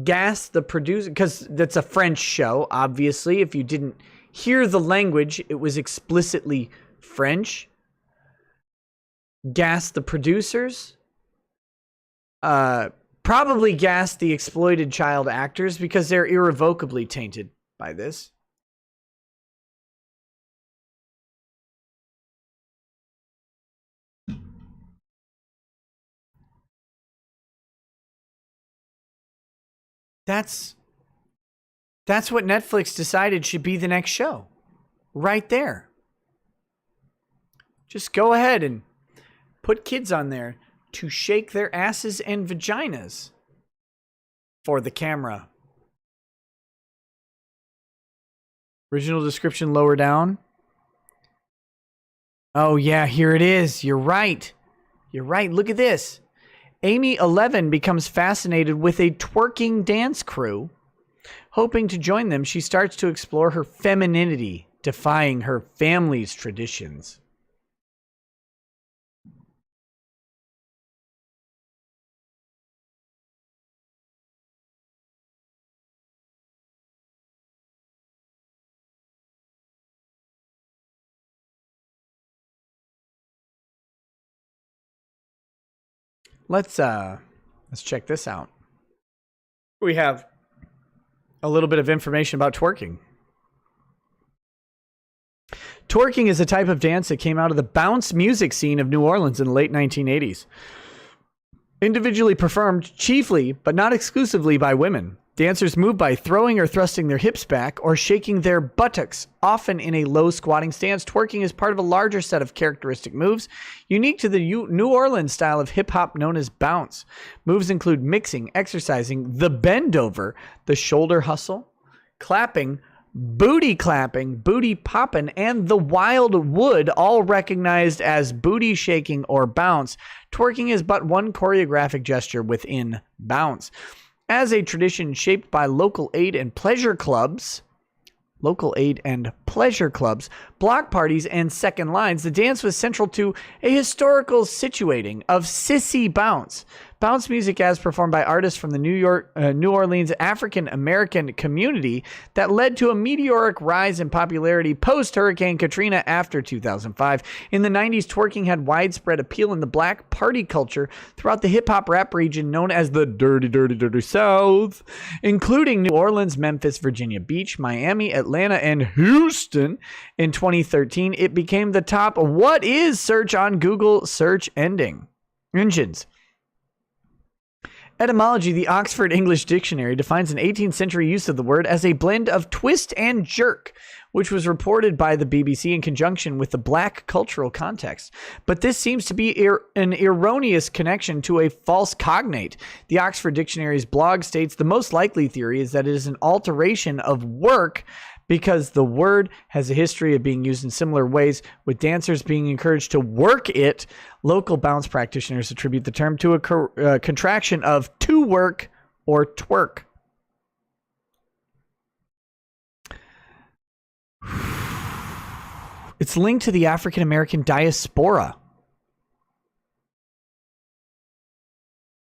gas the producer, because that's a French show, obviously. If you didn't hear the language, it was explicitly French. gassed the producers, probably gassed the exploited child actors because they're irrevocably tainted by this. That's what Netflix decided should be the next show. Right there. Just go ahead and put kids on there to shake their asses and vaginas for the camera. Original description lower down. Oh yeah, here it is. You're right. You're right. Look at this. Amy 11 becomes fascinated with a twerking dance crew. Hoping to join them, she starts to explore her femininity, defying her family's traditions. Let's check this out. We have a little bit of information about twerking. Twerking is a type of dance that came out of the bounce music scene of New Orleans in the late 1980s. Individually performed chiefly, but not exclusively, by women. Dancers move by throwing or thrusting their hips back or shaking their buttocks, often in a low squatting stance. Twerking is part of a larger set of characteristic moves unique to the New Orleans style of hip-hop known as bounce. Moves include mixing, exercising, the bend over, the shoulder hustle, clapping, booty clapping, booty popping, and the wild wood, all recognized as booty shaking or bounce. Twerking is but one choreographic gesture within bounce. As a tradition shaped by local aid and pleasure clubs, block parties, and second lines, the dance was central to a historical situating of sissy bounce. Bounce music as performed by artists from the New Orleans African American community that led to a meteoric rise in popularity post-Hurricane Katrina after 2005. In the 90s, twerking had widespread appeal in the black party culture throughout the hip-hop rap region known as the Dirty, Dirty, Dirty South, including New Orleans, Memphis, Virginia Beach, Miami, Atlanta, and Houston. In 2013, it became the top "What is" search on Google search engines. Etymology: the Oxford English Dictionary defines an 18th century use of the word as a blend of twist and jerk, which was reported by the BBC in conjunction with the black cultural context. But this seems to be an erroneous connection to a false cognate. The Oxford Dictionary's blog states the most likely theory is that it is an alteration of work because the word has a history of being used in similar ways, with dancers being encouraged to work it. Local bounce practitioners attribute the term to a contraction of to work or twerk. It's linked to the African American diaspora.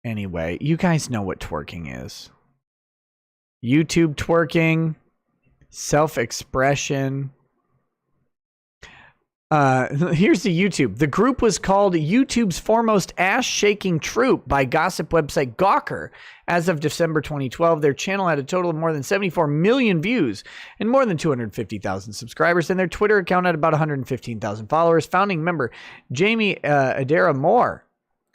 Anyway, you guys know what twerking is. YouTube twerking. Self-expression. Here's the YouTube. The group was called YouTube's foremost ass-shaking troupe by gossip website Gawker. As of December 2012, their channel had a total of more than 74 million views and more than 250,000 subscribers, and their Twitter account had about 115,000 followers. Founding member Jamie Adara Moore,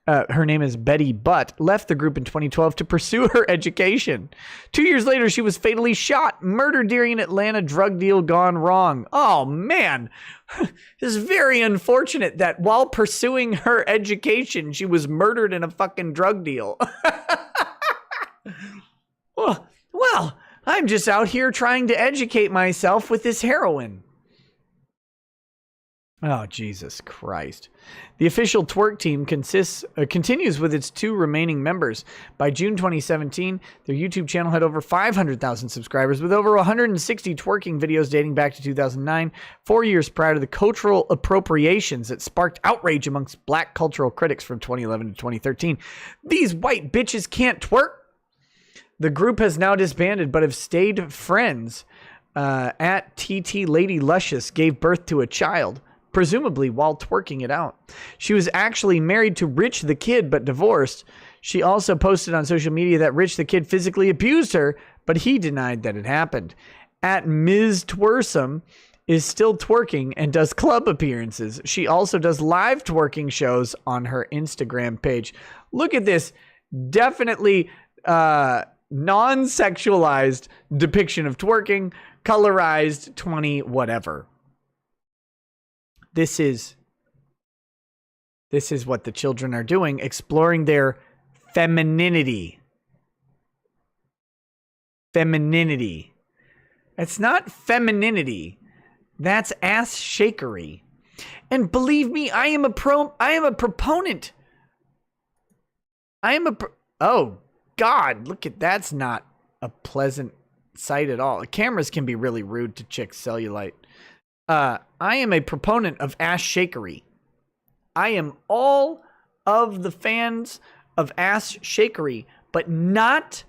her name is Betty Butt, left the group in 2012 to pursue her education. 2 years later, she was fatally shot, murdered during an Atlanta drug deal gone wrong. Oh, man. This is very unfortunate that while pursuing her education, she was murdered in a fucking drug deal. Well, I'm just out here trying to educate myself with this heroin. Oh, Jesus Christ. The official twerk team continues with its two remaining members. By June 2017, their YouTube channel had over 500,000 subscribers with over 160 twerking videos dating back to 2009, 4 years prior to the cultural appropriations that sparked outrage amongst black cultural critics from 2011 to 2013. These white bitches can't twerk. The group has now disbanded but have stayed friends. At TT Lady Luscious gave birth to a child. presumably while twerking it out. She was actually married to Rich the Kid, but divorced. She also posted on social media that Rich the Kid physically abused her, but he denied that it happened. At Ms. Twersome is still twerking and does club appearances. She also does live twerking shows on her Instagram page. Look at this. Definitely non-sexualized depiction of twerking, colorized 20 whatever. This is what the children are doing, exploring their femininity. Femininity. It's not femininity. That's ass shakery. And believe me, I am a proponent. Oh God, look at, that's not a pleasant sight at all. Cameras can be really rude to chicks' cellulite. I am a proponent of ass shakery. I am all of the fans of ass shakery, but not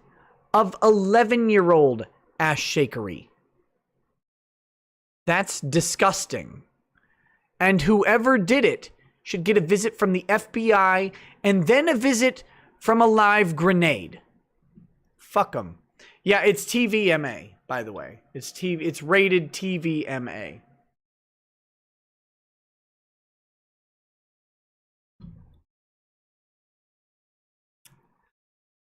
of 11-year-old ass shakery. That's disgusting. And whoever did it should get a visit from the FBI and then a visit from a live grenade. Fuck them. Yeah, it's TVMA, by the way. It's rated TVMA.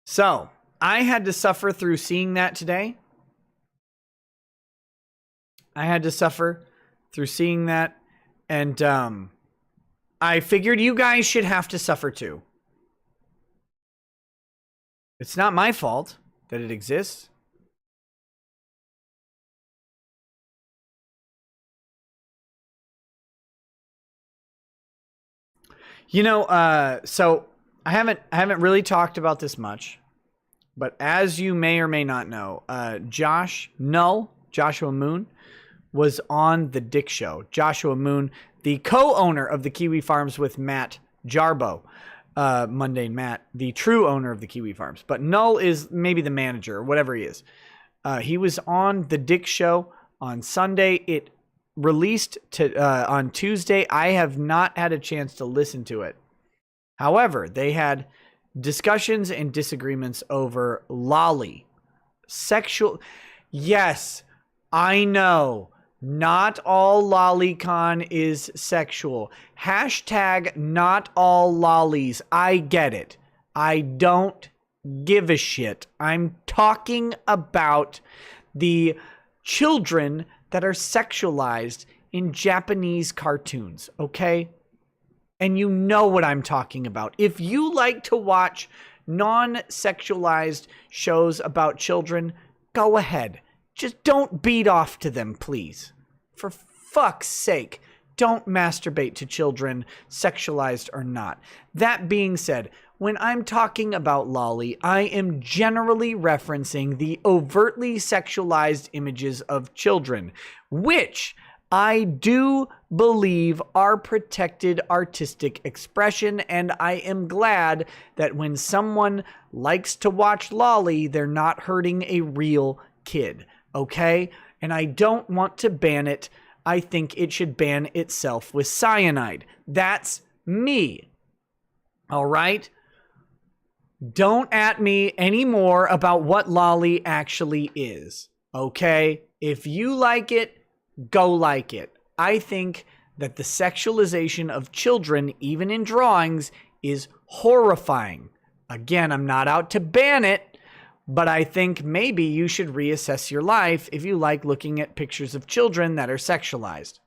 So, I had to suffer through seeing that today. And I figured you guys should have to suffer too. It's not my fault that it exists. You know, so I haven't really talked about this much, but as you may or may not know, Joshua Moon was on the Dick Show. Joshua Moon, the co-owner of the Kiwi Farms with Matt Jarbo, Mundane Matt, the true owner of the Kiwi Farms. But Null is maybe the manager or whatever he is. He was on the Dick Show on Sunday. It released on Tuesday. I have not had a chance to listen to it. However, they had discussions and disagreements over lolly. Sexual. Yes, I know. Not all lolicon is sexual. Hashtag not all lollies. I get it. I don't give a shit. I'm talking about the children that are sexualized in Japanese cartoons, okay? And you know what I'm talking about. If you like to watch non-sexualized shows about children, go ahead. Just don't beat off to them, please. For fuck's sake, don't masturbate to children, sexualized or not. That being said, when I'm talking about lolly, I am generally referencing the overtly sexualized images of children, which I do believe are protected artistic expression, and I am glad that when someone likes to watch lolly, they're not hurting a real kid. Okay? And I don't want to ban it. I think it should ban itself with cyanide. That's me. All right? Don't at me anymore about what lolly actually is. Okay? If you like it, go like it. I think that the sexualization of children, even in drawings, is horrifying. Again, I'm not out to ban it. But I think maybe you should reassess your life if you like looking at pictures of children that are sexualized.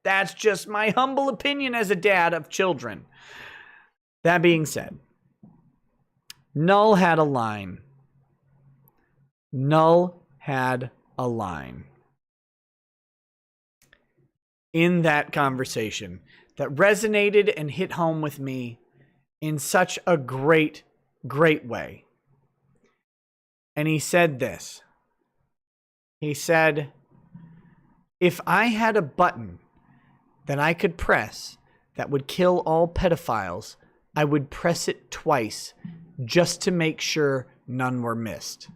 That's just my humble opinion as a dad of children. That being said, Null had a line. Null had a line in that conversation that resonated and hit home with me in such a great, great way. And he said this. He said, if I had a button that I could press that would kill all pedophiles, I would press it twice just to make sure none were missed.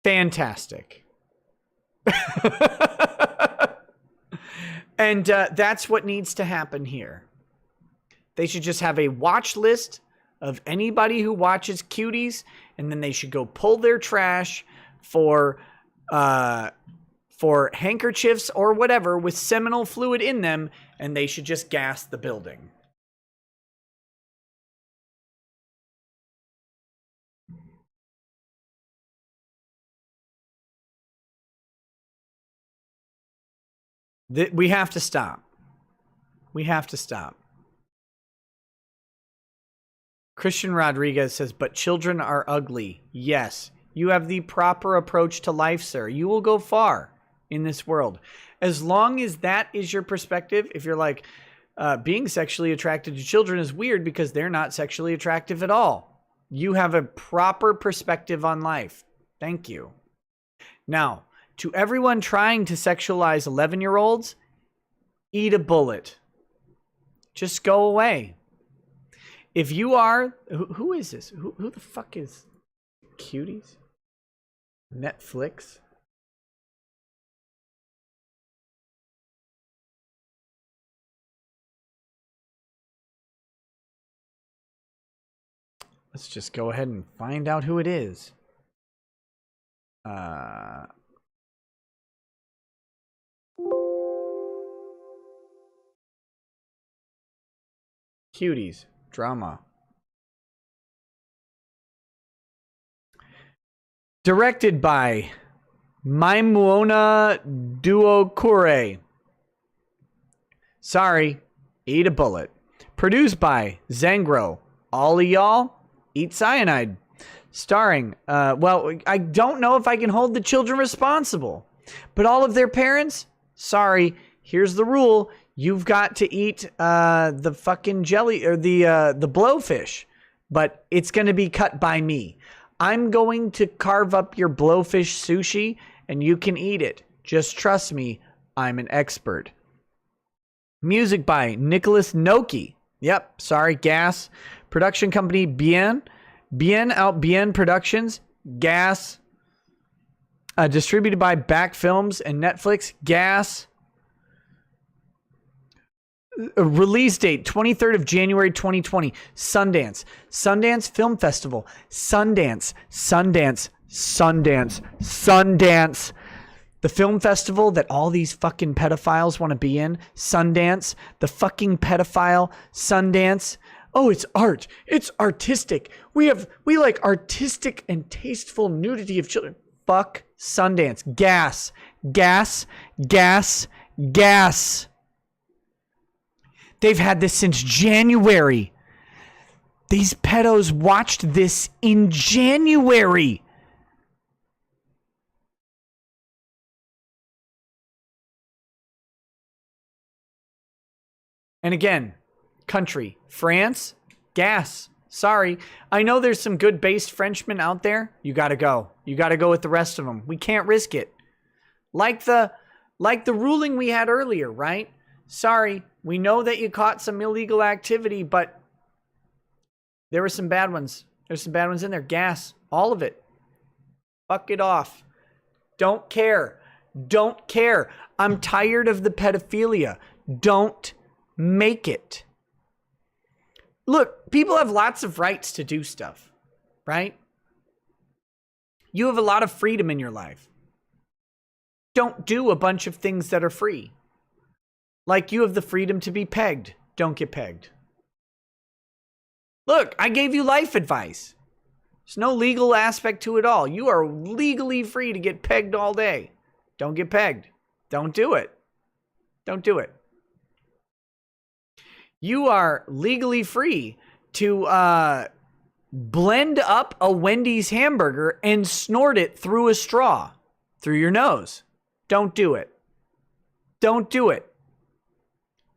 Fantastic. And that's what needs to happen here. They should just have a watch list of anybody who watches Cuties, and then they should go pull their trash for handkerchiefs or whatever with seminal fluid in them, and they should just gas the building. We have to stop. We have to stop. Christian Rodriguez says, but children are ugly. Yes, you have the proper approach to life, sir. You will go far in this world. As long as that is your perspective, if you're like, being sexually attracted to children is weird because they're not sexually attractive at all. You have a proper perspective on life. Thank you. Now, to everyone trying to sexualize 11-year-olds, eat a bullet. Just go away. If you are, who is this? Who the fuck is Cuties? Netflix? Let's just go ahead and find out who it is. Cuties. Drama. Directed by Maimuna Duokure. Sorry, eat a bullet. Produced by Zangro. All of y'all, eat cyanide. Starring, well, I don't know if I can hold the children responsible, but all of their parents, sorry, here's the rule. You've got to eat the fucking jelly or the blowfish, but it's going to be cut by me. I'm going to carve up your blowfish sushi and you can eat it. Just trust me, I'm an expert. Music by Nicholas Noki. Yep, sorry, gas. Production company Bien Productions, gas. Distributed by Back Films and Netflix, gas. Release date 23rd of January 2020. Sundance Film Festival. Sundance. The film festival that all these fucking pedophiles want to be in. Sundance. The fucking pedophile Sundance. Oh, it's art. It's artistic. We like artistic and tasteful nudity of children. Fuck Sundance. Gas. They've had this since January. These pedos watched this in January. And again, country, France, gas. Sorry. I know there's some good based Frenchmen out there. You got to go. You got to go with the rest of them. We can't risk it. Like the ruling we had earlier, right? Sorry. We know that you caught some illegal activity, but there were some bad ones. There's some bad ones in there. Gas. All of it. Fuck it off. Don't care. I'm tired of the pedophilia. Don't make it. Look, people have lots of rights to do stuff, right? You have a lot of freedom in your life. Don't do a bunch of things that are free. Like you have the freedom to be pegged. Don't get pegged. Look, I gave you life advice. There's no legal aspect to it all. You are legally free to get pegged all day. Don't get pegged. Don't do it. Don't do it. You are legally free to blend up a Wendy's hamburger and snort it through a straw, through your nose. Don't do it. Don't do it.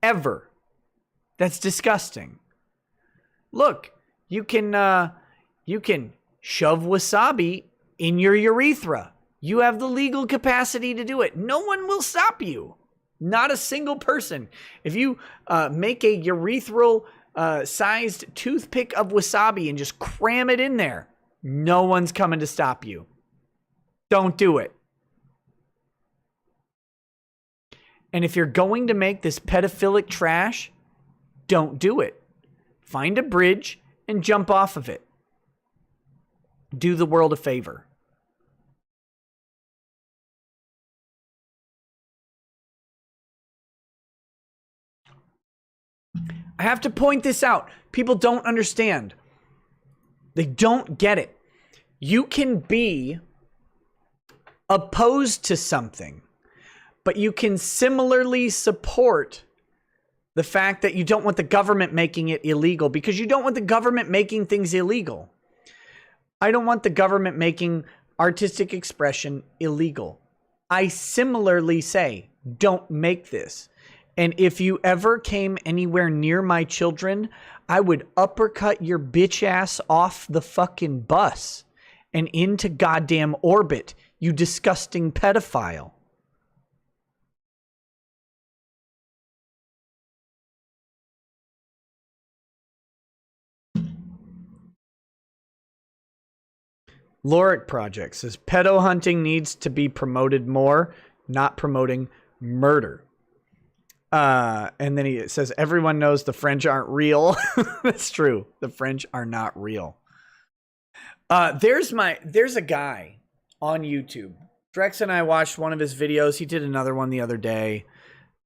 Ever. That's disgusting. Look, you can shove wasabi in your urethra. You have the legal capacity to do it. No one will stop you. Not a single person. If you make a urethral sized toothpick of wasabi and just cram it in there, no one's coming to stop you. Don't do it. And if you're going to make this pedophilic trash, don't do it. Find a bridge and jump off of it. Do the world a favor. I have to point this out. People don't understand. They don't get it. You can be opposed to something, but you can similarly support the fact that you don't want the government making it illegal, because you don't want the government making things illegal. I don't want the government making artistic expression illegal. I similarly say, don't make this. And if you ever came anywhere near my children, I would uppercut your bitch ass off the fucking bus and into goddamn orbit, you disgusting pedophile. Loric Project says pedo hunting needs to be promoted more, not promoting murder. And then he says everyone knows the French aren't real. That's true. The French are not real. There's a guy on YouTube. Drex and I watched one of his videos. He did another one the other day.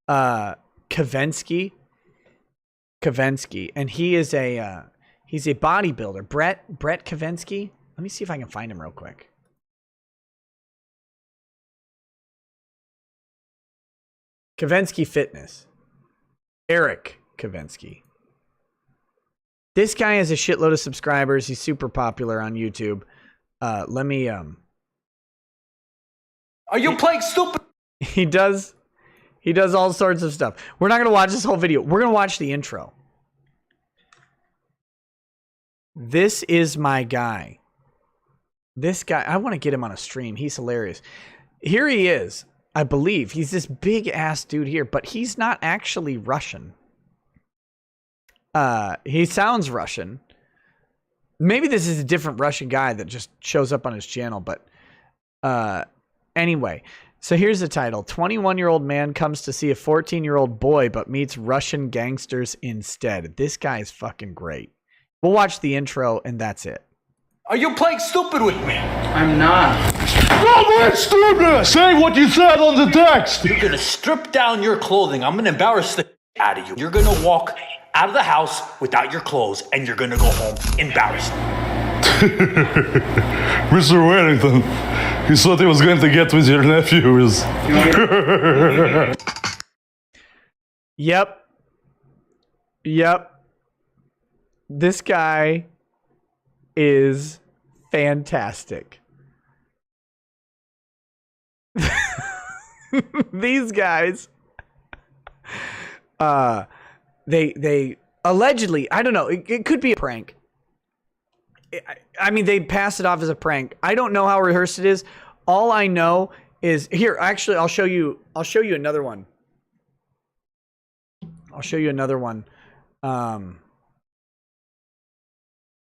Kavensky, and he is he's a bodybuilder. Brett Kavensky. Let me see if I can find him real quick. Kavensky Fitness. Eric Kavensky. This guy has a shitload of subscribers. He's super popular on YouTube. Let me Are you playing stupid? He does all sorts of stuff. We're not going to watch this whole video. We're going to watch the intro. This is my guy. This guy, I want to get him on a stream. He's hilarious. Here he is. I believe he's this big ass dude here, but he's not actually Russian. He sounds Russian. Maybe this is a different Russian guy that just shows up on his channel, but anyway. So here's the title. 21-year-old man comes to see a 14-year-old boy but meets Russian gangsters instead. This guy is fucking great. We'll watch the intro and that's it. Are you playing stupid with me? I'm not. No, stupid! Say what you said on the text! You're gonna strip down your clothing. I'm gonna embarrass the out of you. You're gonna walk out of the house without your clothes, and you're gonna go home embarrassed. Mr. Wellington, he thought he was going to get with your nephews. Yep. This guy is fantastic. These guys, they allegedly, I don't know, it could be a prank. I mean, they pass it off as a prank. I don't know how rehearsed it is. All I know is here. Actually, I'll show you another one.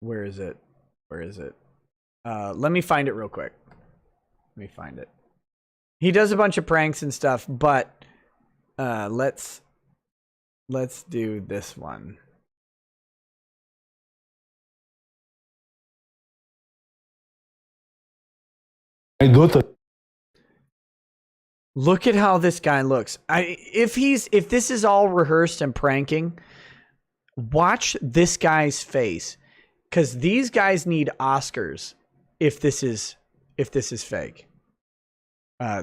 Where is it? Let me find it real quick. Let me find it. He does a bunch of pranks and stuff, but let's do this one. My daughter. Look at how this guy looks. If this is all rehearsed and pranking, watch this guy's face, because these guys need Oscars if this is fake.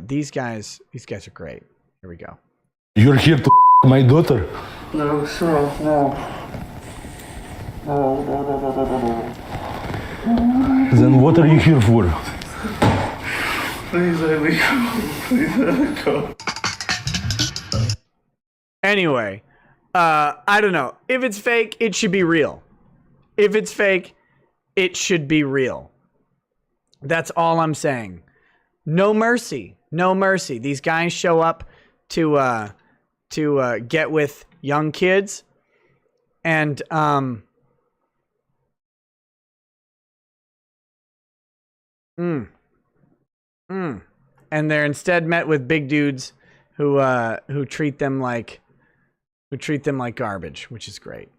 These guys are great. Here we go. You're here to my daughter. No, sure, no. Then what are you here for? Please let me go. Please let me go. Anyway, I don't know. If it's fake, it should be real. If it's fake, it should be real. That's all I'm saying. No mercy. No mercy. These guys show up to get with young kids, and and they're instead met with big dudes who treat them like garbage, which is great.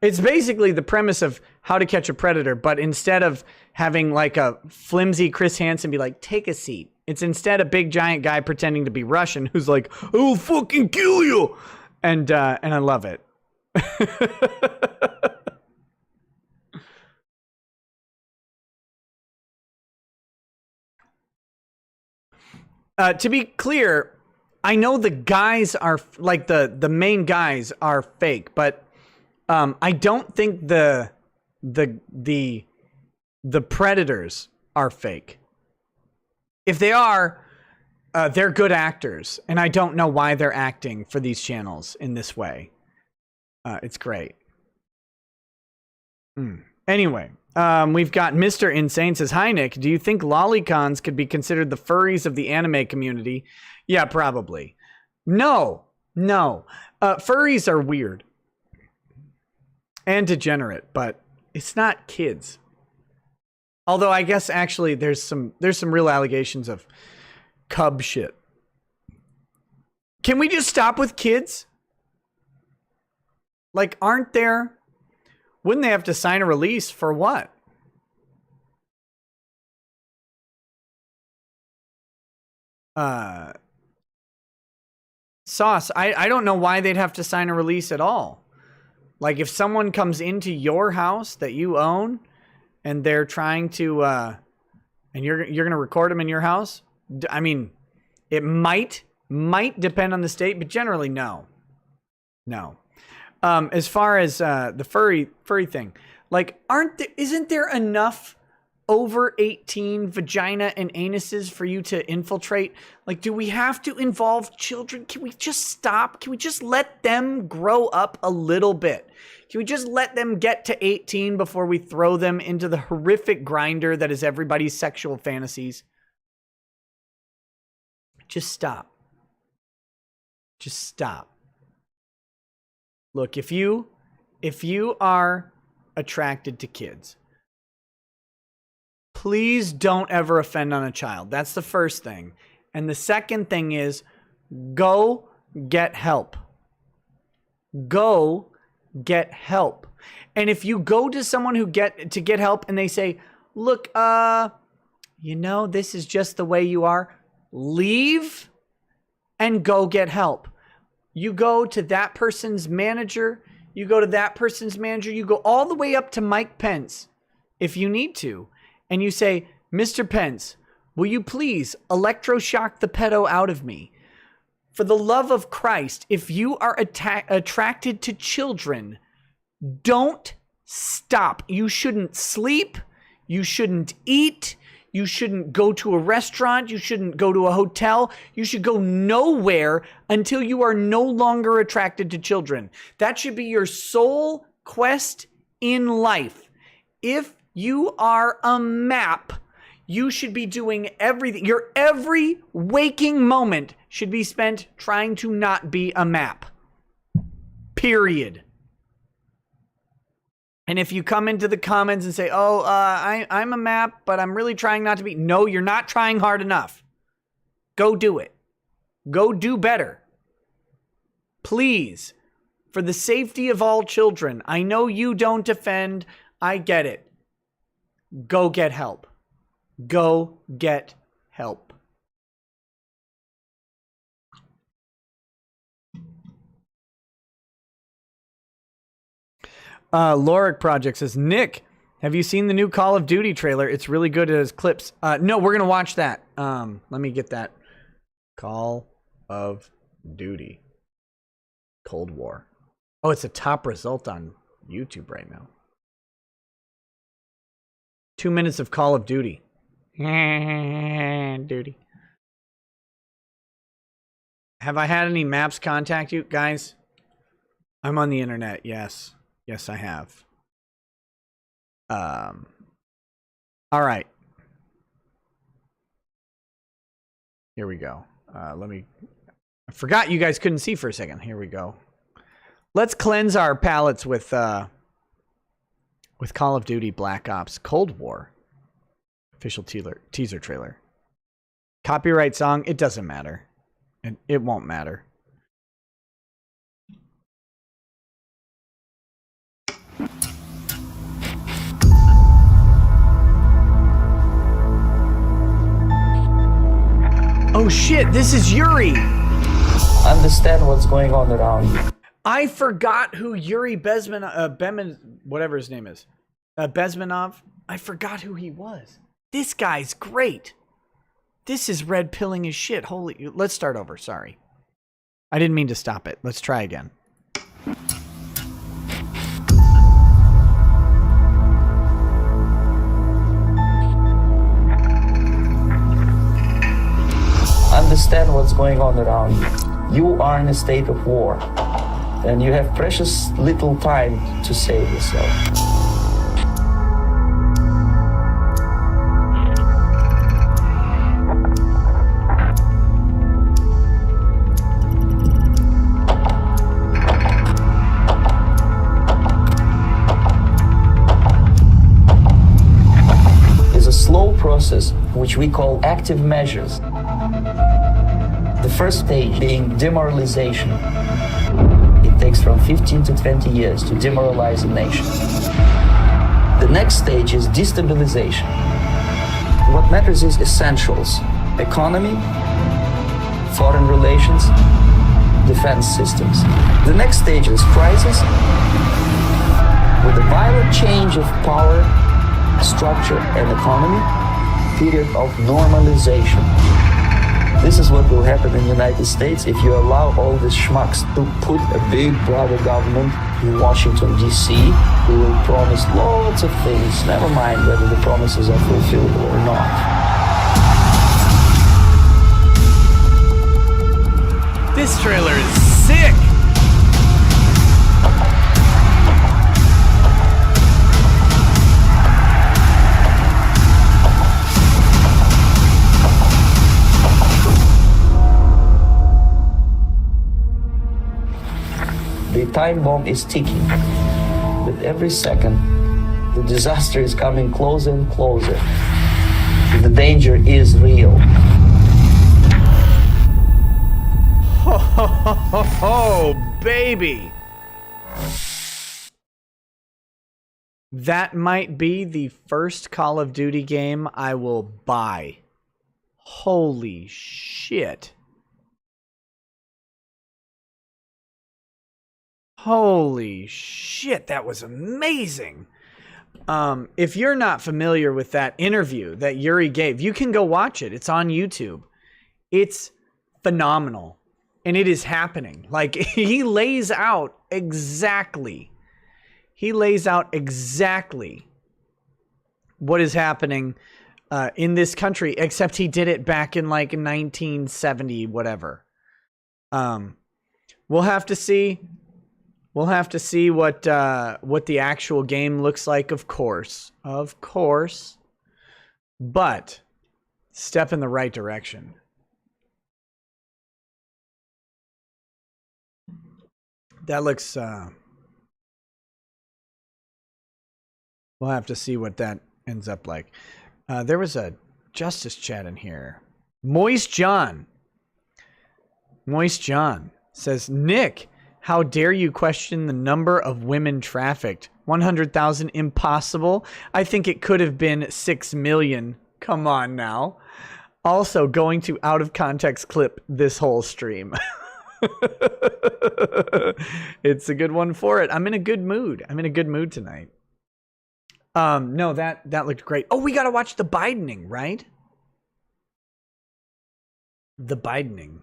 It's basically the premise of How to Catch a Predator, but instead of having like a flimsy Chris Hansen be like, take a seat, it's instead a big giant guy pretending to be Russian who's like, I will fucking kill you. And I love it. To be clear, I know the guys are like the main guys are fake, but I don't think the predators are fake. If they are, they're good actors, and I don't know why they're acting for these channels in this way. It's great. Anyway, we've got Mr. Insane says, hi, Nick. Do you think lolicons could be considered the furries of the anime community? Yeah, probably. No. Furries are weird and degenerate, but it's not kids. Although I guess actually there's some real allegations of cub shit. Can we just stop with kids? Like, wouldn't they have to sign a release for what? Sauce, I don't know why they'd have to sign a release at all. Like, if someone comes into your house that you own and they're trying to, and you're going to record them in your house, I mean, it might depend on the state, but generally, no. As far as the furry thing, like, isn't there enough over 18 vagina and anuses for you to infiltrate? Like, do we have to involve children? Can we just stop? Can we just let them grow up a little bit? Can we just let them get to 18 before we throw them into the horrific grinder that is everybody's sexual fantasies? Just stop. Just stop. Look, if you are attracted to kids, please don't ever offend on a child. That's the first thing. And the second thing is, go get help. Go get help. And if you go to someone to get help and they say, look, this is just the way you are, leave and go get help. You go to that person's manager, you go all the way up to Mike Pence if you need to. And you say, Mr. Pence, will you please electroshock the pedo out of me? For the love of Christ, if you are attracted to children, don't stop. You shouldn't sleep. You shouldn't eat. You shouldn't go to a restaurant. You shouldn't go to a hotel. You should go nowhere until you are no longer attracted to children. That should be your sole quest in life. If you are a map, you should be doing everything. Your every waking moment should be spent trying to not be a map. Period. And if you come into the comments and say, I'm a map, but I'm really trying not to be. No, you're not trying hard enough. Go do it. Go do better. Please, for the safety of all children, I know you don't defend. I get it. Go get help. Go get help. Loric Project says, Nick, have you seen the new Call of Duty trailer? It's really good as clips. No, we're going to watch that. Let me get that. Call of Duty. Cold War. Oh, it's a top result on YouTube right now. 2 minutes of Call of Duty. Duty. Have I had any maps contact you guys? I'm on the internet. Yes. Yes, I have. All right. Here we go. I forgot you guys couldn't see for a second. Here we go. Let's cleanse our palates with Call of Duty Black Ops Cold War. Official teaser trailer. Copyright song, it doesn't matter. It won't matter. Oh shit, this is Yuri! Understand what's going on around you. I forgot who Yuri whatever his name is. Bezmenov. I forgot who he was. This guy's great. This is red pilling his shit. Holy, let's start over, sorry. I didn't mean to stop it. Let's try again. Understand what's going on around you. You are in a state of war, and you have precious little time to save yourself. It's a slow process which we call active measures. The first stage being demoralization. It takes from 15 to 20 years to demoralize a nation. The next stage is destabilization. What matters is essentials: economy, foreign relations, defense systems. The next stage is crisis, with a violent change of power, structure, and economy, period of normalization. This is what will happen in the United States if you allow all these schmucks to put a big brother government in Washington, D.C., who will promise lots of things, never mind whether the promises are fulfillable or not. This trailer is sick! The time bomb is ticking. With every second, the disaster is coming closer and closer. The danger is real. Ho, ho, ho, ho, ho, baby! That might be the first Call of Duty game I will buy. Holy shit. Holy shit, that was amazing. If you're not familiar with that interview that Yuri gave, you can go watch it. It's on YouTube. It's phenomenal. And it is happening. Like, he lays out exactly what is happening in this country, except he did it back in like 1970, whatever. We'll have to see. We'll have to see what the actual game looks like, of course. Of course. But step in the right direction. That looks we'll have to see what that ends up like. There was a Justice chat in here. Moist John says, Nick, how dare you question the number of women trafficked? 100,000 impossible. I think it could have been 6 million. Come on now. Also, going to out of context clip this whole stream. It's a good one for it. I'm in a good mood. I'm in a good mood tonight. No, that looked great. Oh, we got to watch the Bidening, right? The Bidening.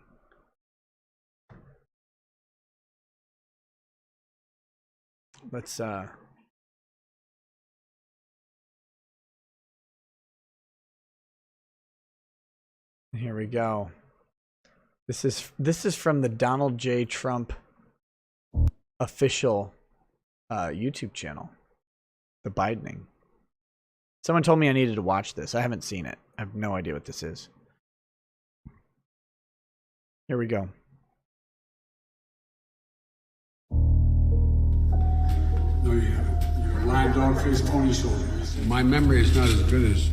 Let's here we go. This is from the Donald J. Trump official YouTube channel. The Bidening. Someone told me I needed to watch this. I haven't seen it. I have no idea what this is. Here we go. No, you haven't. You're a lying dog-faced pony soldier. My memory is not as good as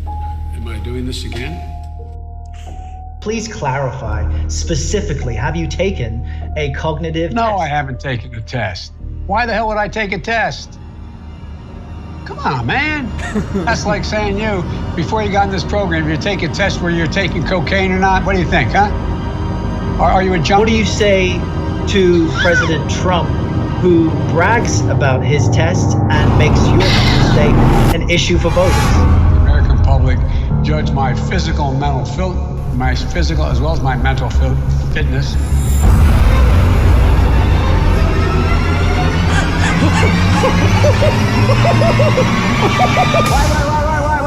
Am I doing this again? Please clarify specifically, have you taken a cognitive No, test? I haven't taken a test. Why the hell would I take a test? Come on, man. That's like saying you, before you got in this program, you take a test where you're taking cocaine or not. What do you think, huh? Are you a junkie? What do you say to President Trump, who brags about his test and makes your mistake an issue for voters? The American public judge my physical and mental my physical as well as my mental fitness.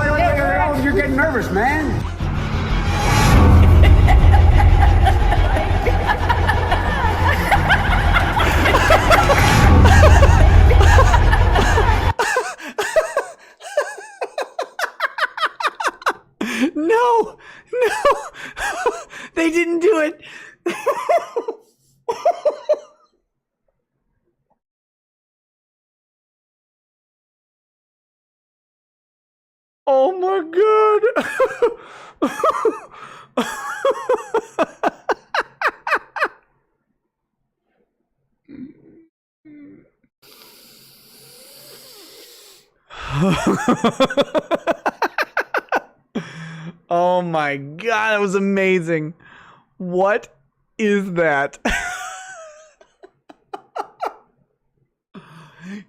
Why? You're getting nervous, man. No, they didn't do it. Oh my God. Oh my God, that was amazing. What is that?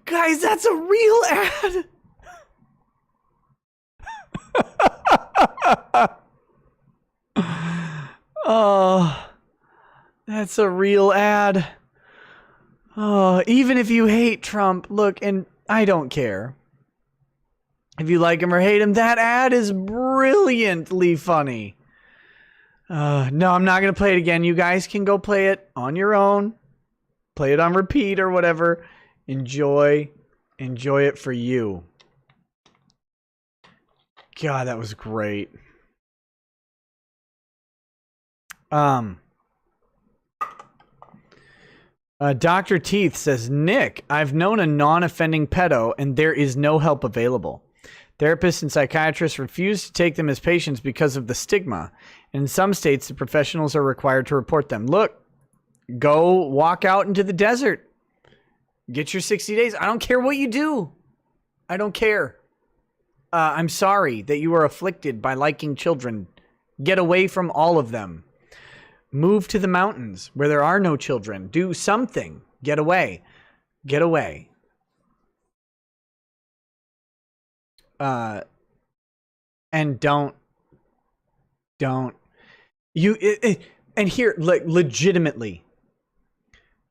Guys, that's a real ad. Oh, that's a real ad. Oh, even if you hate Trump, look, and I don't care. If you like him or hate him, that ad is brilliantly funny. No, I'm not going to play it again. You guys can go play it on your own. Play it on repeat or whatever. Enjoy it for you. God, that was great. Dr. Teeth says, Nick, I've known a non-offending pedo and there is no help available. Therapists and psychiatrists refuse to take them as patients because of the stigma. In some states, the professionals are required to report them. Look, go walk out into the desert. Get your 60 days. I don't care what you do. I don't care. I'm sorry that you are afflicted by liking children. Get away from all of them. Move to the mountains where there are no children. Do something. Get away. Get away. And don't you and here, like, legitimately,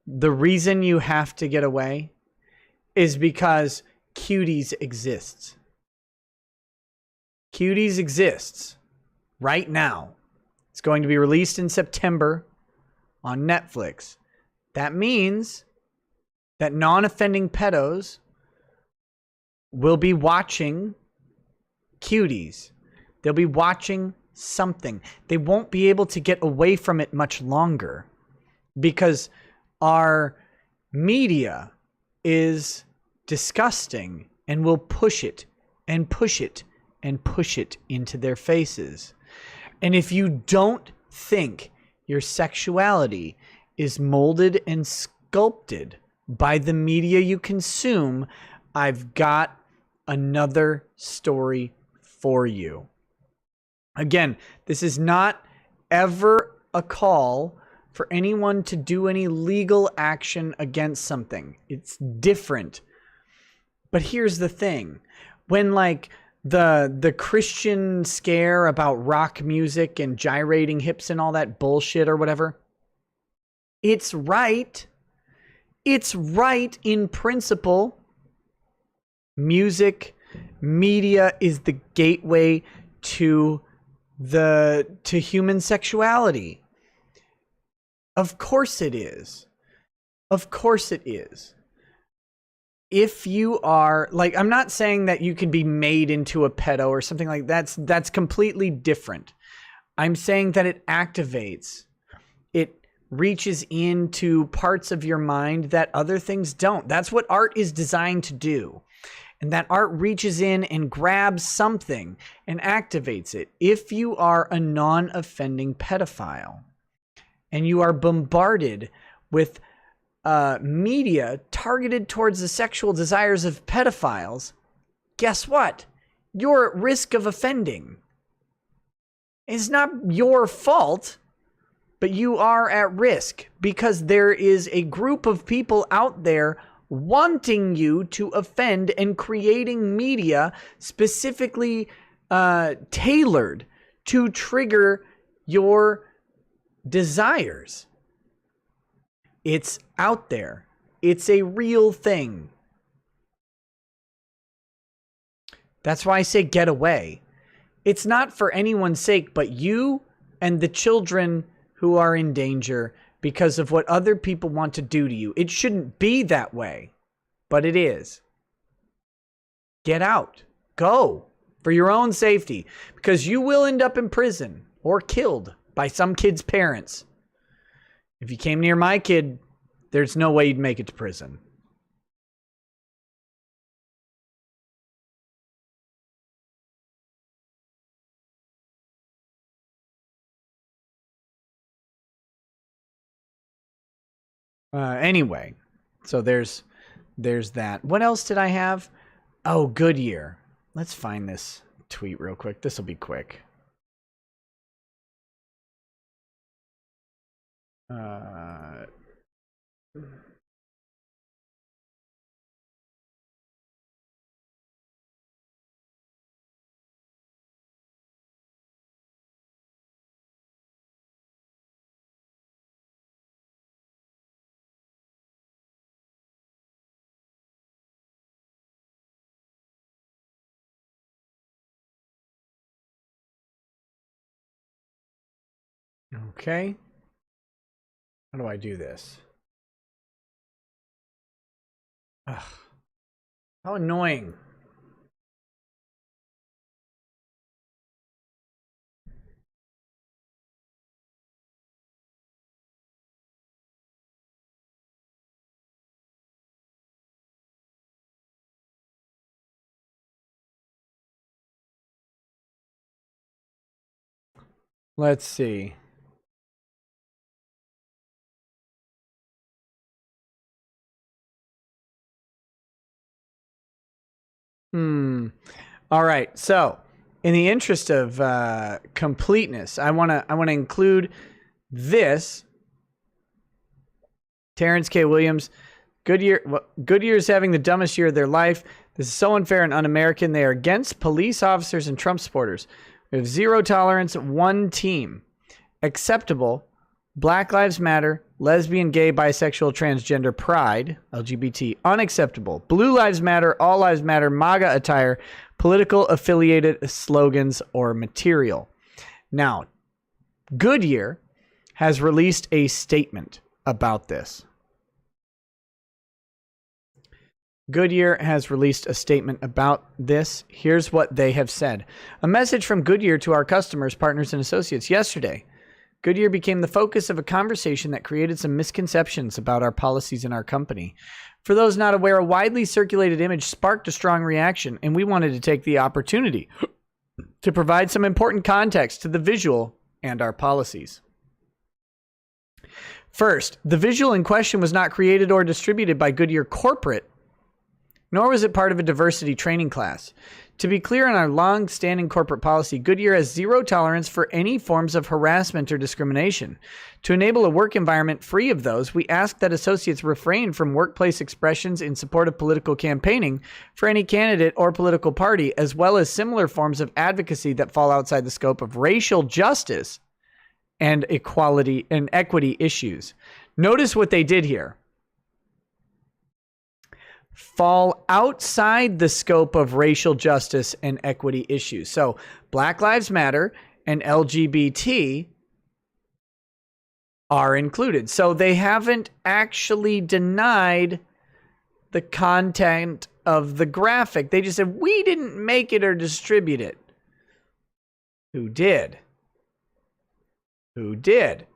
the reason you have to get away is because Cuties exists. Cuties exists right now. It's going to be released in September on Netflix. That means that non-offending pedos will be watching Cuties. They'll be watching something. They won't be able to get away from it much longer because our media is disgusting and will push it and push it and push it into their faces. And if you don't think your sexuality is molded and sculpted by the media you consume, I've got another story for you. Again, this is not ever a call for anyone to do any legal action against something. It's different. But here's the thing. When, like, the Christian scare about rock music and gyrating hips and all that bullshit or whatever, it's right. It's right in principle. Music, media is the gateway to human sexuality. Of course it is. Of course it is. If you are, like, I'm not saying that you can be made into a pedo or something like that. That's completely different. I'm saying that it activates. It reaches into parts of your mind that other things don't. That's what art is designed to do. and that art reaches in and grabs something and activates it. If you are a non-offending pedophile and you are bombarded with media targeted towards the sexual desires of pedophiles, guess what? You're at risk of offending. It's not your fault, but you are at risk because there is a group of people out there wanting you to offend and creating media specifically tailored to trigger your desires. It's out there. It's a real thing. That's why I say get away. It's not for anyone's sake but you and the children who are in danger because of what other people want to do to you. It shouldn't be that way, but it is. Get out. Go for your own safety because you will end up in prison or killed by some kid's parents. If you came near my kid, there's no way you'd make it to prison. Anyway, so there's that. What else did I have? Oh, Goodyear. Let's find this tweet real quick. This will be quick. Okay. How do I do this? Ugh. How annoying. Let's see. All right. So, in the interest of completeness, I want to include this. Terrence K. Williams, Goodyear is having the dumbest year of their life. This is so unfair and un-American. They are against police officers and Trump supporters. We have zero tolerance, one team. Acceptable. Black Lives Matter, lesbian, gay, bisexual, transgender, pride, LGBT, unacceptable. Blue Lives Matter, all lives matter, MAGA attire, political affiliated slogans or material. Now, Goodyear has released a statement about this. Goodyear has released a statement about this. Here's what they have said. A message from Goodyear to our customers, partners, and associates. Yesterday, Goodyear became the focus of a conversation that created some misconceptions about our policies in our company. For those not aware, a widely circulated image sparked a strong reaction, and we wanted to take the opportunity to provide some important context to the visual and our policies. First, the visual in question was not created or distributed by Goodyear Corporate, nor was it part of a diversity training class. To be clear on our long-standing corporate policy, Goodyear has zero tolerance for any forms of harassment or discrimination. To enable a work environment free of those, we ask that associates refrain from workplace expressions in support of political campaigning for any candidate or political party, as well as similar forms of advocacy that fall outside the scope of racial justice and equality and equity issues. Notice what they did here. Fall outside the scope of racial justice and equity issues. So Black Lives Matter and LGBT are included. So they haven't actually denied the content of the graphic. They just said, we didn't make it or distribute it. Who did? Who did?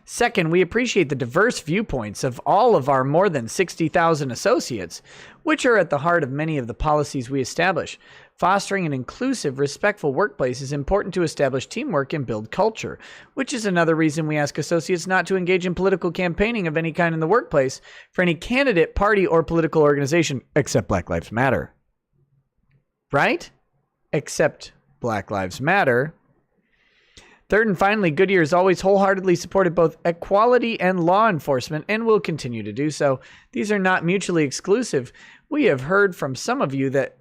Second, we appreciate the diverse viewpoints of all of our more than 60,000 associates, which are at the heart of many of the policies we establish. Fostering an inclusive, respectful workplace is important to establish teamwork and build culture, which is another reason we ask associates not to engage in political campaigning of any kind in the workplace for any candidate, party, or political organization, except Black Lives Matter. Right? Except Black Lives Matter. Third and finally, Goodyear has always wholeheartedly supported both equality and law enforcement and will continue to do so. These are not mutually exclusive. We have heard from some of you that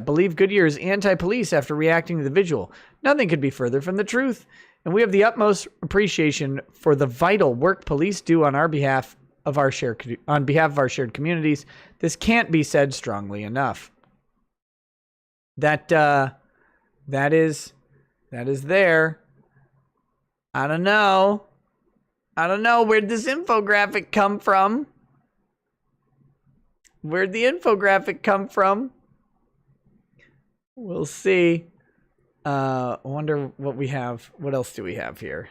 believe Goodyear is anti-police after reacting to the visual. Nothing could be further from the truth. And we have the utmost appreciation for the vital work police do on behalf of our shared communities. This can't be said strongly enough. That is there. I don't know. Where'd this infographic come from? Where'd the infographic come from? We'll see. I wonder what we have. What else do we have here?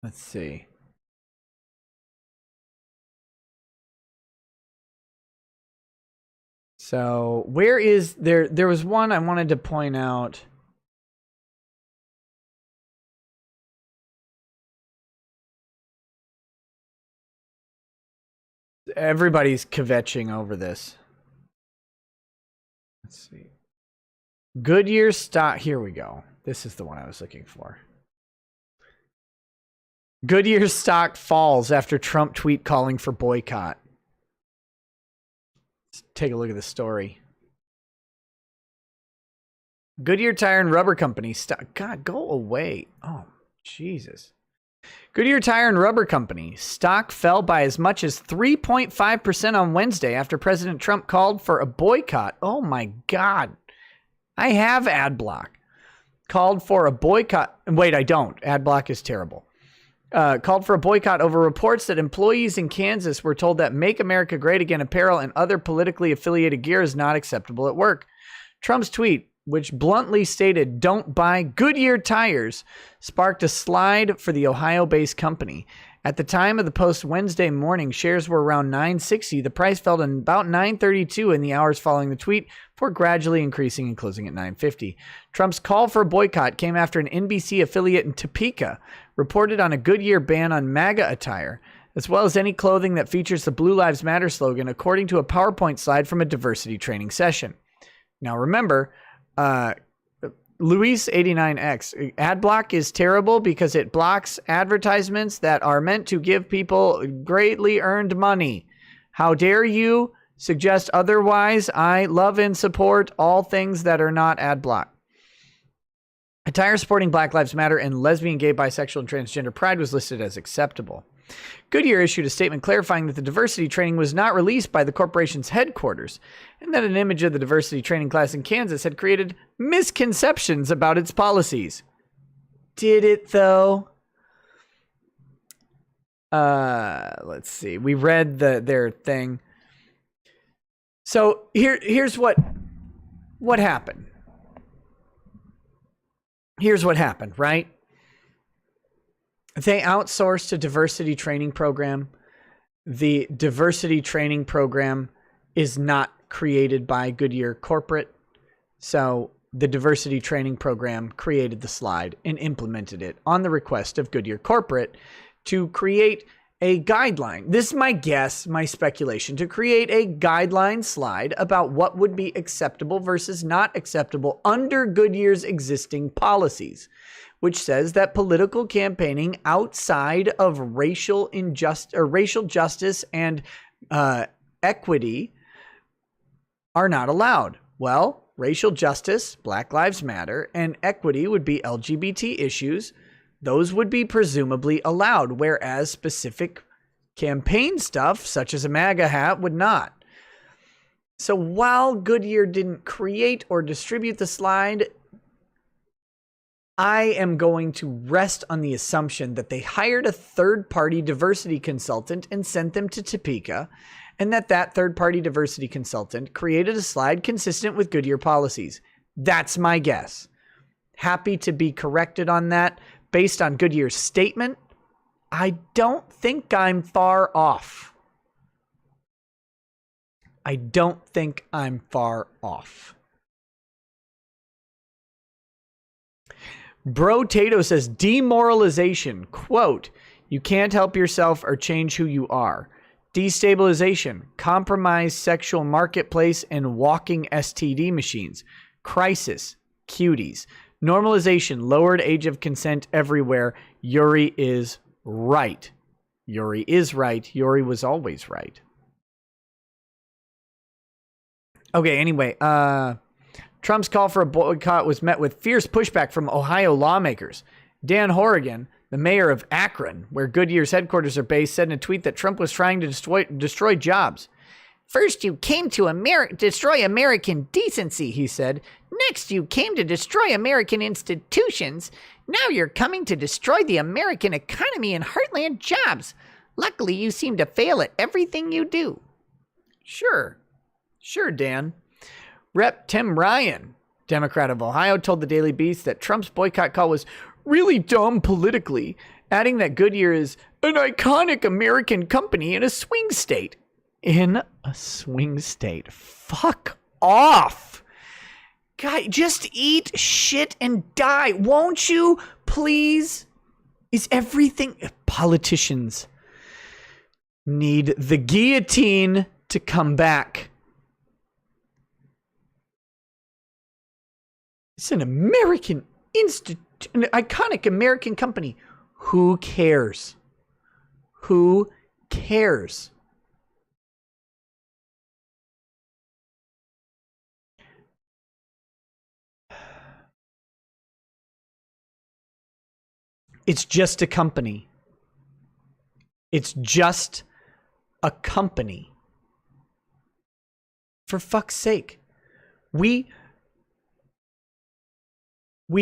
Let's see. So where is there? There was one I wanted to point out. Everybody's kvetching over this. Let's see. Goodyear stock. Here we go. This is the one I was looking for. Goodyear stock falls after Trump tweet calling for boycott. Let's take a look at the story. Goodyear Tire and Rubber Company stock. God, go away. Oh, Jesus. Goodyear Tire and Rubber Company stock fell by as much as 3.5% on Wednesday after President Trump called for a boycott. Oh my God. I have ad block. Called for a boycott. Wait, I don't. Ad block is terrible. Called for a boycott over reports that employees in Kansas were told that Make America Great Again apparel and other politically affiliated gear is not acceptable at work. Trump's tweet, which bluntly stated, "Don't buy Goodyear tires," sparked a slide for the Ohio-based company. At the time of the post Wednesday morning, shares were around $9.60. The price fell to about $9.32 in the hours following the tweet, before gradually increasing and closing at $9.50. Trump's call for a boycott came after an NBC affiliate in Topeka reported on a Goodyear ban on MAGA attire, as well as any clothing that features the Blue Lives Matter slogan, according to a PowerPoint slide from a diversity training session. Now remember, Luis89X, ad block is terrible because it blocks advertisements that are meant to give people greatly earned money. How dare you suggest otherwise? I love and support all things that are not ad block. Attire supporting Black Lives Matter and lesbian, gay, bisexual, and transgender pride was listed as acceptable. Goodyear issued a statement clarifying that the diversity training was not released by the corporation's headquarters, and that an image of the diversity training class in Kansas had created misconceptions about its policies. Did it, though? Let's see. We read their thing. So here's what happened. Here's what happened, right? They outsourced a diversity training program. The diversity training program is not created by Goodyear Corporate. So the diversity training program created the slide and implemented it on the request of Goodyear Corporate to create a guideline. This is my guess, my speculation, to create a guideline slide about what would be acceptable versus not acceptable under Goodyear's existing policies, which says that political campaigning outside of racial justice and equity are not allowed. Well, racial justice, Black Lives Matter, and equity would be LGBT issues. Those would be presumably allowed, whereas specific campaign stuff, such as a MAGA hat, would not. So while Goodyear didn't create or distribute the slide, I am going to rest on the assumption that they hired a third-party diversity consultant and sent them to Topeka, and that third-party diversity consultant created a slide consistent with Goodyear policies. That's my guess. Happy to be corrected on that. Based on Goodyear's statement, I don't think I'm far off. I don't think I'm far off. Bro Tato says, demoralization. Quote, you can't help yourself or change who you are. Destabilization, compromised sexual marketplace and walking STD machines. Crisis, cuties. Normalization, lowered age of consent everywhere. Yuri is right. Yuri is right. Yuri was always right. Okay, anyway, Trump's call for a boycott was met with fierce pushback from Ohio lawmakers. Dan Horrigan, the mayor of Akron, where Goodyear's headquarters are based, said in a tweet that Trump was trying to destroy jobs. First, you came to destroy American decency, he said. Next, you came to destroy American institutions. Now you're coming to destroy the American economy and heartland jobs. Luckily, you seem to fail at everything you do. Sure, Dan. Rep. Tim Ryan, Democrat of Ohio, told the Daily Beast that Trump's boycott call was really dumb politically, adding that Goodyear is an iconic American company in a swing state. In a swing state. Fuck off. Guy, just eat shit and die. Won't you, please? Is everything... Politicians need the guillotine to come back. It's an American an iconic American company. Who cares? Who cares? It's just a company. It's just a company. For fuck's sake. We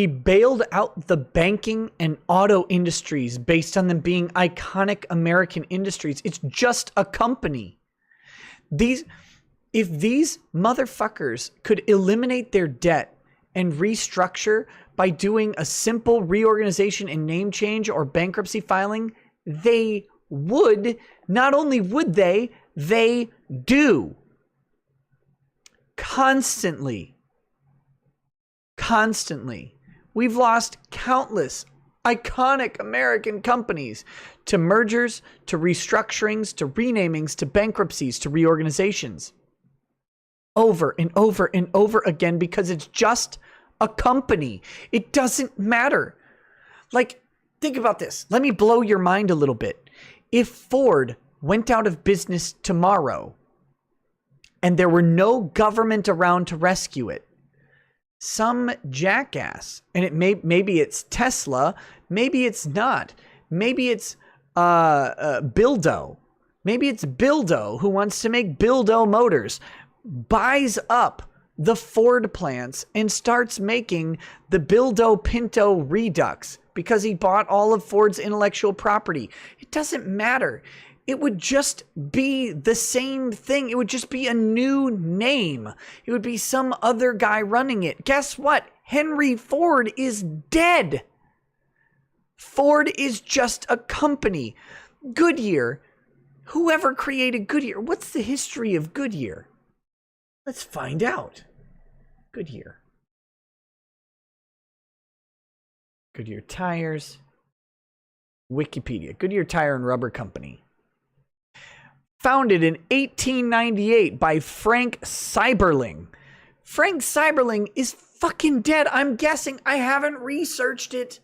bailed out the banking and auto industries based on them being iconic American industries. It's just a company. If these motherfuckers could eliminate their debt and restructure by doing a simple reorganization and name change or bankruptcy filing, they would. Not only would they do. Constantly. We've lost countless iconic American companies to mergers, to restructurings, to renamings, to bankruptcies, to reorganizations. Over and over and over again because it's just a company. It doesn't matter. Like, think about this. Let me blow your mind a little bit. If Ford went out of business tomorrow and there were no government around to rescue it, some jackass, and maybe it's Tesla, maybe it's not, maybe it's Bildo, maybe it's Bildo who wants to make Bildo motors, buys up the Ford plants and starts making the Bildo Pinto Redux because he bought all of Ford's intellectual property. It doesn't matter. It would just be the same thing. It would just be a new name. It would be some other guy running it. Guess what? Henry Ford is dead. Ford is just a company. Goodyear, whoever created Goodyear, what's the history of Goodyear? Let's find out. Goodyear. Goodyear Tires. Wikipedia. Goodyear Tire and Rubber Company. Founded in 1898 by Frank Seiberling. Frank Seiberling is fucking dead. I'm guessing. I haven't researched it.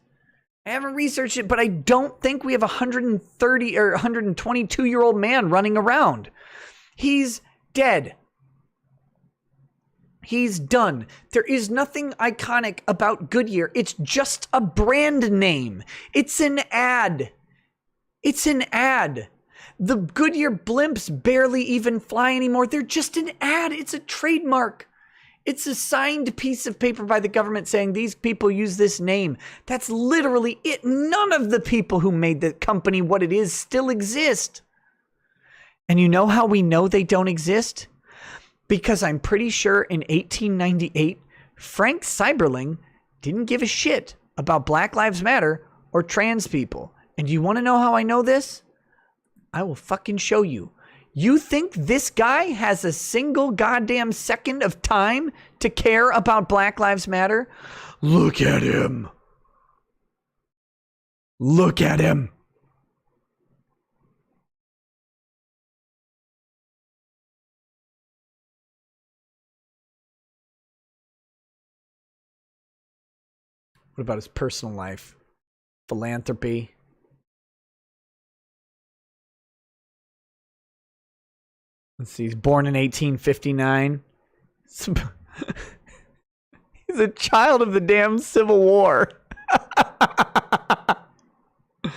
But I don't think we have a 130 or 122-year-old man running around. He's dead. He's done. There is nothing iconic about Goodyear. It's just a brand name. It's an ad. The Goodyear blimps barely even fly anymore. They're just an ad. It's a trademark. It's a signed piece of paper by the government saying these people use this name. That's literally it. None of the people who made the company what it is still exist. And you know how we know they don't exist? Because I'm pretty sure in 1898, Frank Cyberling didn't give a shit about Black Lives Matter or trans people. And you want to know how I know this? I will fucking show you. You think this guy has a single goddamn second of time to care about Black Lives Matter? Look at him. Look at him. What about his personal life? Philanthropy. Let's see, he's born in 1859. He's a child of the damn Civil War. He's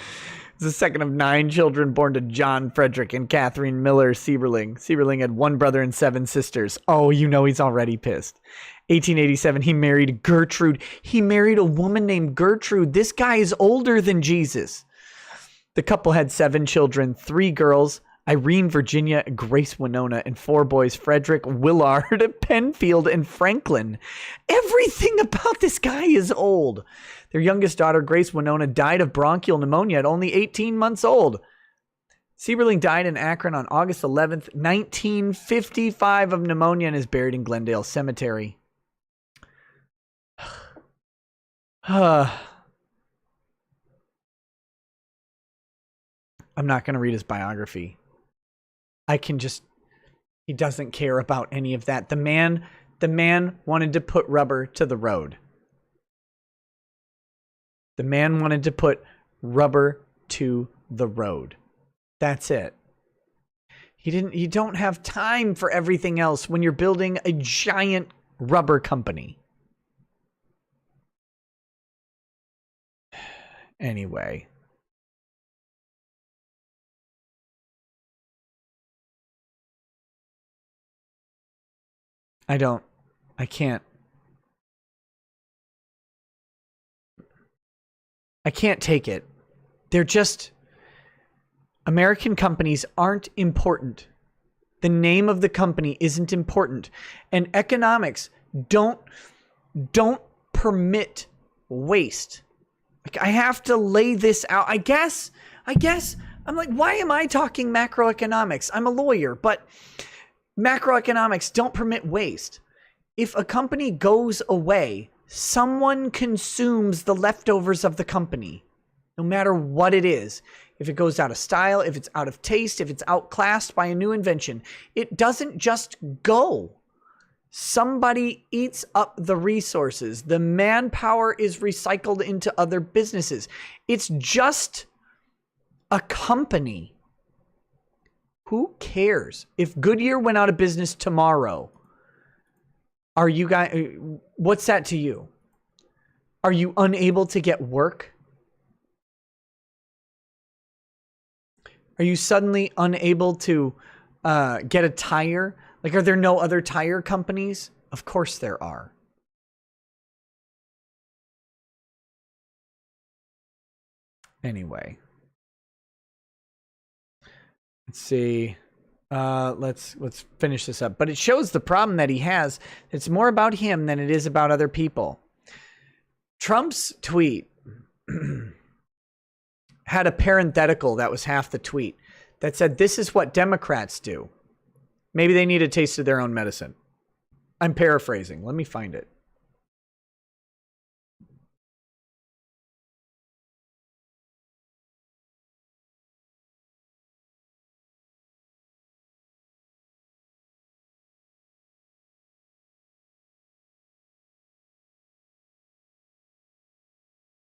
the second of 9 children born to John Frederick and Catherine Miller Sieberling. Sieberling had 1 brother and 7 sisters. Oh, you know he's already pissed. 1887, he married Gertrude. He married a woman named Gertrude. This guy is older than Jesus. The couple had 7 children, 3 girls, Irene, Virginia, Grace, Winona, and 4 boys, Frederick, Willard, Penfield, and Franklin. Everything about this guy is old. Their youngest daughter, Grace Winona, died of bronchial pneumonia at only 18 months old. Sieberling died in Akron on August 11th, 1955 of pneumonia and is buried in Glendale Cemetery. I'm not going to read his biography. He doesn't care about any of that. The man wanted to put rubber to the road. The man wanted to put rubber to the road. That's it. You don't have time for everything else when you're building a giant rubber company. Anyway. I can't take it. They're just, American companies aren't important. The name of the company isn't important. And economics don't permit waste. Like, I have to lay this out. I guess, I'm like, why am I talking macroeconomics? I'm a lawyer, but macroeconomics don't permit waste. If a company goes away, someone consumes the leftovers of the company, no matter what it is. If it goes out of style, if it's out of taste, if it's outclassed by a new invention, it doesn't just go. Somebody eats up the resources. The manpower is recycled into other businesses. It's just a company. Who cares? If Goodyear went out of business tomorrow, are you guys, what's that to you? Are you unable to get work? Are you suddenly unable to get a tire? Like, are there no other tire companies? Of course there are. Anyway. Let's see. Let's finish this up. But it shows the problem that he has. It's more about him than it is about other people. Trump's tweet had a parenthetical that was half the tweet that said, "This is what Democrats do." Maybe they need a taste of their own medicine. I'm paraphrasing. Let me find it.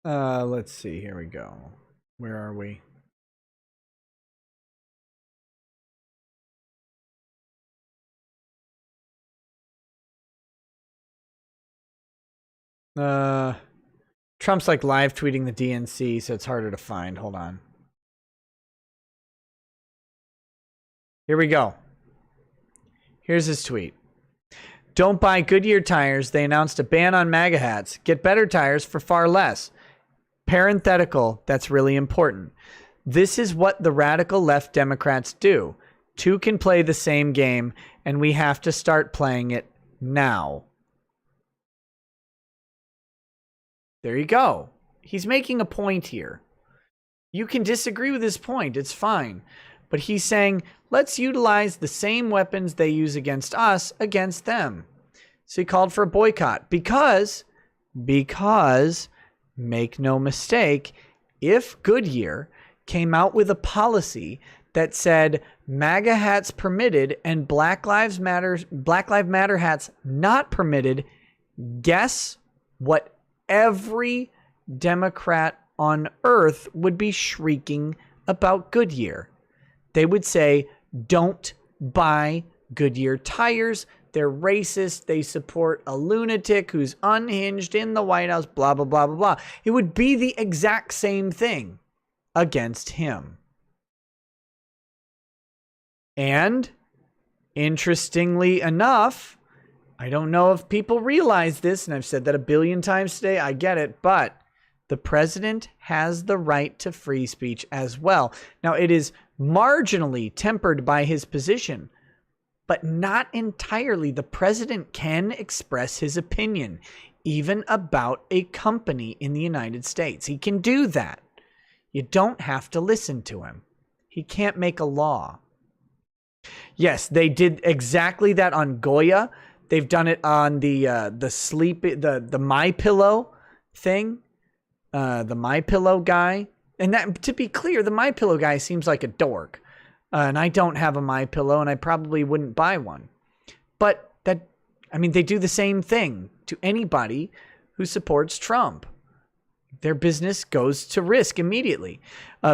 Let's see. Here we go. Where are we? Trump's like live tweeting the DNC, so it's harder to find. Hold on. Here we go. Here's his tweet. Don't buy Goodyear tires. They announced a ban on MAGA hats. Get better tires for far less. Parenthetical, that's really important. This is what the radical left Democrats do. Two can play the same game, and we have to start playing it now. There you go. He's making a point here. You can disagree with his point. It's fine. But he's saying, let's utilize the same weapons they use against us against them. So he called for a boycott because, make no mistake, if Goodyear came out with a policy that said MAGA hats permitted and Black Lives Matter hats not permitted, guess what every Democrat on earth would be shrieking about Goodyear? They would say, don't buy Goodyear tires. They're racist. They support a lunatic who's unhinged in the White House, blah, blah, blah, blah, blah. It would be the exact same thing against him. And interestingly enough, I don't know if people realize this, and I've said that a billion times today, I get it, but the president has the right to free speech as well. Now, it is marginally tempered by his position, but not entirely. The president can express his opinion, even about a company in the United States. He can do that. You don't have to listen to him. He can't make a law. Yes, they did exactly that on Goya. They've done it on the My Pillow thing, the My Pillow guy. And that, to be clear, the My Pillow guy seems like a dork, and I don't have a My Pillow, and I probably wouldn't buy one. But that, I mean, they do the same thing to anybody who supports Trump. Their business goes to risk immediately.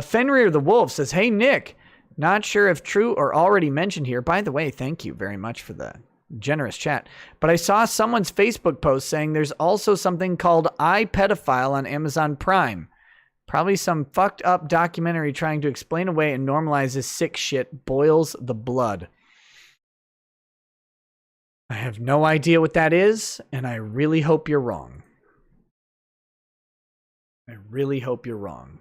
Fenrir the Wolf says, "Hey Nick, not sure if true or already mentioned here. By the way, thank you very much for the generous chat. But I saw someone's Facebook post saying there's also something called iPedophile on Amazon Prime. Probably some fucked up documentary trying to explain away and normalize this sick shit. Boils the blood." I have no idea what that is, and I really hope you're wrong. I really hope you're wrong.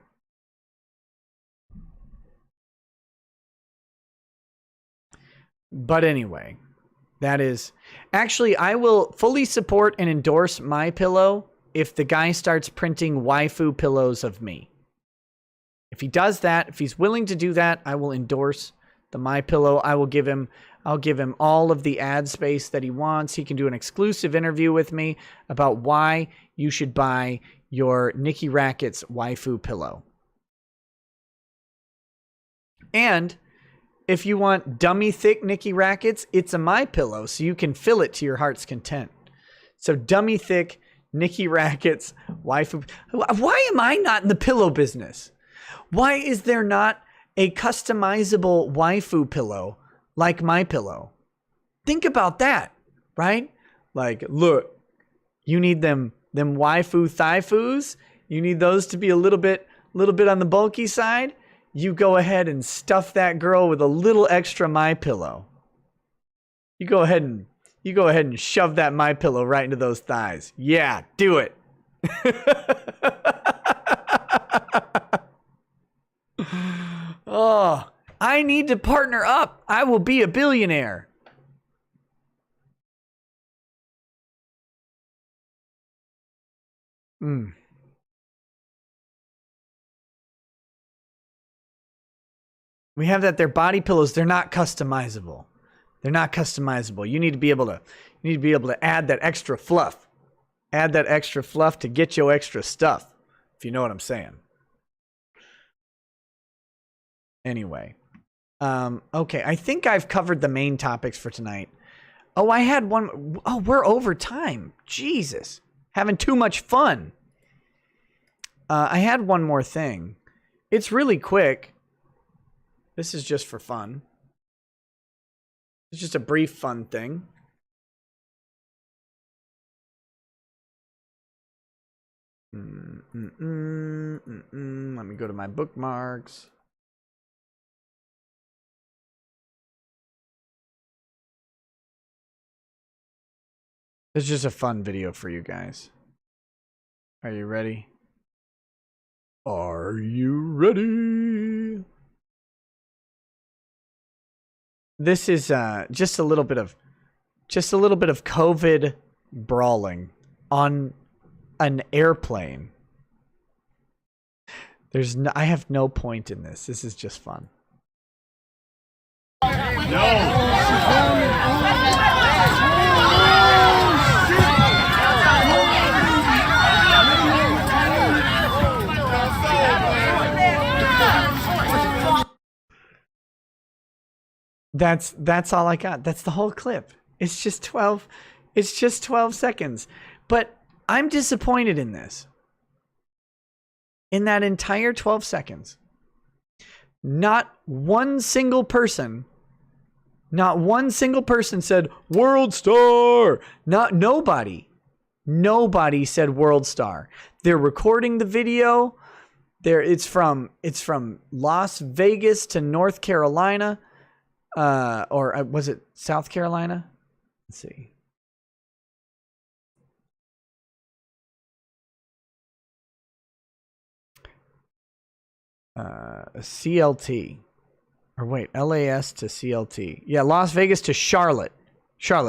But anyway, that is... Actually, I will fully support and endorse My Pillow if the guy starts printing waifu pillows of me. If he does that, if he's willing to do that, I will endorse the My Pillow. I'll give him all of the ad space that he wants. He can do an exclusive interview with me about why you should buy your Nikki Rackets waifu pillow. And if you want dummy thick Nikki Rackets, it's a My Pillow, so you can fill it to your heart's content. So dummy thick Nikki Rackets waifu. Why am I not in the pillow business? Why is there not a customizable waifu pillow like My Pillow? Think about that, right? Like, look, you need them waifu thigh-foos. You need those to be a little bit on the bulky side. You go ahead and stuff that girl with a little extra My Pillow. You go ahead and shove that My Pillow right into those thighs. Yeah, do it. Oh, I need to partner up. I will be a billionaire. We have that they're body pillows. They're not customizable. They're not customizable. You need to be able to add that extra fluff. Add that extra fluff to get your extra stuff, if you know what I'm saying. Anyway. Okay, I think I've covered the main topics for tonight. Oh, I had one. Oh, we're over time. Jesus. Having too much fun. I had one more thing. It's really quick. This is just for fun. It's just a brief fun thing. Let me go to my bookmarks. It's just a fun video for you guys. Are you ready? Are you ready? This is just a little bit of COVID brawling on an airplane. I have no point in this. This is just fun. That's all I got. That's the whole clip. It's just 12 seconds. But I'm disappointed in this. In that entire 12 seconds, not one single person said World Star. Nobody said World Star. They're recording the video. It's from Las Vegas to North Carolina. Or was it South Carolina? Let's see. CLT. Or wait, LAS to CLT. Yeah, Las Vegas to Charlotte,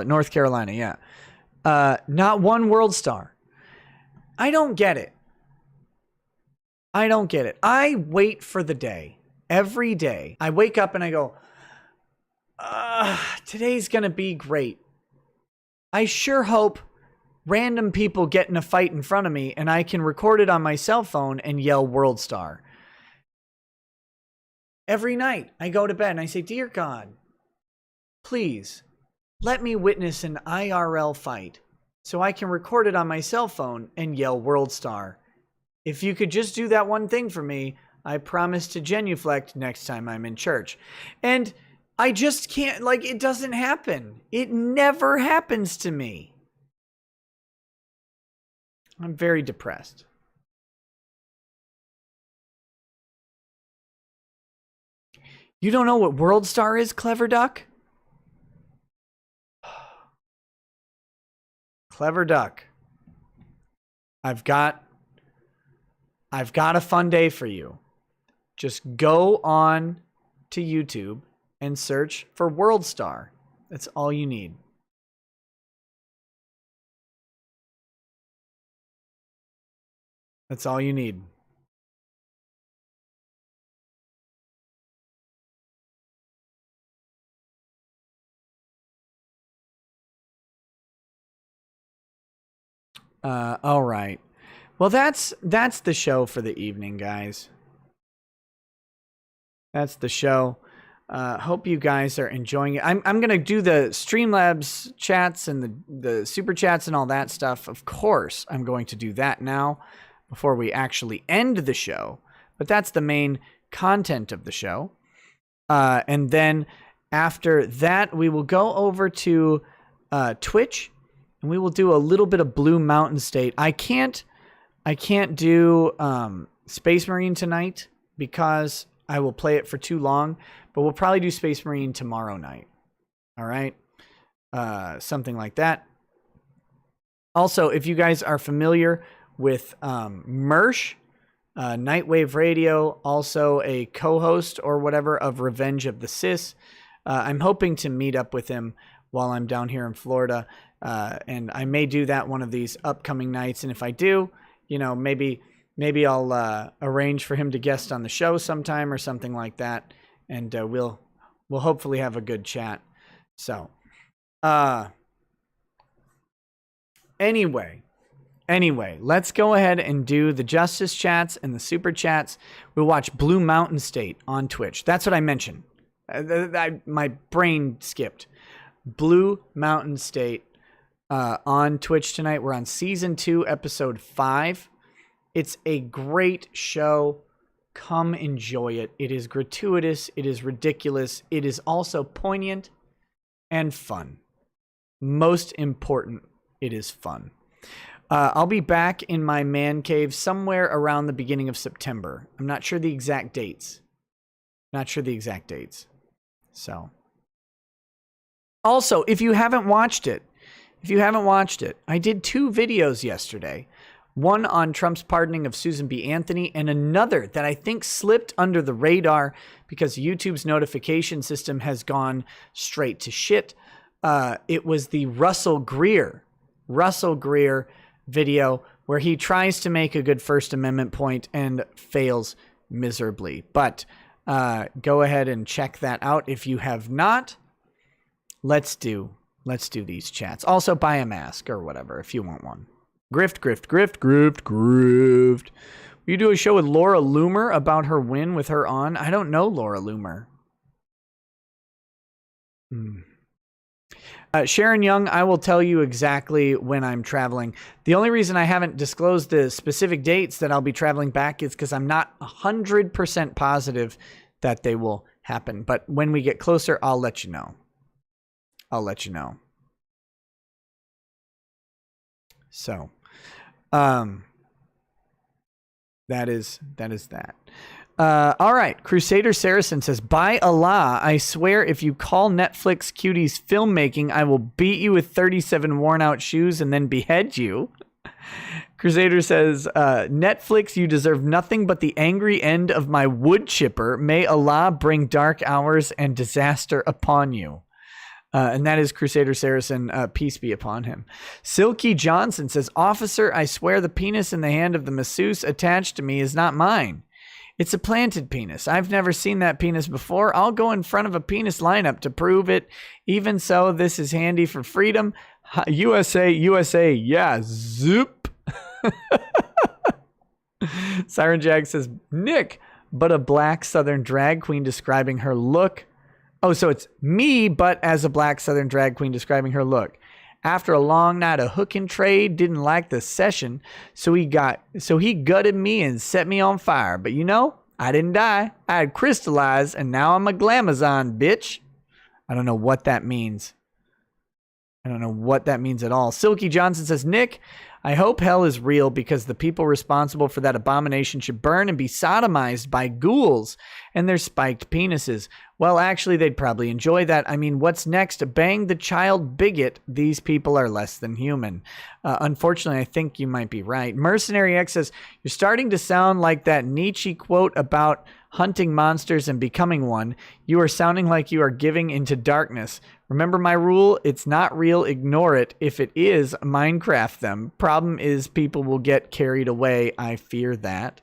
North Carolina, yeah. Not one World Star. I don't get it. I wait for the day. Every day. I wake up and I go, today's gonna be great. I sure hope random people get in a fight in front of me and I can record it on my cell phone and yell World Star. Every night I go to bed and I say, dear God, please let me witness an IRL fight so I can record it on my cell phone and yell World Star. If you could just do that one thing for me, I promise to genuflect next time I'm in church. And I just can't, like, it doesn't happen. It never happens to me. I'm very depressed. You don't know what World Star is, Clever Duck? Clever Duck. I've got a fun day for you. Just go on to YouTube and search for World Star. That's all you need. That's all you need. All right. Well, that's the show for the evening, guys. That's the show. Hope you guys are enjoying it. I'm going to do the Streamlabs chats and the super chats and all that stuff. Of course, I'm going to do that now before we actually end the show. But that's the main content of the show. And then after that, we will go over to Twitch and we will do a little bit of Blue Mountain State. I can't do Space Marine tonight because I will play it for too long, but we'll probably do Space Marine tomorrow night. All right. Something like that. Also, if you guys are familiar with Mersh, Nightwave Radio, also a co-host or whatever of Revenge of the Sis, I'm hoping to meet up with him while I'm down here in Florida. And I may do that one of these upcoming nights. And if I do, maybe I'll arrange for him to guest on the show sometime or something like that. And we'll hopefully have a good chat. So, anyway, let's go ahead and do the Justice chats and the Super chats. We'll watch Blue Mountain State on Twitch. That's what I mentioned. My brain skipped. Blue Mountain State on Twitch tonight. We're on Season 2, Episode 5. It's a great show. Come enjoy it. It is gratuitous. It is ridiculous. It is also poignant and fun. Most important, it is fun. I'll be back in my man cave somewhere around the beginning of September. I'm not sure the exact dates. So. Also, if you haven't watched it, If you haven't watched it, I did 2 videos yesterday. One on Trump's pardoning of Susan B. Anthony, and another that I think slipped under the radar because YouTube's notification system has gone straight to shit. It was the Russell Greer video where he tries to make a good First Amendment point and fails miserably. But go ahead and check that out if you have not. Let's do these chats. Also, buy a mask or whatever if you want one. Grift. Will you do a show with Laura Loomer about her win with her on? I don't know Laura Loomer. Sharon Young, I will tell you exactly when I'm traveling. The only reason I haven't disclosed the specific dates that I'll be traveling back is because I'm not 100% positive that they will happen. But when we get closer, I'll let you know. So, that is that. All right. Crusader Saracen says, by Allah, I swear if you call Netflix Cuties filmmaking, I will beat you with 37 worn out shoes and then behead you. Crusader says, Netflix, you deserve nothing but the angry end of my wood chipper. May Allah bring dark hours and disaster upon you. And that is Crusader Saracen, peace be upon him. Silky Johnson says, officer, I swear the penis in the hand of the masseuse attached to me is not mine. It's a planted penis. I've never seen that penis before. I'll go in front of a penis lineup to prove it. Even so, this is handy for freedom. USA, yeah, zoop. Siren Jack says, Nick, but a black Southern drag queen describing her look. Oh, so it's me, but as a black Southern drag queen describing her look. After a long night of hook and trade, didn't like the session, so he gutted me and set me on fire. But you know, I didn't die. I had crystallized, and now I'm a glamazon, bitch. I don't know what that means. I don't know what that means at all. Silky Johnson says, Nick, I hope hell is real because the people responsible for that abomination should burn and be sodomized by ghouls and their spiked penises. Well, actually, they'd probably enjoy that. I mean, what's next? Bang the child bigot. These people are less than human. Unfortunately, I think you might be right. Mercenary X says, you're starting to sound like that Nietzsche quote about hunting monsters and becoming one. You are sounding like you are giving into darkness. Remember my rule? It's not real. Ignore it. If it is, Minecraft them. Problem is people will get carried away. I fear that.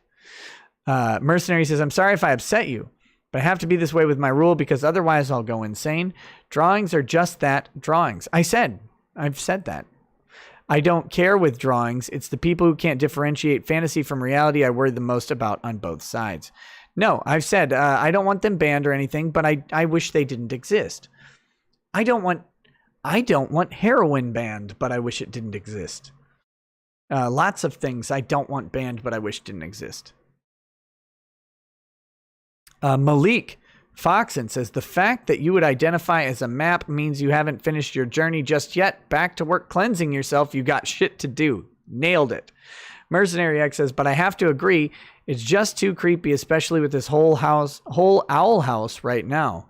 Mercenary says, I'm sorry if I upset you, but I have to be this way with my rule because otherwise I'll go insane. Drawings are just that, drawings. I've said that. I don't care with drawings. It's the people who can't differentiate fantasy from reality I worry the most about on both sides. No, I've said I don't want them banned or anything, but I wish they didn't exist. I don't want heroin banned, but I wish it didn't exist. Lots of things I don't want banned, but I wish didn't exist. Malik Foxen says, the fact that you would identify as a map means you haven't finished your journey just yet. Back to work cleansing yourself. You got shit to do. Nailed it. Mercenary X says, but I have to agree, it's just too creepy, especially with this whole owl house right now.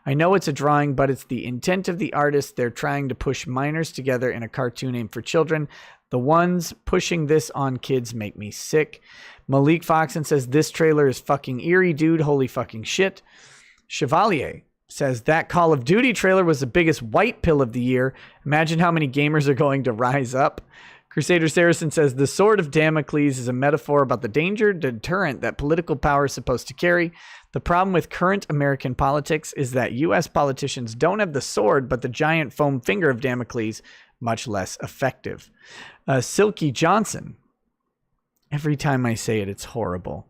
I know it's a drawing, but it's the intent of the artist. They're trying to push minors together in a cartoon aimed for children. The ones pushing this on kids make me sick. Malik Foxen says, this trailer is fucking eerie, dude. Holy fucking shit. Chevalier says, that Call of Duty trailer was the biggest white pill of the year. Imagine how many gamers are going to rise up. Crusader Saracen says, the sword of Damocles is a metaphor about the danger deterrent that political power is supposed to carry. The problem with current American politics is that U.S. politicians don't have the sword, but the giant foam finger of Damocles, much less effective. Silky Johnson, every time I say it, it's horrible,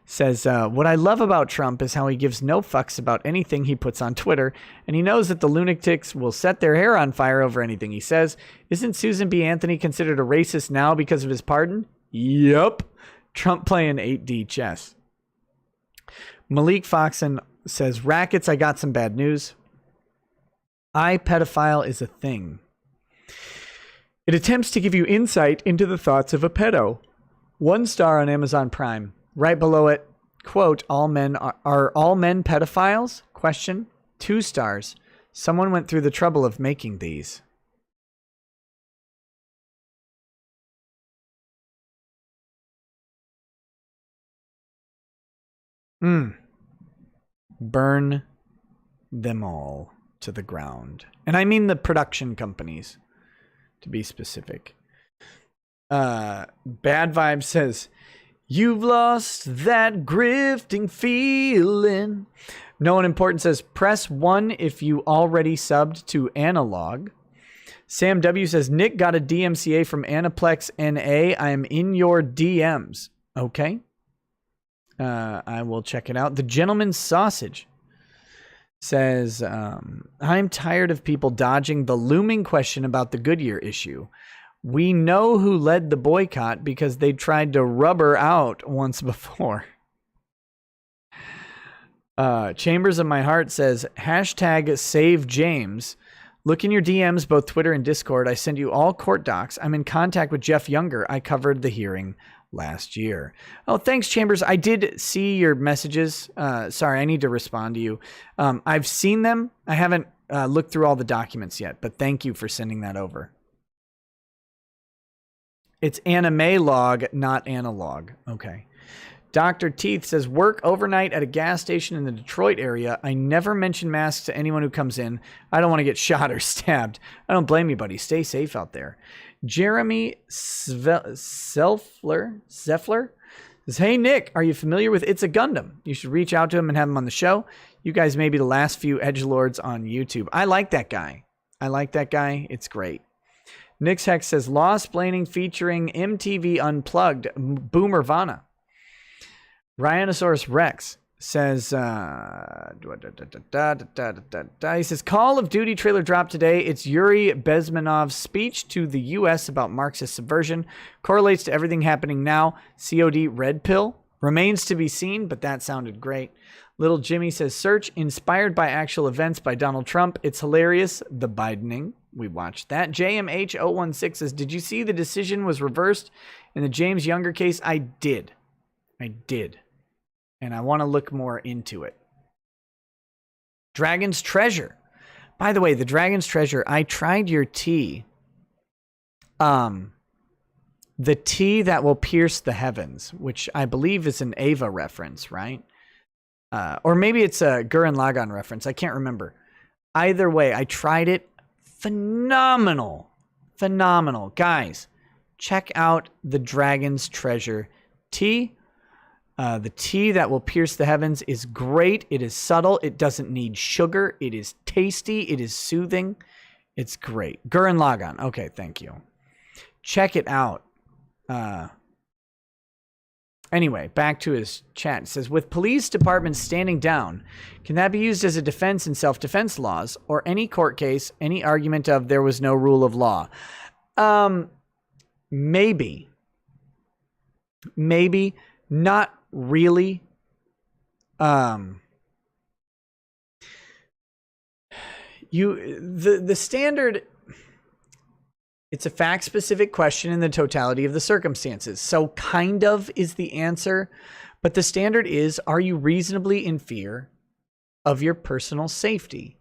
says, what I love about Trump is how he gives no fucks about anything he puts on Twitter, and he knows that the lunatics will set their hair on fire over anything he says. Isn't Susan B. Anthony considered a racist now because of his pardon? Yup. Trump playing 8D chess. Malik Foxen says, Rackets, I got some bad news. iPedophile is a thing. It attempts to give you insight into the thoughts of a pedo. 1 star on Amazon Prime. Right below it, quote, all men are all men pedophiles? Question. 2 stars. Someone went through the trouble of making these. Burn them all to the ground. And I mean the production companies, to be specific. Bad Vibe says, you've lost that grifting feeling. No One Important says, press 1 if you already subbed to Analog. Sam W says, Nick got a DMCA from Aniplex NA. I am in your DMs. Okay. I will check it out. The Gentleman's Sausage says, I'm tired of people dodging the looming question about the Goodyear issue. We know who led the boycott because they tried to rubber out once before. Chambers of My Heart says, hashtag save James. Look in your DMs, both Twitter and Discord. I send you all court docs. I'm in contact with Jeff Younger. I covered the hearing last year. Oh, thanks, Chambers. I did see your messages. Sorry, I need to respond to you. I've seen them. I haven't looked through all the documents yet, but thank you for sending that over. It's anime log, not analog. Okay. Dr. Teeth says, work overnight at a gas station in the Detroit area. I never mention masks to anyone who comes in. I don't want to get shot or stabbed. I don't blame you, buddy. Stay safe out there. Jeremy Zeffler says, hey, Nick, are you familiar with It's a Gundam? You should reach out to him and have him on the show. You guys may be the last few edgelords on YouTube. I like that guy. It's great. Nix Hex says, Law-splaining featuring MTV Unplugged, Boomervana. Rhinosaurus Rex says, he says, Call of Duty trailer dropped today. It's Yuri Bezmenov's speech to the U.S. about Marxist subversion. Correlates to everything happening now. COD Red Pill. Remains to be seen, but that sounded great. Little Jimmy says, search inspired by actual events by Donald Trump. It's hilarious. The Bidening. We watched that. JMH016 says, did you see the decision was reversed in the James Younger case? I did. And I want to look more into it. Dragon's Treasure. By the way, the Dragon's Treasure, I tried your tea. The tea that will pierce the heavens, which I believe is an Ava reference, right? Or maybe it's a Gurren Lagann reference. I can't remember. Either way, I tried it. Phenomenal. Guys, check out the Dragon's Treasure tea. The tea that will pierce the heavens is great. It is subtle. It doesn't need sugar. It is tasty. It is soothing. It's great. Gurren Lagann. Okay, thank you. Check it out. Anyway, back to his chat. It says, with police departments standing down, can that be used as a defense in self-defense laws or any court case, any argument of there was no rule of law? Maybe. Not really. The standard, it's a fact-specific question in the totality of the circumstances. So kind of is the answer, but the standard is, are you reasonably in fear of your personal safety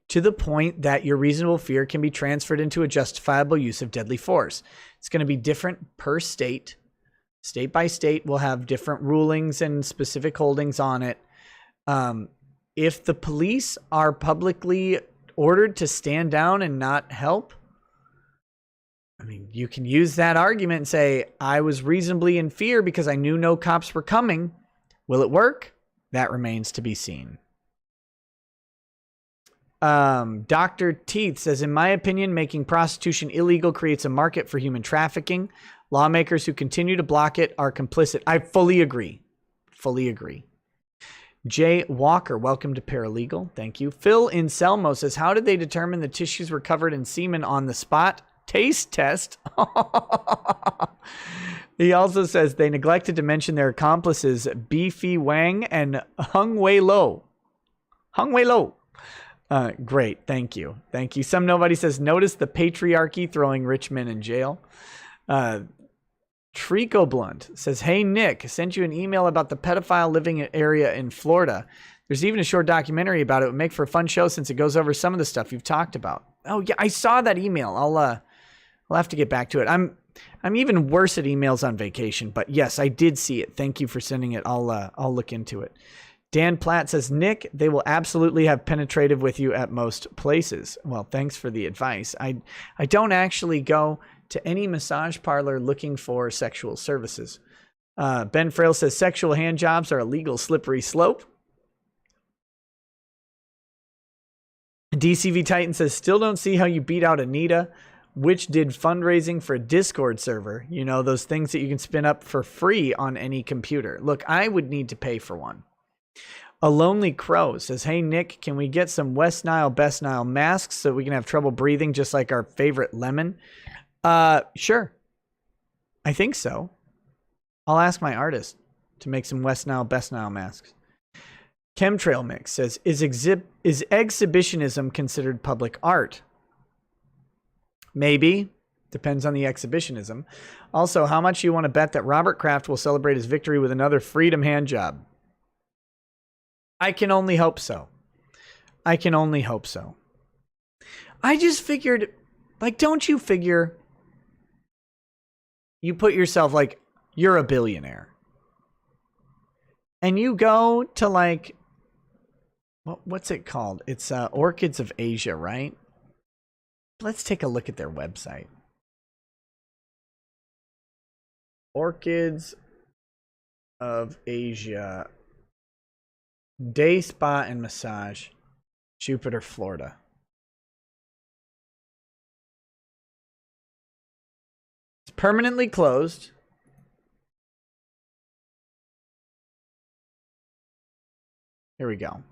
to the point that your reasonable fear can be transferred into a justifiable use of deadly force? It's going to be different per state. State by state will have different rulings and specific holdings on it. If the police are publicly ordered to stand down and not help, I mean, you can use that argument and say, I was reasonably in fear because I knew no cops were coming. Will it work? That remains to be seen. Dr. Teeth says, in my opinion, making prostitution illegal creates a market for human trafficking. Lawmakers who continue to block it are complicit. I fully agree. Jay Walker, welcome to Paralegal. Thank you. Phil Inselmo says, how did they determine the tissues were covered in semen on the spot? Taste test. He also says they neglected to mention their accomplices, Beefy Wang and Hung Wei Lo. Great. Thank you. Some Nobody says, notice the patriarchy throwing rich men in jail. Trico Blunt says, hey, Nick, I sent you an email about the pedophile living area in Florida. There's even a short documentary about it. It would make for a fun show since it goes over some of the stuff you've talked about. Oh, yeah, I saw that email. I'll have to get back to it. I'm even worse at emails on vacation, but yes, I did see it. Thank you for sending it. I'll look into it. Dan Platt says, Nick, they will absolutely have penetrative with you at most places. Well, thanks for the advice. I don't actually go to any massage parlor looking for sexual services. Ben Frail says, sexual hand jobs are a legal slippery slope. DCV Titan says, still don't see how you beat out Anita, which did fundraising for a Discord server. You know, those things that you can spin up for free on any computer. Look, I would need to pay for one. A Lonely Crow says, hey, Nick, can we get some West Nile, Best Nile masks so we can have trouble breathing just like our favorite lemon? Sure. I think so. I'll ask my artist to make some West Nile, Best Nile masks. Chemtrail Mix says, is exhibitionism considered public art? Maybe. Depends on the exhibitionism. Also, how much you want to bet that Robert Kraft will celebrate his victory with another freedom hand job? I can only hope so. I can only hope so. I just figured, like, don't you figure you put yourself, like, you're a billionaire. And you go to, like, what's it called? It's Orchids of Asia, right? Let's take a look at their website. Orchids of Asia. Day Spa and Massage. Jupiter, Florida. It's permanently closed. Here we go.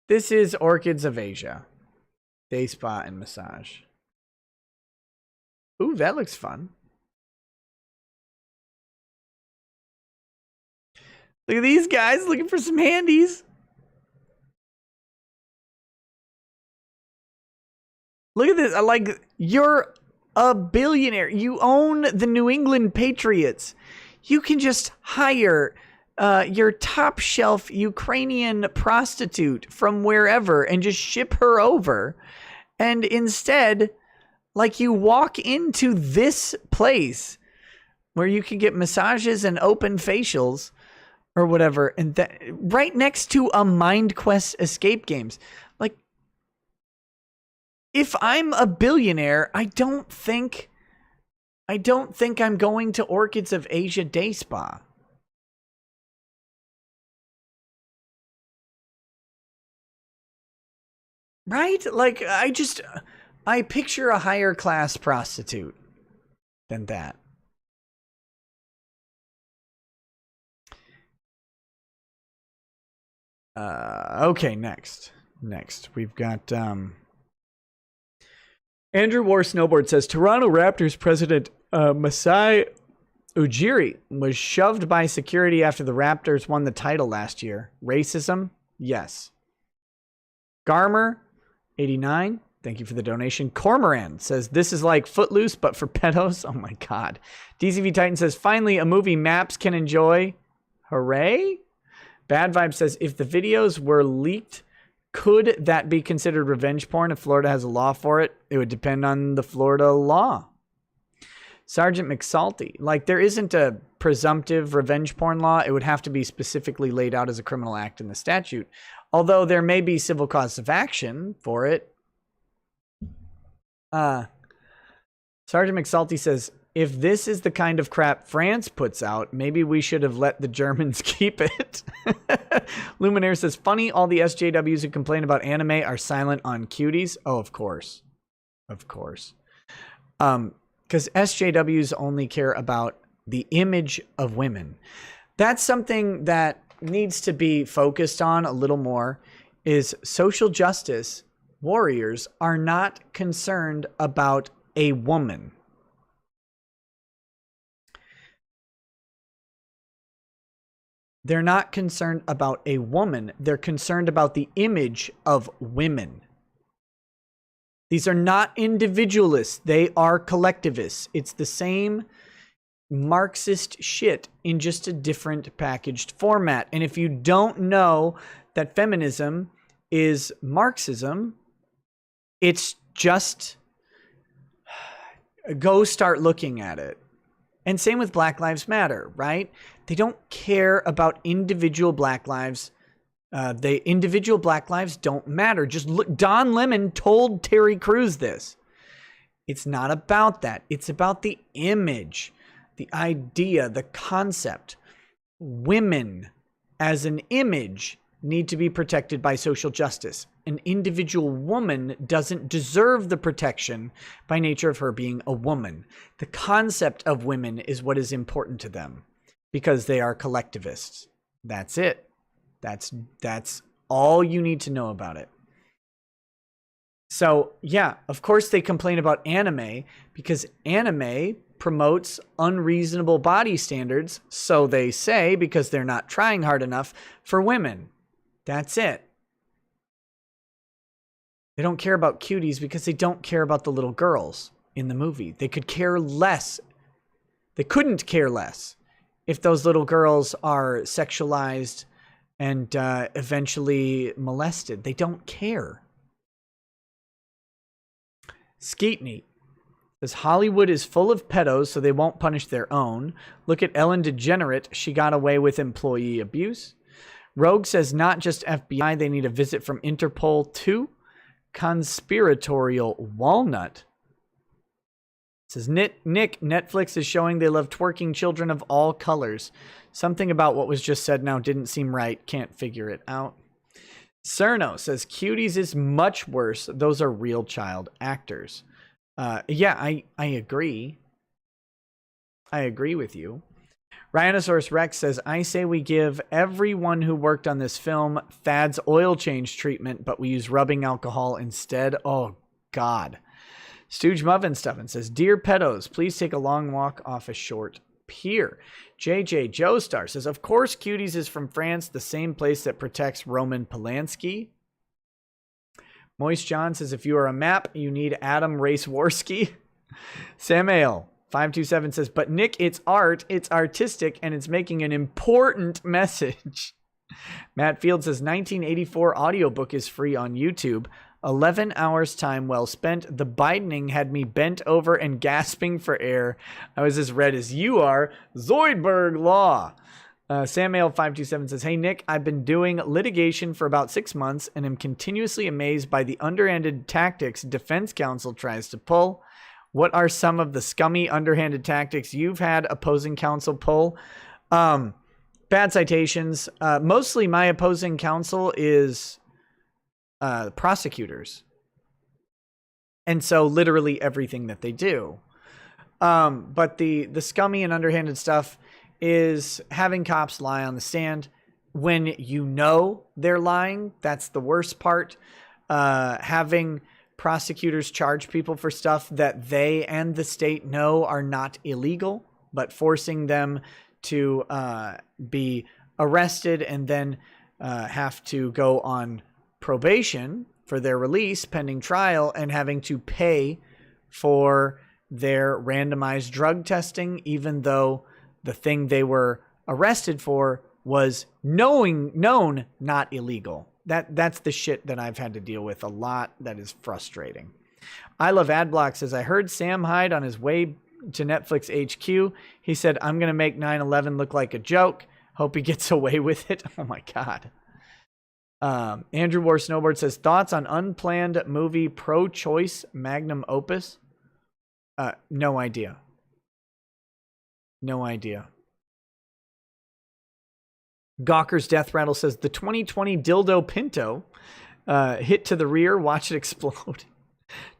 This is Orchids of Asia. Day Spa and Massage. Ooh, that looks fun. Look at these guys looking for some handies. Look at this. I like, you're a billionaire. You own the New England Patriots. You can just hire your top shelf Ukrainian prostitute from wherever and just ship her over. And instead, like, you walk into this place where you can get massages and open facials or whatever, and that right next to a MindQuest escape games. Like, if I'm a billionaire, I don't think I'm going to Orchids of Asia Day Spa. Right? Like, I picture a higher class prostitute than that. Okay, next we've got Andrew War Snowboard says, Toronto Raptors president Masai Ujiri was shoved by security after the Raptors won the title last year. Racism? Yes. Garmer 89, thank you for the donation. Cormoran says, this is like Footloose, but for pedos. Oh my God. DCV Titan says, finally, a movie Maps can enjoy. Hooray. Bad Vibe says, if the videos were leaked, could that be considered revenge porn if Florida has a law for it? It would depend on the Florida law. Sergeant McSalty, like, there isn't a presumptive revenge porn law. It would have to be specifically laid out as a criminal act in the statute. Although there may be civil cause of action for it. Sergeant McSalty says, if this is the kind of crap France puts out, maybe we should have let the Germans keep it. Luminaire says, funny, all the SJWs who complain about anime are silent on Cuties. Oh, of course. Of course. Because SJWs only care about the image of women. That's something that needs to be focused on a little more, is social justice warriors are not concerned about a woman. They're not concerned about a woman. They're concerned about the image of women. These are not individualists. They are collectivists. It's the same Marxist shit in just a different packaged format. And if you don't know that feminism is Marxism, it's just, go start looking at it. And same with Black Lives Matter, right? They don't care about individual Black lives. The individual Black lives don't matter. Just look, Don Lemon told Terry Crews this. It's not about that. It's about the image, the idea, the concept. Women as an image need to be protected by social justice. An individual woman doesn't deserve the protection by nature of her being a woman. The concept of women is what is important to them because they are collectivists. That's it. That's all you need to know about it. So, yeah, of course they complain about anime because anime promotes unreasonable body standards, so they say, because they're not trying hard enough for women. That's it. They don't care about Cuties because they don't care about the little girls in the movie. They could care less. They couldn't care less if those little girls are sexualized and eventually molested. They don't care. Skeetney says Hollywood is full of pedos, so they won't punish their own. Look at Ellen DeGenerate. She got away with employee abuse. Rogue says not just FBI, they need a visit from Interpol too. Conspiratorial Walnut says Nick, Netflix is showing they love twerking children of all colors. Something about what was just said now didn't seem right. Can't figure it out. Cerno says Cuties is much worse. Those are real child actors. Yeah, I agree. I agree with you. Rhinosaurus Rex says, I say we give everyone who worked on this film Thad's oil change treatment, but we use rubbing alcohol instead. Oh, God. Stooge Muffin Stuffin says, Dear pedos, please take a long walk off a short pier. JJ Joestar says, of course Cuties is from France, the same place that protects Roman Polanski. Moist John says, if you are a map, you need Adam Raceworski. Samael 527 says, but Nick, it's art, it's artistic, and it's making an important message. Matt Field says, 1984 audiobook is free on YouTube. 11 hours time well spent. The Bidening had me bent over and gasping for air. I was as red as you are. Zoidberg Law. Samuel 527 says, hey Nick, I've been doing litigation for about 6 months and am continuously amazed by the underhanded tactics defense counsel tries to pull. What are some of the scummy underhanded tactics you've had opposing counsel pull? Bad citations. Mostly my opposing counsel is prosecutors. And so literally everything that they do. But the scummy and underhanded stuff is having cops lie on the stand when you know they're lying. That's the worst part. Having prosecutors charge people for stuff that they and the state know are not illegal, but forcing them to be arrested and then have to go on probation for their release pending trial and having to pay for their randomized drug testing, even though the thing they were arrested for was known not illegal. That's the shit that I've had to deal with a lot. That is frustrating. I Love Adblock says, I heard Sam Hyde on his way to Netflix HQ. He said, I'm going to make 9/11 look like a joke. Hope he gets away with it. Oh my God. Andrew War Snowboard says, thoughts on unplanned movie pro-choice magnum opus? No idea. No idea. Gawker's Death Rattle says, the 2020 dildo Pinto hit to the rear. Watch it explode.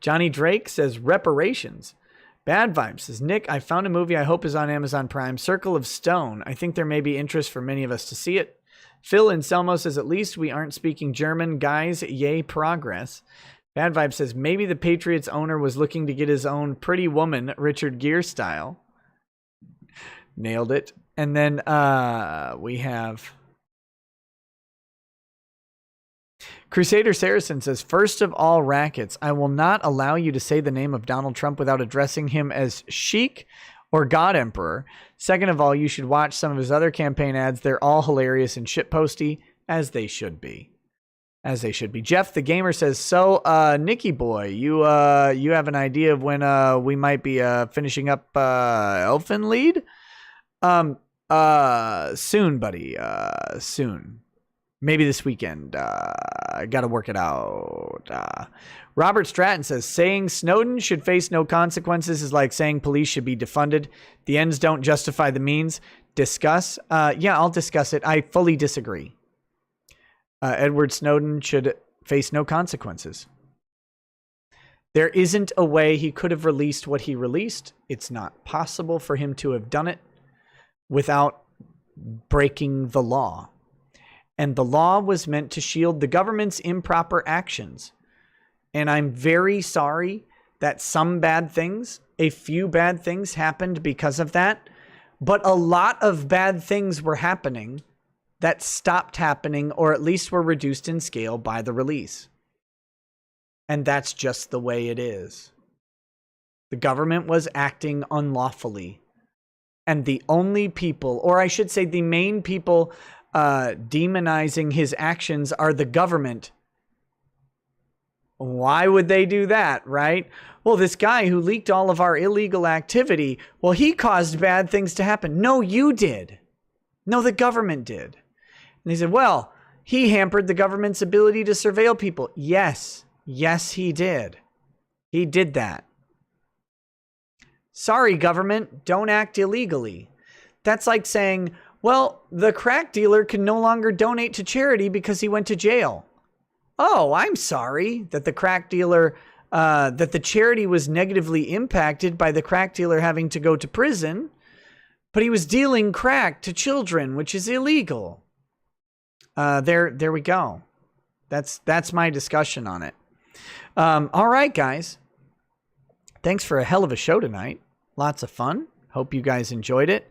Johnny Drake says, reparations. Bad Vibes says, Nick, I found a movie I hope is on Amazon Prime, Circle of Stone. I think there may be interest for many of us to see it. Phil Anselmo says, at least we aren't speaking German. Guys, yay progress. Bad Vibe says, maybe the Patriots owner was looking to get his own Pretty Woman, Richard Gere style. Nailed it. And then we have Crusader Saracen says, first of all, rackets, I will not allow you to say the name of Donald Trump without addressing him as Sheik or God Emperor. Second of all, you should watch some of his other campaign ads. They're all hilarious and shitposty, as they should be. As they should be. Jeff the Gamer says, so Nikki boy, you have an idea of when we might be finishing up Elfen Lied? Soon, buddy. Soon. Maybe this weekend. I gotta work it out. Robert Stratton says, saying Snowden should face no consequences is like saying police should be defunded. The ends don't justify the means. Discuss. Yeah, I'll discuss it. I fully disagree. Edward Snowden should face no consequences. There isn't a way he could have released what he released. It's not possible for him to have done it without breaking the law. And the law was meant to shield the government's improper actions. And I'm very sorry that some bad things, a few bad things happened because of that. But a lot of bad things were happening that stopped happening, or at least were reduced in scale by the release. And that's just the way it is. The government was acting unlawfully. And the only people, or I should say the main people demonizing his actions are the government. Why would they do that, right? Well, this guy who leaked all of our illegal activity, well, he caused bad things to happen. No, you did. No, the government did. And he said, well, he hampered the government's ability to surveil people. Yes. Yes, he did. He did that. Sorry, government, don't act illegally. That's like saying, well, the crack dealer can no longer donate to charity because he went to jail. Oh, I'm sorry that the crack dealer, that the charity was negatively impacted by the crack dealer having to go to prison, but he was dealing crack to children, which is illegal. There we go. That's my discussion on it. All right, guys. Thanks for a hell of a show tonight. Lots of fun. Hope you guys enjoyed it.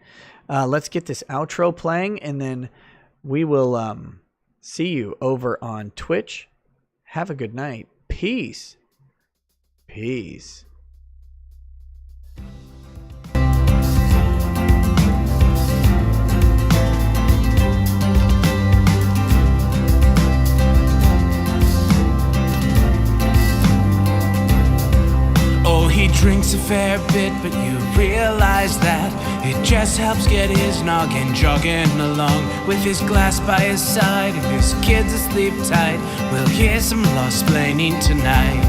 Let's get this outro playing, and then we will see you over on Twitch. Have a good night. Peace. Peace. Oh, he drinks a fair bit, but you realize that it just helps get his noggin jogging along. With his glass by his side and his kids asleep tight, we'll hear some law-splaining tonight.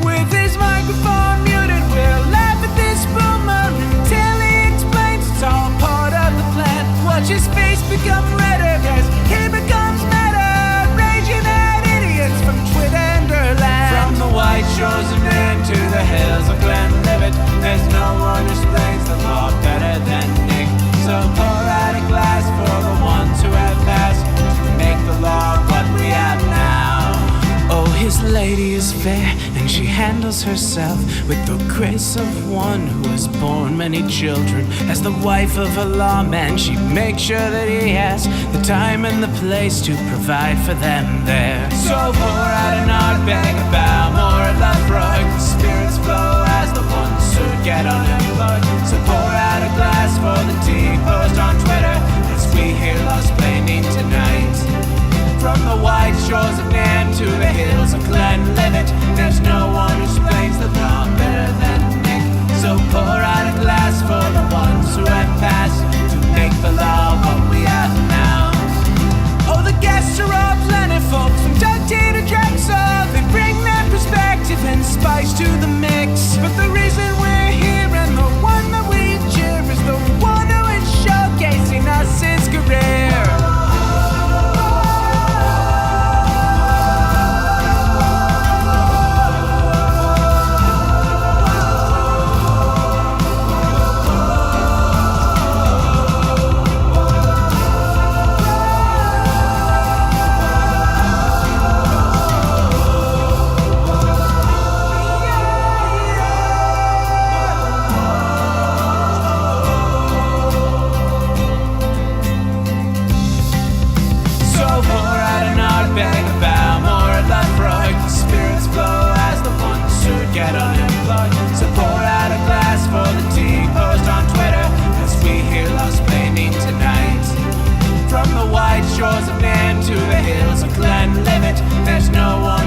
With his microphone muted, we'll laugh at this boomer until he explains it's all part of the plan. Watch his face become redder as he becomes meta, raging at idiots from Twitterland. From the white shores of Maine to the hills of Glenlivet, there's no one who explains the law better than Nick. So pour out a glass for the ones who have passed to make the law what we have now. Oh, his lady is fair, and she handles herself with the grace of one who has borne many children. As the wife of a lawman, she makes sure that he has the time and the place to provide for them there. So pour out an art bag, a bow, more a love rug. The spirits flow as the ones who get unemployed. So pour out a glass for the deposed on Twitter as we hear law-splaining tonight. From the white shores of Nam to the hills of Glenlivet, there's no one who explains the law better than Nick. So pour out a glass for the ones who have passed to make the law what we have now. Oh, the guests are all plentiful, from Doug T to Drexel. They bring their perspective and spice to the mix. But the reason we're here and the one that we cheer is the one who is showcasing us his career. to the hills of Glenlivet. There's no one